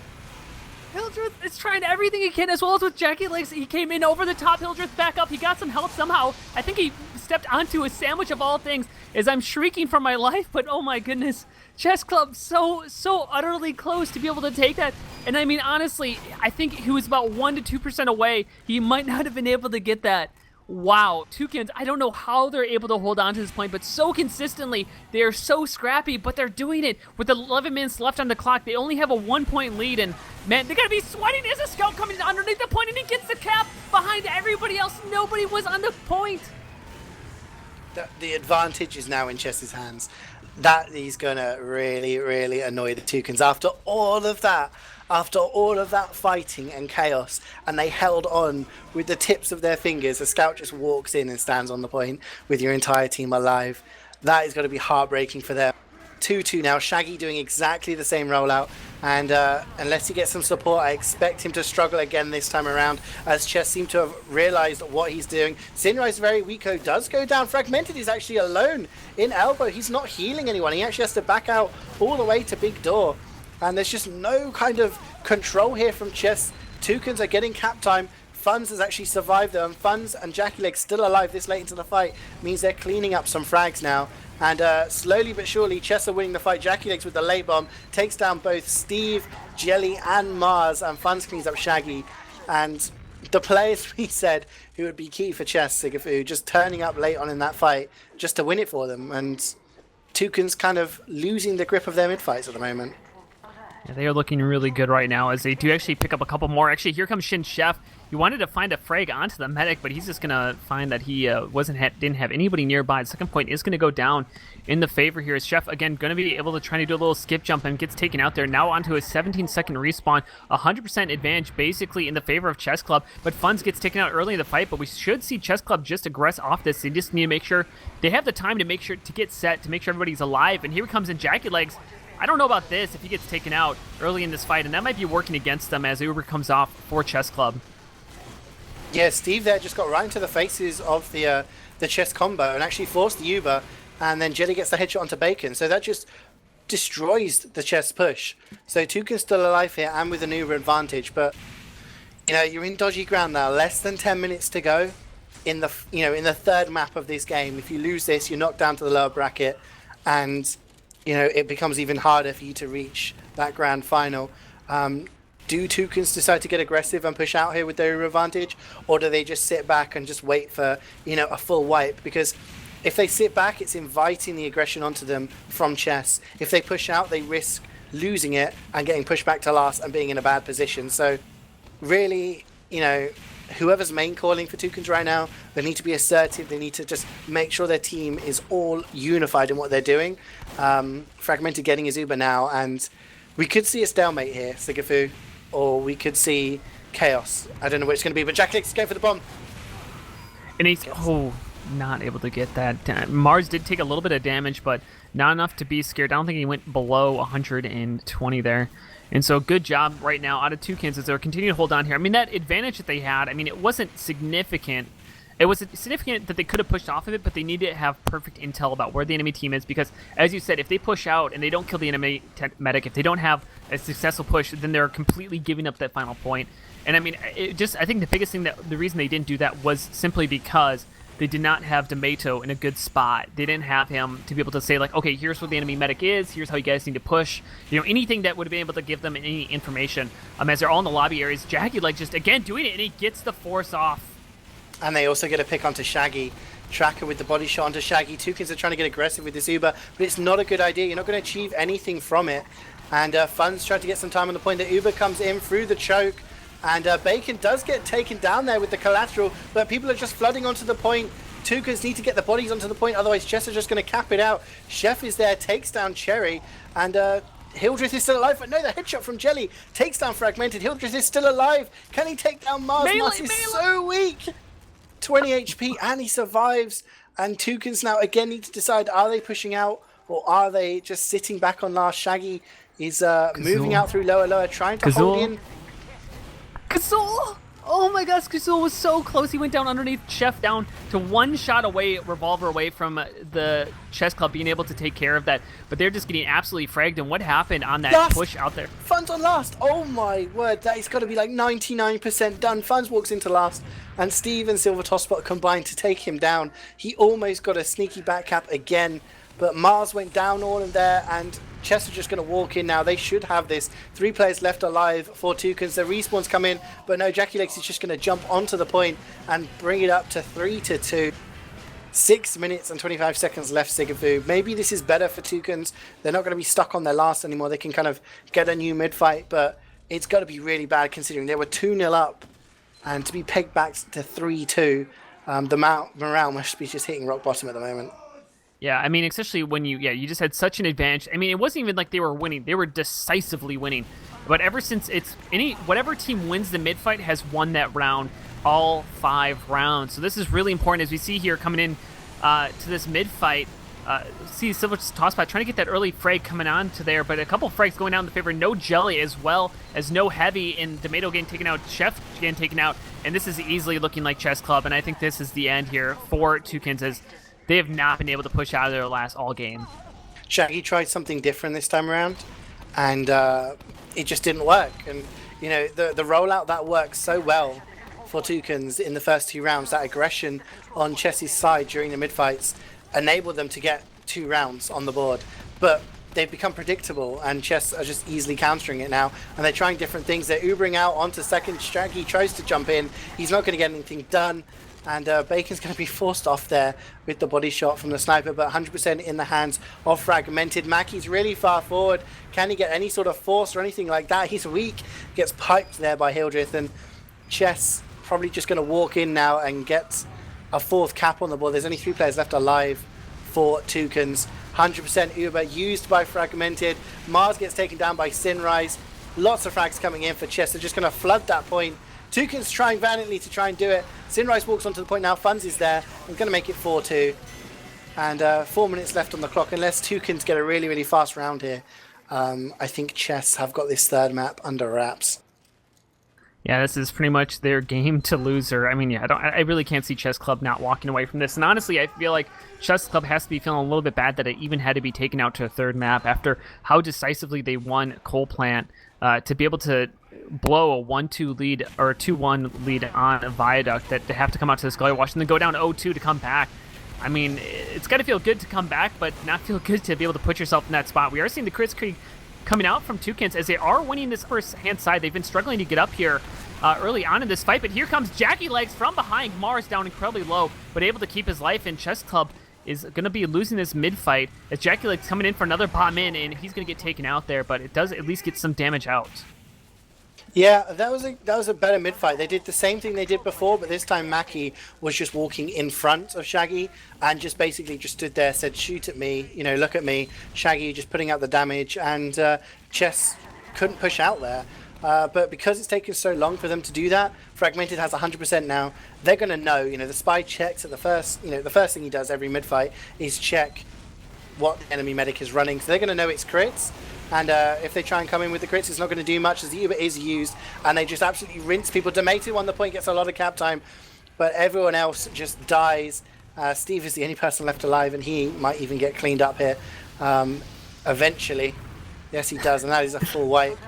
Hildreth is trying everything he can, as well as with Jackie Legs. He came in over the top. Hildreth back up. He got some help somehow. I think he stepped onto a sandwich of all things as I'm shrieking for my life, but oh my goodness. Chessclub so utterly close to be able to take that. And I mean, honestly, I think he was about 1 to 2% away. He might not have been able to get that. Wow, Toucans, I don't know how they're able to hold on to this point, but so consistently, they are so scrappy, but they're doing it with 11 minutes left on the clock. They only have a 1-point lead, and man, they're going to be sweating. There's a Scout coming underneath the point, and he gets the cap behind everybody else. Nobody was on the point. The advantage is now in Chess's hands. That is going to really, really annoy the Toucans after all of that. After all of that fighting and chaos, and they held on with the tips of their fingers, a Scout just walks in and stands on the point with your entire team alive. That is going to be heartbreaking for them. 2-2 now. Shaggy doing exactly the same rollout, and unless he gets some support, I expect him to struggle again this time around, as Chess seem to have realized what he's doing. Sinrise very weako does go down. Fragmented is actually alone in elbow. He's not healing anyone. He actually has to back out all the way to Big Door. And there's just no kind of control here from Chess. Toucans are getting cap time. Funds has actually survived though, and Funds and Jackie Legs still alive this late into the fight means they're cleaning up some frags now. And slowly but surely, Chess are winning the fight. Jackie Legs with the late bomb takes down both Steve, Jelly, and Mars, and Funds cleans up Shaggy. And the players we said who would be key for Chess, Sigafoo, just turning up late on in that fight just to win it for them. And Toucans kind of losing the grip of their mid fights at the moment. They are looking really good right now as they do actually pick up a couple more. Actually, here comes Shin Chef. He wanted to find a frag onto the medic, but he's just going to find that he didn't have anybody nearby. The second point is going to go down in the favor here. As Chef, again, going to be able to try to do a little skip jump and gets taken out there. Now onto a 17-second respawn. 100% advantage basically in the favor of Chessclub, but Funds gets taken out early in the fight, but we should see Chessclub just aggress off this. They just need to make sure they have the time to make sure to get set, to make sure everybody's alive. And here comes in Jacky Legs. I don't know about this if he gets taken out early in this fight, and that might be working against them as Uber comes off for Chessclub. Yeah, Steve there just got right into the faces of the chess combo and actually forced the Uber, and then Jelly gets the headshot onto Bacon. So that just destroys the chess push. So Toucan's still alive here and with an Uber advantage, but you know, you're in dodgy ground now. Less than 10 minutes to go in the third map of this game. If you lose this, you're knocked down to the lower bracket, and you know, it becomes even harder for you to reach that grand final. Do Toucans decide to get aggressive and push out here with their advantage, or do they just sit back and just wait for, you know, a full wipe? Because if they sit back, it's inviting the aggression onto them from chess. If they push out, they risk losing it and getting pushed back to last and being in a bad position. So really, you know, whoever's main calling for Toucans right now, they need to be assertive. They need to just make sure their team is all unified in what they're doing. Fragmented getting his Uber now, and we could see a stalemate here, Sigafoo, or we could see chaos. I don't know what it's going to be, but Jack Legs is going for the bomb. And he's not able to get that. Mars did take a little bit of damage, but not enough to be scared. I don't think he went below 120 there. And so good job right now out of Toucans as they're continuing to hold on here. I mean, that advantage that they had, I mean, it wasn't significant. It was significant that they could have pushed off of it, but they need to have perfect intel about where the enemy team is, because, as you said, if they push out and they don't kill the enemy medic, if they don't have a successful push, then they're completely giving up that final point. And I mean, I think the biggest thing the reason they didn't do that was simply because they did not have D'Amato in a good spot. They didn't have him to be able to say, like, okay, here's where the enemy medic is, here's how you guys need to push. You know, anything that would have been able to give them any information. As they're all in the lobby areas, Jacky, like, just, again, doing it, and he gets the force off. And they also get a pick onto Shaggy. Tracker with the body shot onto Shaggy. Toucans are trying to get aggressive with this Uber, but it's not a good idea. You're not going to achieve anything from it. And Fun's trying to get some time on the point. The Uber comes in through the choke, and Bacon does get taken down there with the collateral, but people are just flooding onto the point. Toucans need to get the bodies onto the point, otherwise Chess are just going to cap it out. Chef is there, takes down Cherry, and Hildreth is still alive, but no, the headshot from Jelly takes down Fragmented. Hildreth is still alive. Can he take down Mars? Mars is so weak. 20 HP, and he survives. And Toucans now again need to decide, are they pushing out, or are they just sitting back on last? Shaggy is moving out through lower, trying to hold in. Kazul! Oh my gosh, Kazul was so close. He went down underneath Chef, down to one shot away, revolver away from the Chessclub being able to take care of that. But they're just getting absolutely fragged. And what happened on that push out there? Funds on last. Oh my word, that is got to be like 99% done. Funds walks into last, and Steve and Silver Tosspot combined to take him down. He almost got a sneaky back cap again, but Mars went down all in there, and Chess are just going to walk in now. They should have this. 3 players left alive for Toucans. The respawns come in, but no, Jacky Legs is just going to jump onto the point and bring it up to 3-2. 6 minutes and 25 seconds left, Sigafoo. Maybe this is better for Toucans. They're not going to be stuck on their last anymore. They can kind of get a new mid-fight, but it's got to be really bad considering they were 2-0 up, and to be pegged back to 3-2, the morale must be just hitting rock bottom at the moment. Yeah, I mean, especially when you just had such an advantage. I mean, it wasn't even like they were winning; they were decisively winning. But ever since whatever team wins the mid fight has won that round, all 5 rounds. So this is really important as we see here coming in to this mid fight. See Silver Tosspot trying to get that early frag coming on to there, but a couple frags going down in the favor. No Jelly as well as no Heavy, and D'Amato getting taken out, Chef getting taken out, and this is easily looking like Chessclub. And I think this is the end here for Toucans as they have not been able to push out of their last all game. Shaggy tried something different this time around, and it just didn't work. And you know, the rollout that worked so well for Toucans in the first 2 rounds, that aggression on Chess's side during the mid fights enabled them to get 2 rounds on the board. But they've become predictable, and Chess are just easily countering it now, and they're trying different things. They're Ubering out onto second. Shaggy tries to jump in. He's not going to get anything done. And Bacon's going to be forced off there with the body shot from the sniper, but 100% in the hands of Fragmented. Maccy's really far forward. Can he get any sort of force or anything like that? He's weak. Gets piped there by Hildreth, and Chess probably just going to walk in now and get a fourth cap on the board. There's only 3 players left alive for Toucans. 100% Uber used by Fragmented. Mars gets taken down by Sinrise. Lots of frags coming in for Chess. They're just going to flood that point. Toucans trying valiantly to try and do it. Sinrise walks onto the point now. Funds is there. We're going to make it 4-2. And 4 minutes left on the clock. Unless Toucans get a really, really fast round here, I think Chess have got this third map under wraps. Yeah, this is pretty much their game to lose. Or I mean, yeah, I really can't see Chessclub not walking away from this. And honestly, I feel like Chessclub has to be feeling a little bit bad that it even had to be taken out to a third map after how decisively they won Coal Plant. To be able to blow a 1-2 lead or a 2-1 lead on a Viaduct, that they have to come out to this Gully Wash and then go down 0-2 to come back. I mean, it's got to feel good to come back, but not feel good to be able to put yourself in that spot. We are seeing the Chris Krieg coming out from Toucans as they are winning this first hand side. They've been struggling to get up here early on in this fight, but here comes Jackie Legs from behind. Mars down incredibly low, but able to keep his life, and Chessclub is going to be losing this mid-fight as Jackie Legs coming in for another bomb in, and he's going to get taken out there, but it does at least get some damage out. Yeah, that was a better mid-fight. They did the same thing they did before, but this time Maccy was just walking in front of Shaggy and just basically just stood there, said, shoot at me, look at me. Shaggy just putting out the damage, and Chess couldn't push out there. But because it's taken so long for them to do that, Fragmented has 100% now. They're going to know, the spy checks at the first, the first thing he does every mid-fight is check what the enemy medic is running. So they're going to know it's crits. And if they try and come in with the crits, it's not going to do much as the Uber is used. And they just absolutely rinse people. Domato on the point gets a lot of cap time, but everyone else just dies. Steve is the only person left alive, and he might even get cleaned up here eventually. Yes, he does, and that is a full wipe.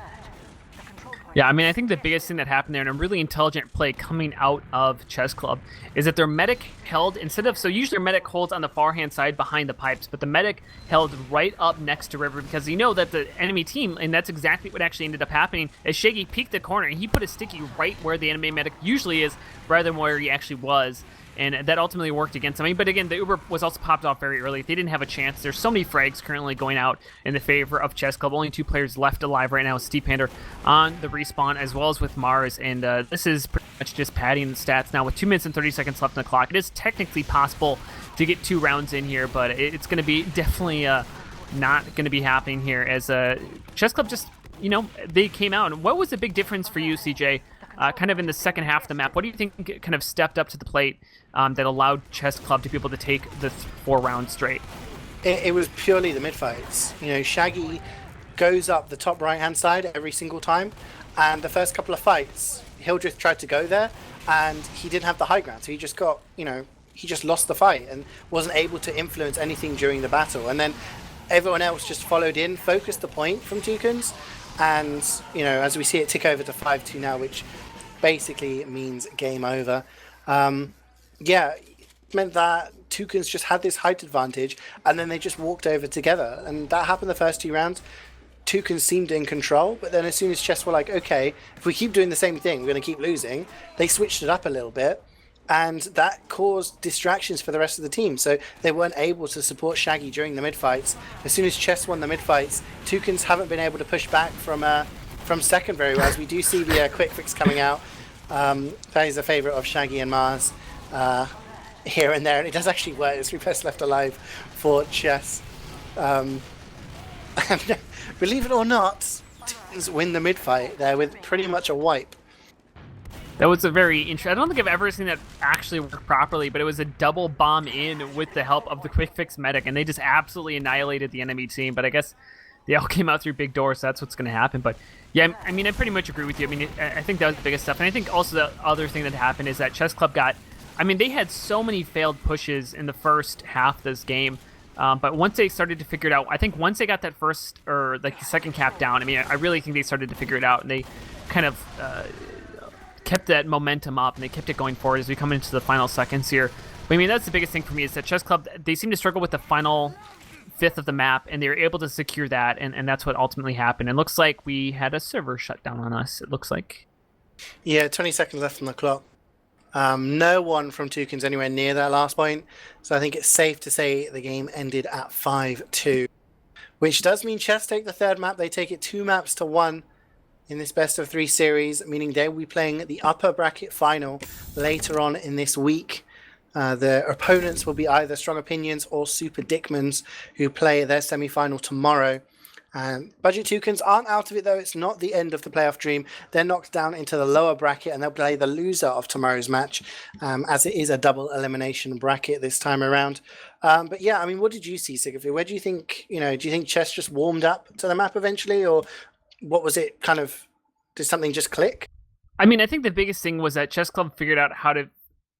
Yeah, I mean, I think the biggest thing that happened there, and a really intelligent play coming out of Chessclub, is that their medic held, so usually their medic holds on the far hand side behind the pipes, but the medic held right up next to River, because that the enemy team, and that's exactly what actually ended up happening, as Shaggy peeked the corner, and he put a sticky right where the enemy medic usually is, rather than where he actually was. And that ultimately worked against them. But again, the Uber was also popped off very early. They didn't have a chance. There's so many frags currently going out in the favor of Chessclub. Only 2 players left alive right now with Steve Pander on the respawn, as well as with Mars. And this is pretty much just padding the stats now with 2 minutes and 30 seconds left on the clock. It is technically possible to get 2 rounds in here, but it's going to be definitely not going to be happening here as Chessclub just, they came out. And what was the big difference for you, CeeJaey? Kind of in the second half of the map, what do you think kind of stepped up to the plate that allowed Chessclub to be able to take the 4 rounds straight? It was purely the mid-fights. Shaggy goes up the top right-hand side every single time, and the first couple of fights, Hildreth tried to go there, and he didn't have the high ground, so he just got, he just lost the fight and wasn't able to influence anything during the battle. And then everyone else just followed in, focused the point from Toucans, and, as we see it tick over to 5-2 now, which basically means game over. Yeah, it meant that Toucans just had this height advantage, and then they just walked over together, and that happened the first 2 rounds. Toucans seemed in control, but then as soon as Chess were like, okay, if we keep doing the same thing, we're going to keep losing, they switched it up a little bit, and that caused distractions for the rest of the team, so they weren't able to support Shaggy during the mid-fights. As soon as Chess won the mid-fights, Toucans haven't been able to push back from second very well, as we do see the quick fix coming out. That is a favourite of Shaggy and Mars here and there, and it does actually work. There's 3 players left alive for Chess. And believe it or not, Toucans win the mid-fight there with pretty much a wipe. That was a very interesting. I don't think I've ever seen that actually work properly, but it was a double bomb in with the help of the quick fix medic, and they just absolutely annihilated the enemy team. But I guess they all came out through big doors, so that's what's going to happen. But yeah, I mean, I pretty much agree with you. I mean, I think that was the biggest stuff. And I think also the other thing that happened is that Chessclub they had so many failed pushes in the first half of this game. But once they started to figure it out, I think once they got that first, or like the second cap down, I really think they started to figure it out, and they kind of kept that momentum up, and they kept it going forward as we come into the final seconds here. But that's the biggest thing for me is that Chessclub, they seem to struggle with the final 5th of the map, and they were able to secure that, and that's what ultimately happened. And it looks like we had a server shut down on us, it looks like. Yeah, 20 seconds left on the clock. No one from Toucans anywhere near that last point. So I think it's safe to say the game ended at 5-2, which does mean Chess take the third map. They take it 2-1 in this best of 3 series, meaning they will be playing the upper bracket final later on in this week. Their opponents will be either Strong Opinions or Super Dickmans, who play their semi-final tomorrow. Budget Toucans aren't out of it, though. It's not the end of the playoff dream. They're knocked down into the lower bracket, and they'll play the loser of tomorrow's match, as it is a double elimination bracket this time around. But yeah, I mean, what did you see, Sigafoo? Where do you think, do you think Chess just warmed up to the map eventually, or what was it kind of, did something just click? I mean, I think the biggest thing was that Chessclub figured out how to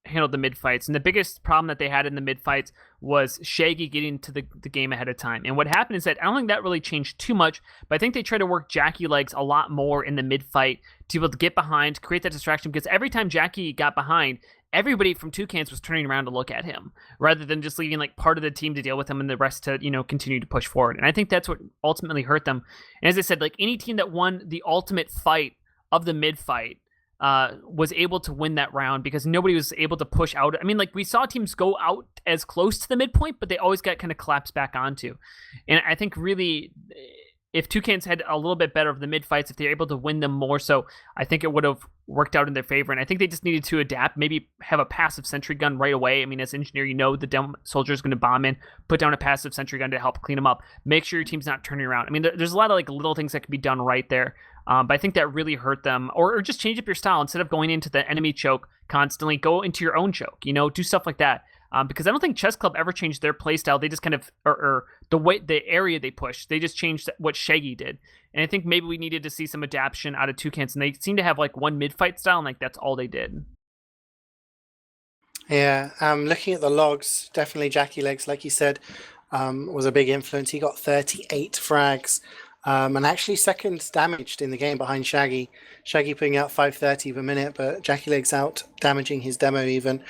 handle the mid fights, and the biggest problem that they had in the mid fights was CeeJaey getting to the game ahead of time. And what happened is that I don't think that really changed too much, but I think they tried to work Jackie legs a lot more in the mid fight to be able to get behind, create that distraction, because every time Jackie got behind, everybody from Toucans was turning around to look at him rather than just leaving like part of the team to deal with him and the rest to, continue to push forward. And I think that's what ultimately hurt them. And as I said, like any team that won the ultimate fight of the mid fight was able to win that round because nobody was able to push out. I mean, like we saw teams go out as close to the midpoint, but they always got kind of collapsed back onto. And I think really, if Toucans had a little bit better of the mid fights, if they're able to win them more so, I think it would have worked out in their favor. And I think they just needed to adapt, maybe have a passive sentry gun right away. I mean, as engineer, the dumb soldier is going to bomb in, put down a passive sentry gun to help clean them up. Make sure your team's not turning around. I mean, there's a lot of like little things that can be done right there. But I think that really hurt them. Or just change up your style. Instead of going into the enemy choke constantly, go into your own choke, do stuff like that. Because I don't think Chessclub ever changed their playstyle. They just kind of, or the area they pushed, they just changed what CeeJaey did. And I think maybe we needed to see some adaptation out of Toucans, and they seem to have like one mid-fight style, and like that's all they did. Yeah, looking at the logs, definitely Jackie Legs, like you said, was a big influence. He got 38 frags. And actually second damaged in the game behind Shaggy. Shaggy putting out 530 per minute, but Jackie Legs out damaging his demo even.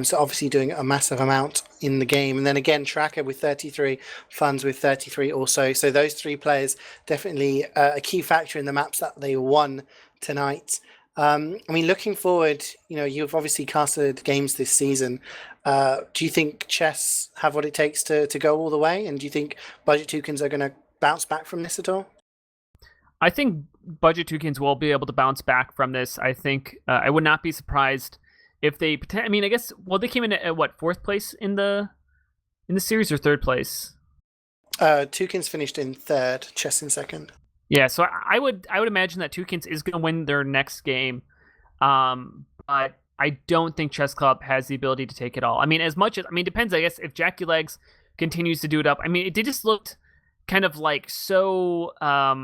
So obviously doing a massive amount in the game. And then again, Tracker with 33, Funds with 33 also. So those three players definitely a key factor in the maps that they won tonight. I mean, looking forward, you've obviously casted games this season. Do you think Chess have what it takes to go all the way? And do you think Budget Toucans are going to bounce back from this at all? I think Budget Toucans will be able to bounce back from this. I think I would not be surprised if they. I mean, I guess. Well, they came in at what, 4th place in the series, or 3rd place? Toucans finished in 3rd, Chess in 2nd. Yeah, so I would imagine that Toucans is going to win their next game, but I don't think Chessclub has the ability to take it all. I mean, depends. I guess if Jackie Legs continues to do it up. I mean, it just looked kind of like so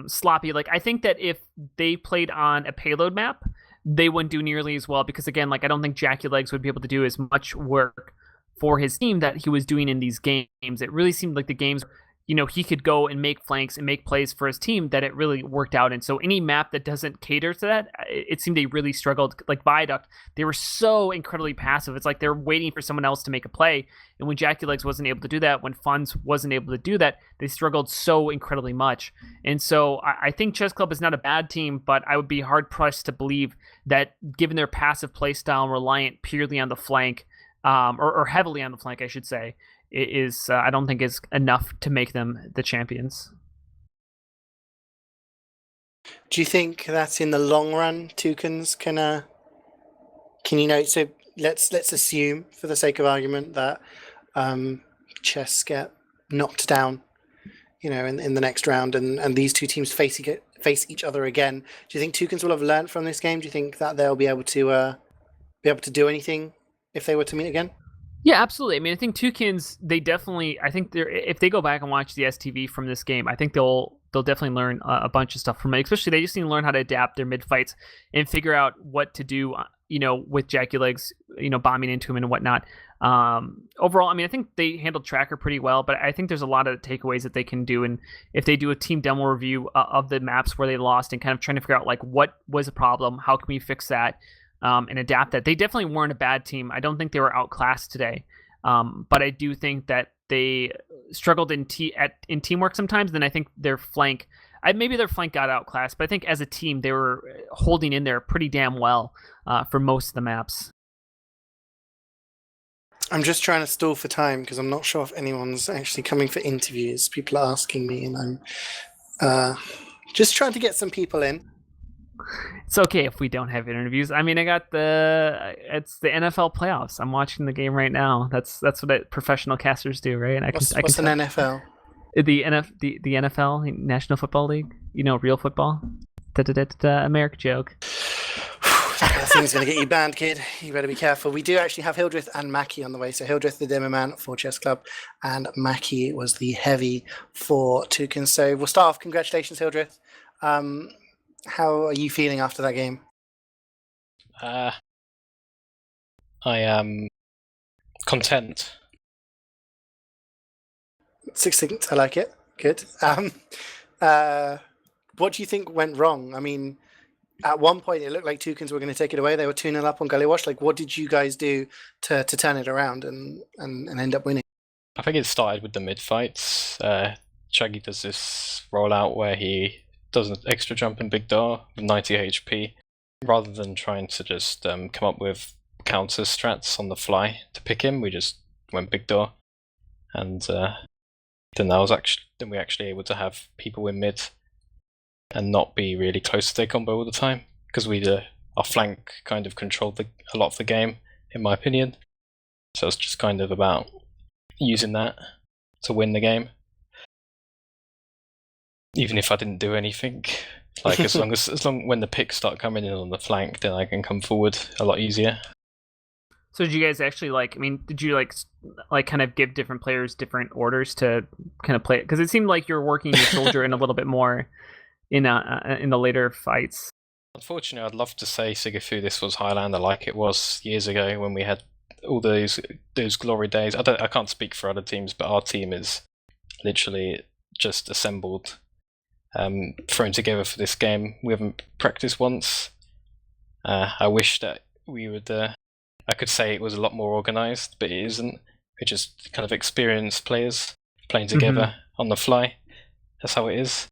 sloppy. Like I think that if they played on a payload map, they wouldn't do nearly as well because again, like I don't think Jackie Legs would be able to do as much work for his team that he was doing in these games. It really seemed like the games, he could go and make flanks and make plays for his team that it really worked out. And so any map that doesn't cater to that, it seemed they really struggled. Like Viaduct, they were so incredibly passive. It's like they're waiting for someone else to make a play. And when Jackie Legs wasn't able to do that, when Funds wasn't able to do that, they struggled so incredibly much. And so I think Chessclub is not a bad team, but I would be hard-pressed to believe that given their passive play style and reliant purely on the flank, or heavily on the flank, I should say, is I don't think is enough to make them the champions. Do you think that in the long run, Toucans can so let's assume for the sake of argument that Chess get knocked down, in the next round, and these two teams face each other again. Do you think Toucans will have learned from this game? Do you think that they'll be able to do anything if they were to meet again? Yeah, absolutely. I mean, I think Toucans, if they go back and watch the STV from this game, I think they'll definitely learn a bunch of stuff from it. Especially they just need to learn how to adapt their mid fights and figure out what to do, with Jackie Legs, bombing into him and whatnot. Overall, I mean, I think they handled Tracker pretty well, but I think there's a lot of takeaways that they can do. And if they do a team demo review of the maps where they lost and kind of trying to figure out like what was the problem, how can we fix that? And adapt that. They definitely weren't a bad team. I don't think they were outclassed today, but I do think that they struggled in teamwork sometimes. Then I think their flank got outclassed, but I think as a team they were holding in there pretty damn well for most of the maps. I'm just trying to stall for time because I'm not sure if anyone's actually coming for interviews. People are asking me, and I'm just trying to get some people in. It's okay if we don't have interviews. I mean, it's the NFL playoffs. I'm watching the game right now. That's what professional casters do, right? What's an NFL? The NFL, National Football League. Real football. American joke. That thing's going to get you banned, kid. You better be careful. We do actually have Hildreth and Maccy on the way. So Hildreth, the demo man for Chessclub, and Maccy was the heavy for Toucans. So we'll start off. Congratulations, Hildreth. How are you feeling after that game? I am content. Succinct. I like it. Good. What do you think went wrong? I mean, at one point it looked like Toucans were going to take it away. They were 2-0 up on Gullywash. Like, what did you guys do to turn it around and end up winning? I think it started with the mid fights. CeeJaey does this rollout where he does an extra jump in big door with 90 HP. Rather than trying to just come up with counter strats on the fly to pick him, we just went big door. And then we actually able to have people in mid and not be really close to their combo all the time, because our flank kind of controlled a lot of the game, in my opinion. So it's just kind of about using that to win the game. Even if I didn't do anything, like as long when the picks start coming in on the flank, then I can come forward a lot easier. So did you guys actually did you kind of give different players different orders to kind of play it? Because it seemed like you were working your soldier in a little bit more in the later fights. Unfortunately, I'd love to say Sigafoo this was Highlander like it was years ago when we had all those glory days. I can't speak for other teams, but our team is literally just assembled, thrown together for this game. We haven't practiced once. I wish that we would. I could say it was a lot more organised, but it isn't. We're just kind of experienced players playing together on the fly. That's how it is.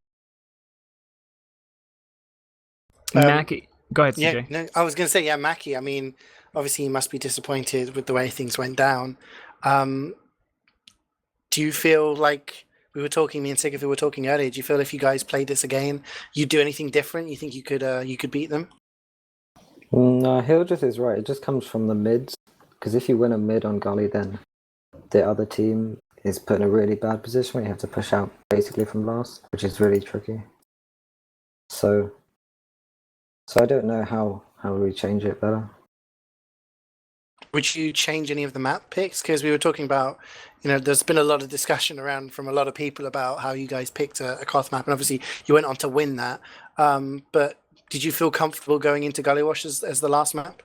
Maccy, go ahead, Yeah, CeeJaey. no, I was going to say, Maccy. I mean, obviously, you must be disappointed with the way things went down. Do you feel like me and Sigafoo were talking earlier? Do you feel if you guys played this again, you'd do anything different? You think you could beat them? No, Hildreth is right. It just comes from the mids. Because if you win a mid on Gully, then the other team is put in a really bad position where you have to push out basically from last, which is really tricky. So I don't know how we change it better. Would you change any of the map picks? Because we were talking about, there's been a lot of discussion around from a lot of people about how you guys picked a cloth map, and obviously you went on to win that. But did you feel comfortable going into Gullywash as the last map?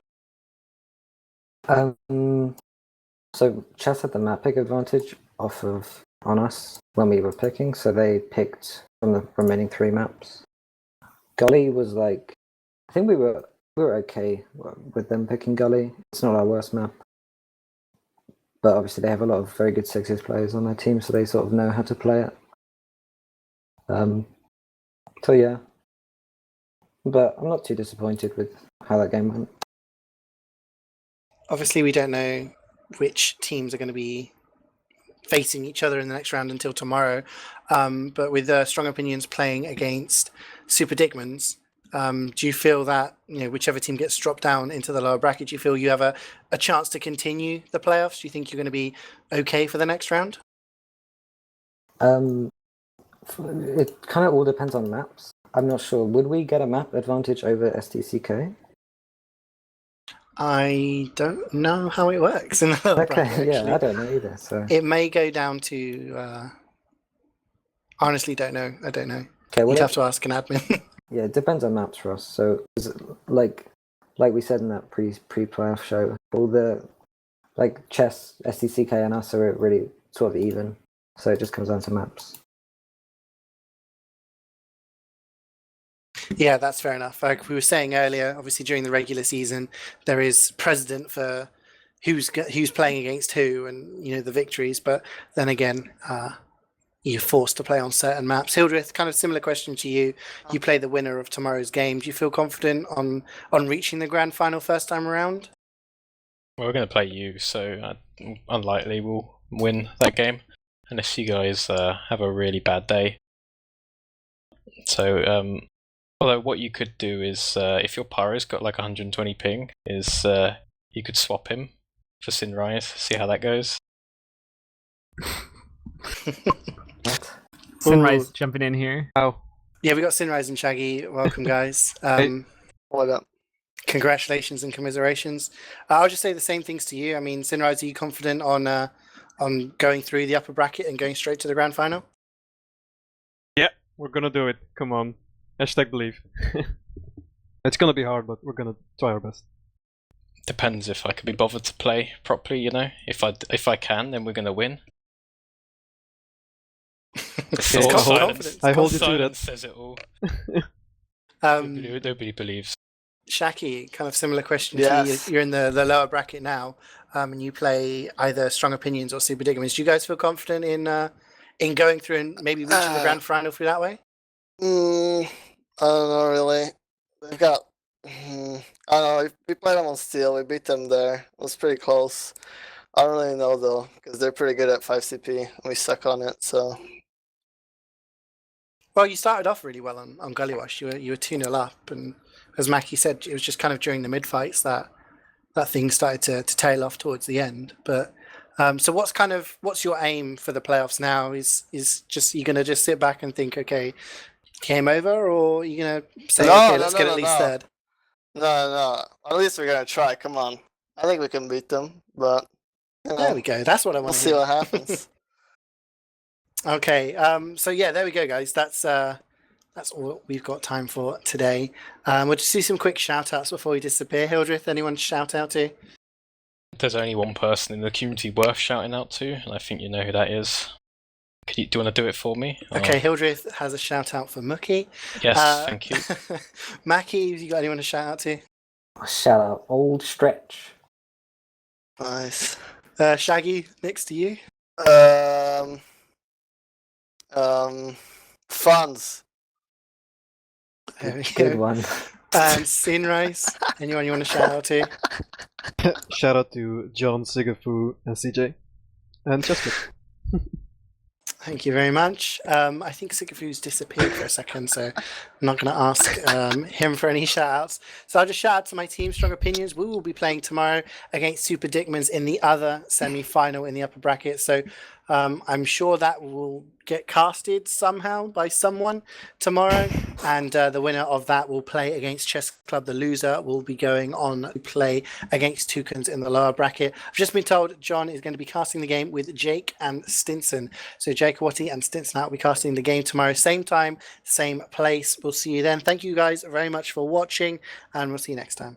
So Chess had the map pick advantage on us when we were picking, so they picked from the remaining 3 maps. Gully was like, I think we were okay with them picking Gully. It's not our worst map, but obviously they have a lot of very good sixes players on their team, so they sort of know how to play it. So yeah, but I'm not too disappointed with how that game went. Obviously, we don't know which teams are going to be facing each other in the next round until tomorrow. But with Strong Opinions playing against Super Dickmans, do you feel that whichever team gets dropped down into the lower bracket, do you feel you have a chance to continue the playoffs? Do you think you're going to be okay for the next round? It kind of all depends on maps. I'm not sure. Would we get a map advantage over STCK? I don't know how it works in the lower bracket, yeah, I don't know either. So it may go down to. Honestly, don't know. I don't know. Okay, you'd have to ask an admin. Yeah, it depends on maps for us. So, like we said in that pre-playoff show, all the chess, STCK, and us are really sort of even. So it just comes down to maps. Yeah, that's fair enough. Like we were saying earlier, obviously during the regular season, there is precedent for who's playing against who, and the victories. But then again, you're forced to play on certain maps. Hildreth, kind of similar question to you. You play the winner of tomorrow's game. Do you feel confident on reaching the grand final first time around? Well, we're going to play you, so unlikely we'll win that game unless you guys have a really bad day. So, although what you could do is, if your Pyro's got like 120 ping, is you could swap him for Sinrise, see how that goes. What? Sunrise jumping in here. Oh, Yeah, we got Sinrise and Shaggy. Welcome, guys. what up? Congratulations and commiserations. I'll just say the same things to you. I mean, Sinrise, are you confident on going through the upper bracket and going straight to the grand final? Yeah, we're gonna do it. Come on. #believe. It's gonna be hard, but we're gonna try our best. Depends if I can be bothered to play properly, you know. If I can, then we're going to win. It's got confidence. I hold you to Silence that. says it all. Um, Nobody believes. Shaki, kind of similar question Yes. to you. You're in the lower bracket now, and you play either Strong Opinions or Super Digimons. Do you guys feel confident in going through and maybe reaching the grand final through that way? I don't know really. They've got. I don't know. We played them on Steel. We beat them there. It was pretty close. I don't really know though, because they're pretty good at 5CP, and we suck on it. So Well, you started off really well on Gullywash. You were 2-0 up, and as Maccy said, it was just kind of during the mid fights that thing started to tail off towards the end. But so what's your aim for the playoffs now? Is just you gonna just sit back and think, okay, game over, or are you gonna say, okay, let's get at least third? no. At least we're gonna try. Come on. I think we can beat them, but you know, There we go. That's what I we'll want to see hear. what happens. Okay. So yeah, there we go, guys. That's all we've got time for today. We'll just do some quick shout outs before we disappear. Hildreth, anyone to shout out to? There's only one person in the community worth shouting out to, and I think you know who that is. Do you want to do it for me? Okay, Hildreth has a shout out for Mookie. Yes, thank you. Maccy, you got anyone to shout out to? Shout out Old Stretch. Nice. Shaggy, next to you. Funds. There we Good go. one. And Sinrise, anyone you want to shout out to? Shout out to John, Sigafoo, and CeeJaey. And Chessclub. Thank you very much. I think Sigafoo's disappeared for a second, so I'm not going to ask him for any shout-outs. So I'll just shout out to my team, Strong Opinions. We will be playing tomorrow against Super Dickmans in the other semi-final in the upper bracket. So I'm sure that will get casted somehow by someone tomorrow, and the winner of that will play against Chessclub. The loser will be going on to play against Toucans in the lower bracket. I've just been told John is going to be casting the game with Jake and Stinson. So Jake Awati and Stinson will be casting the game tomorrow, same time, same place. We'll see you then. Thank you guys very much for watching, and we'll see you next time.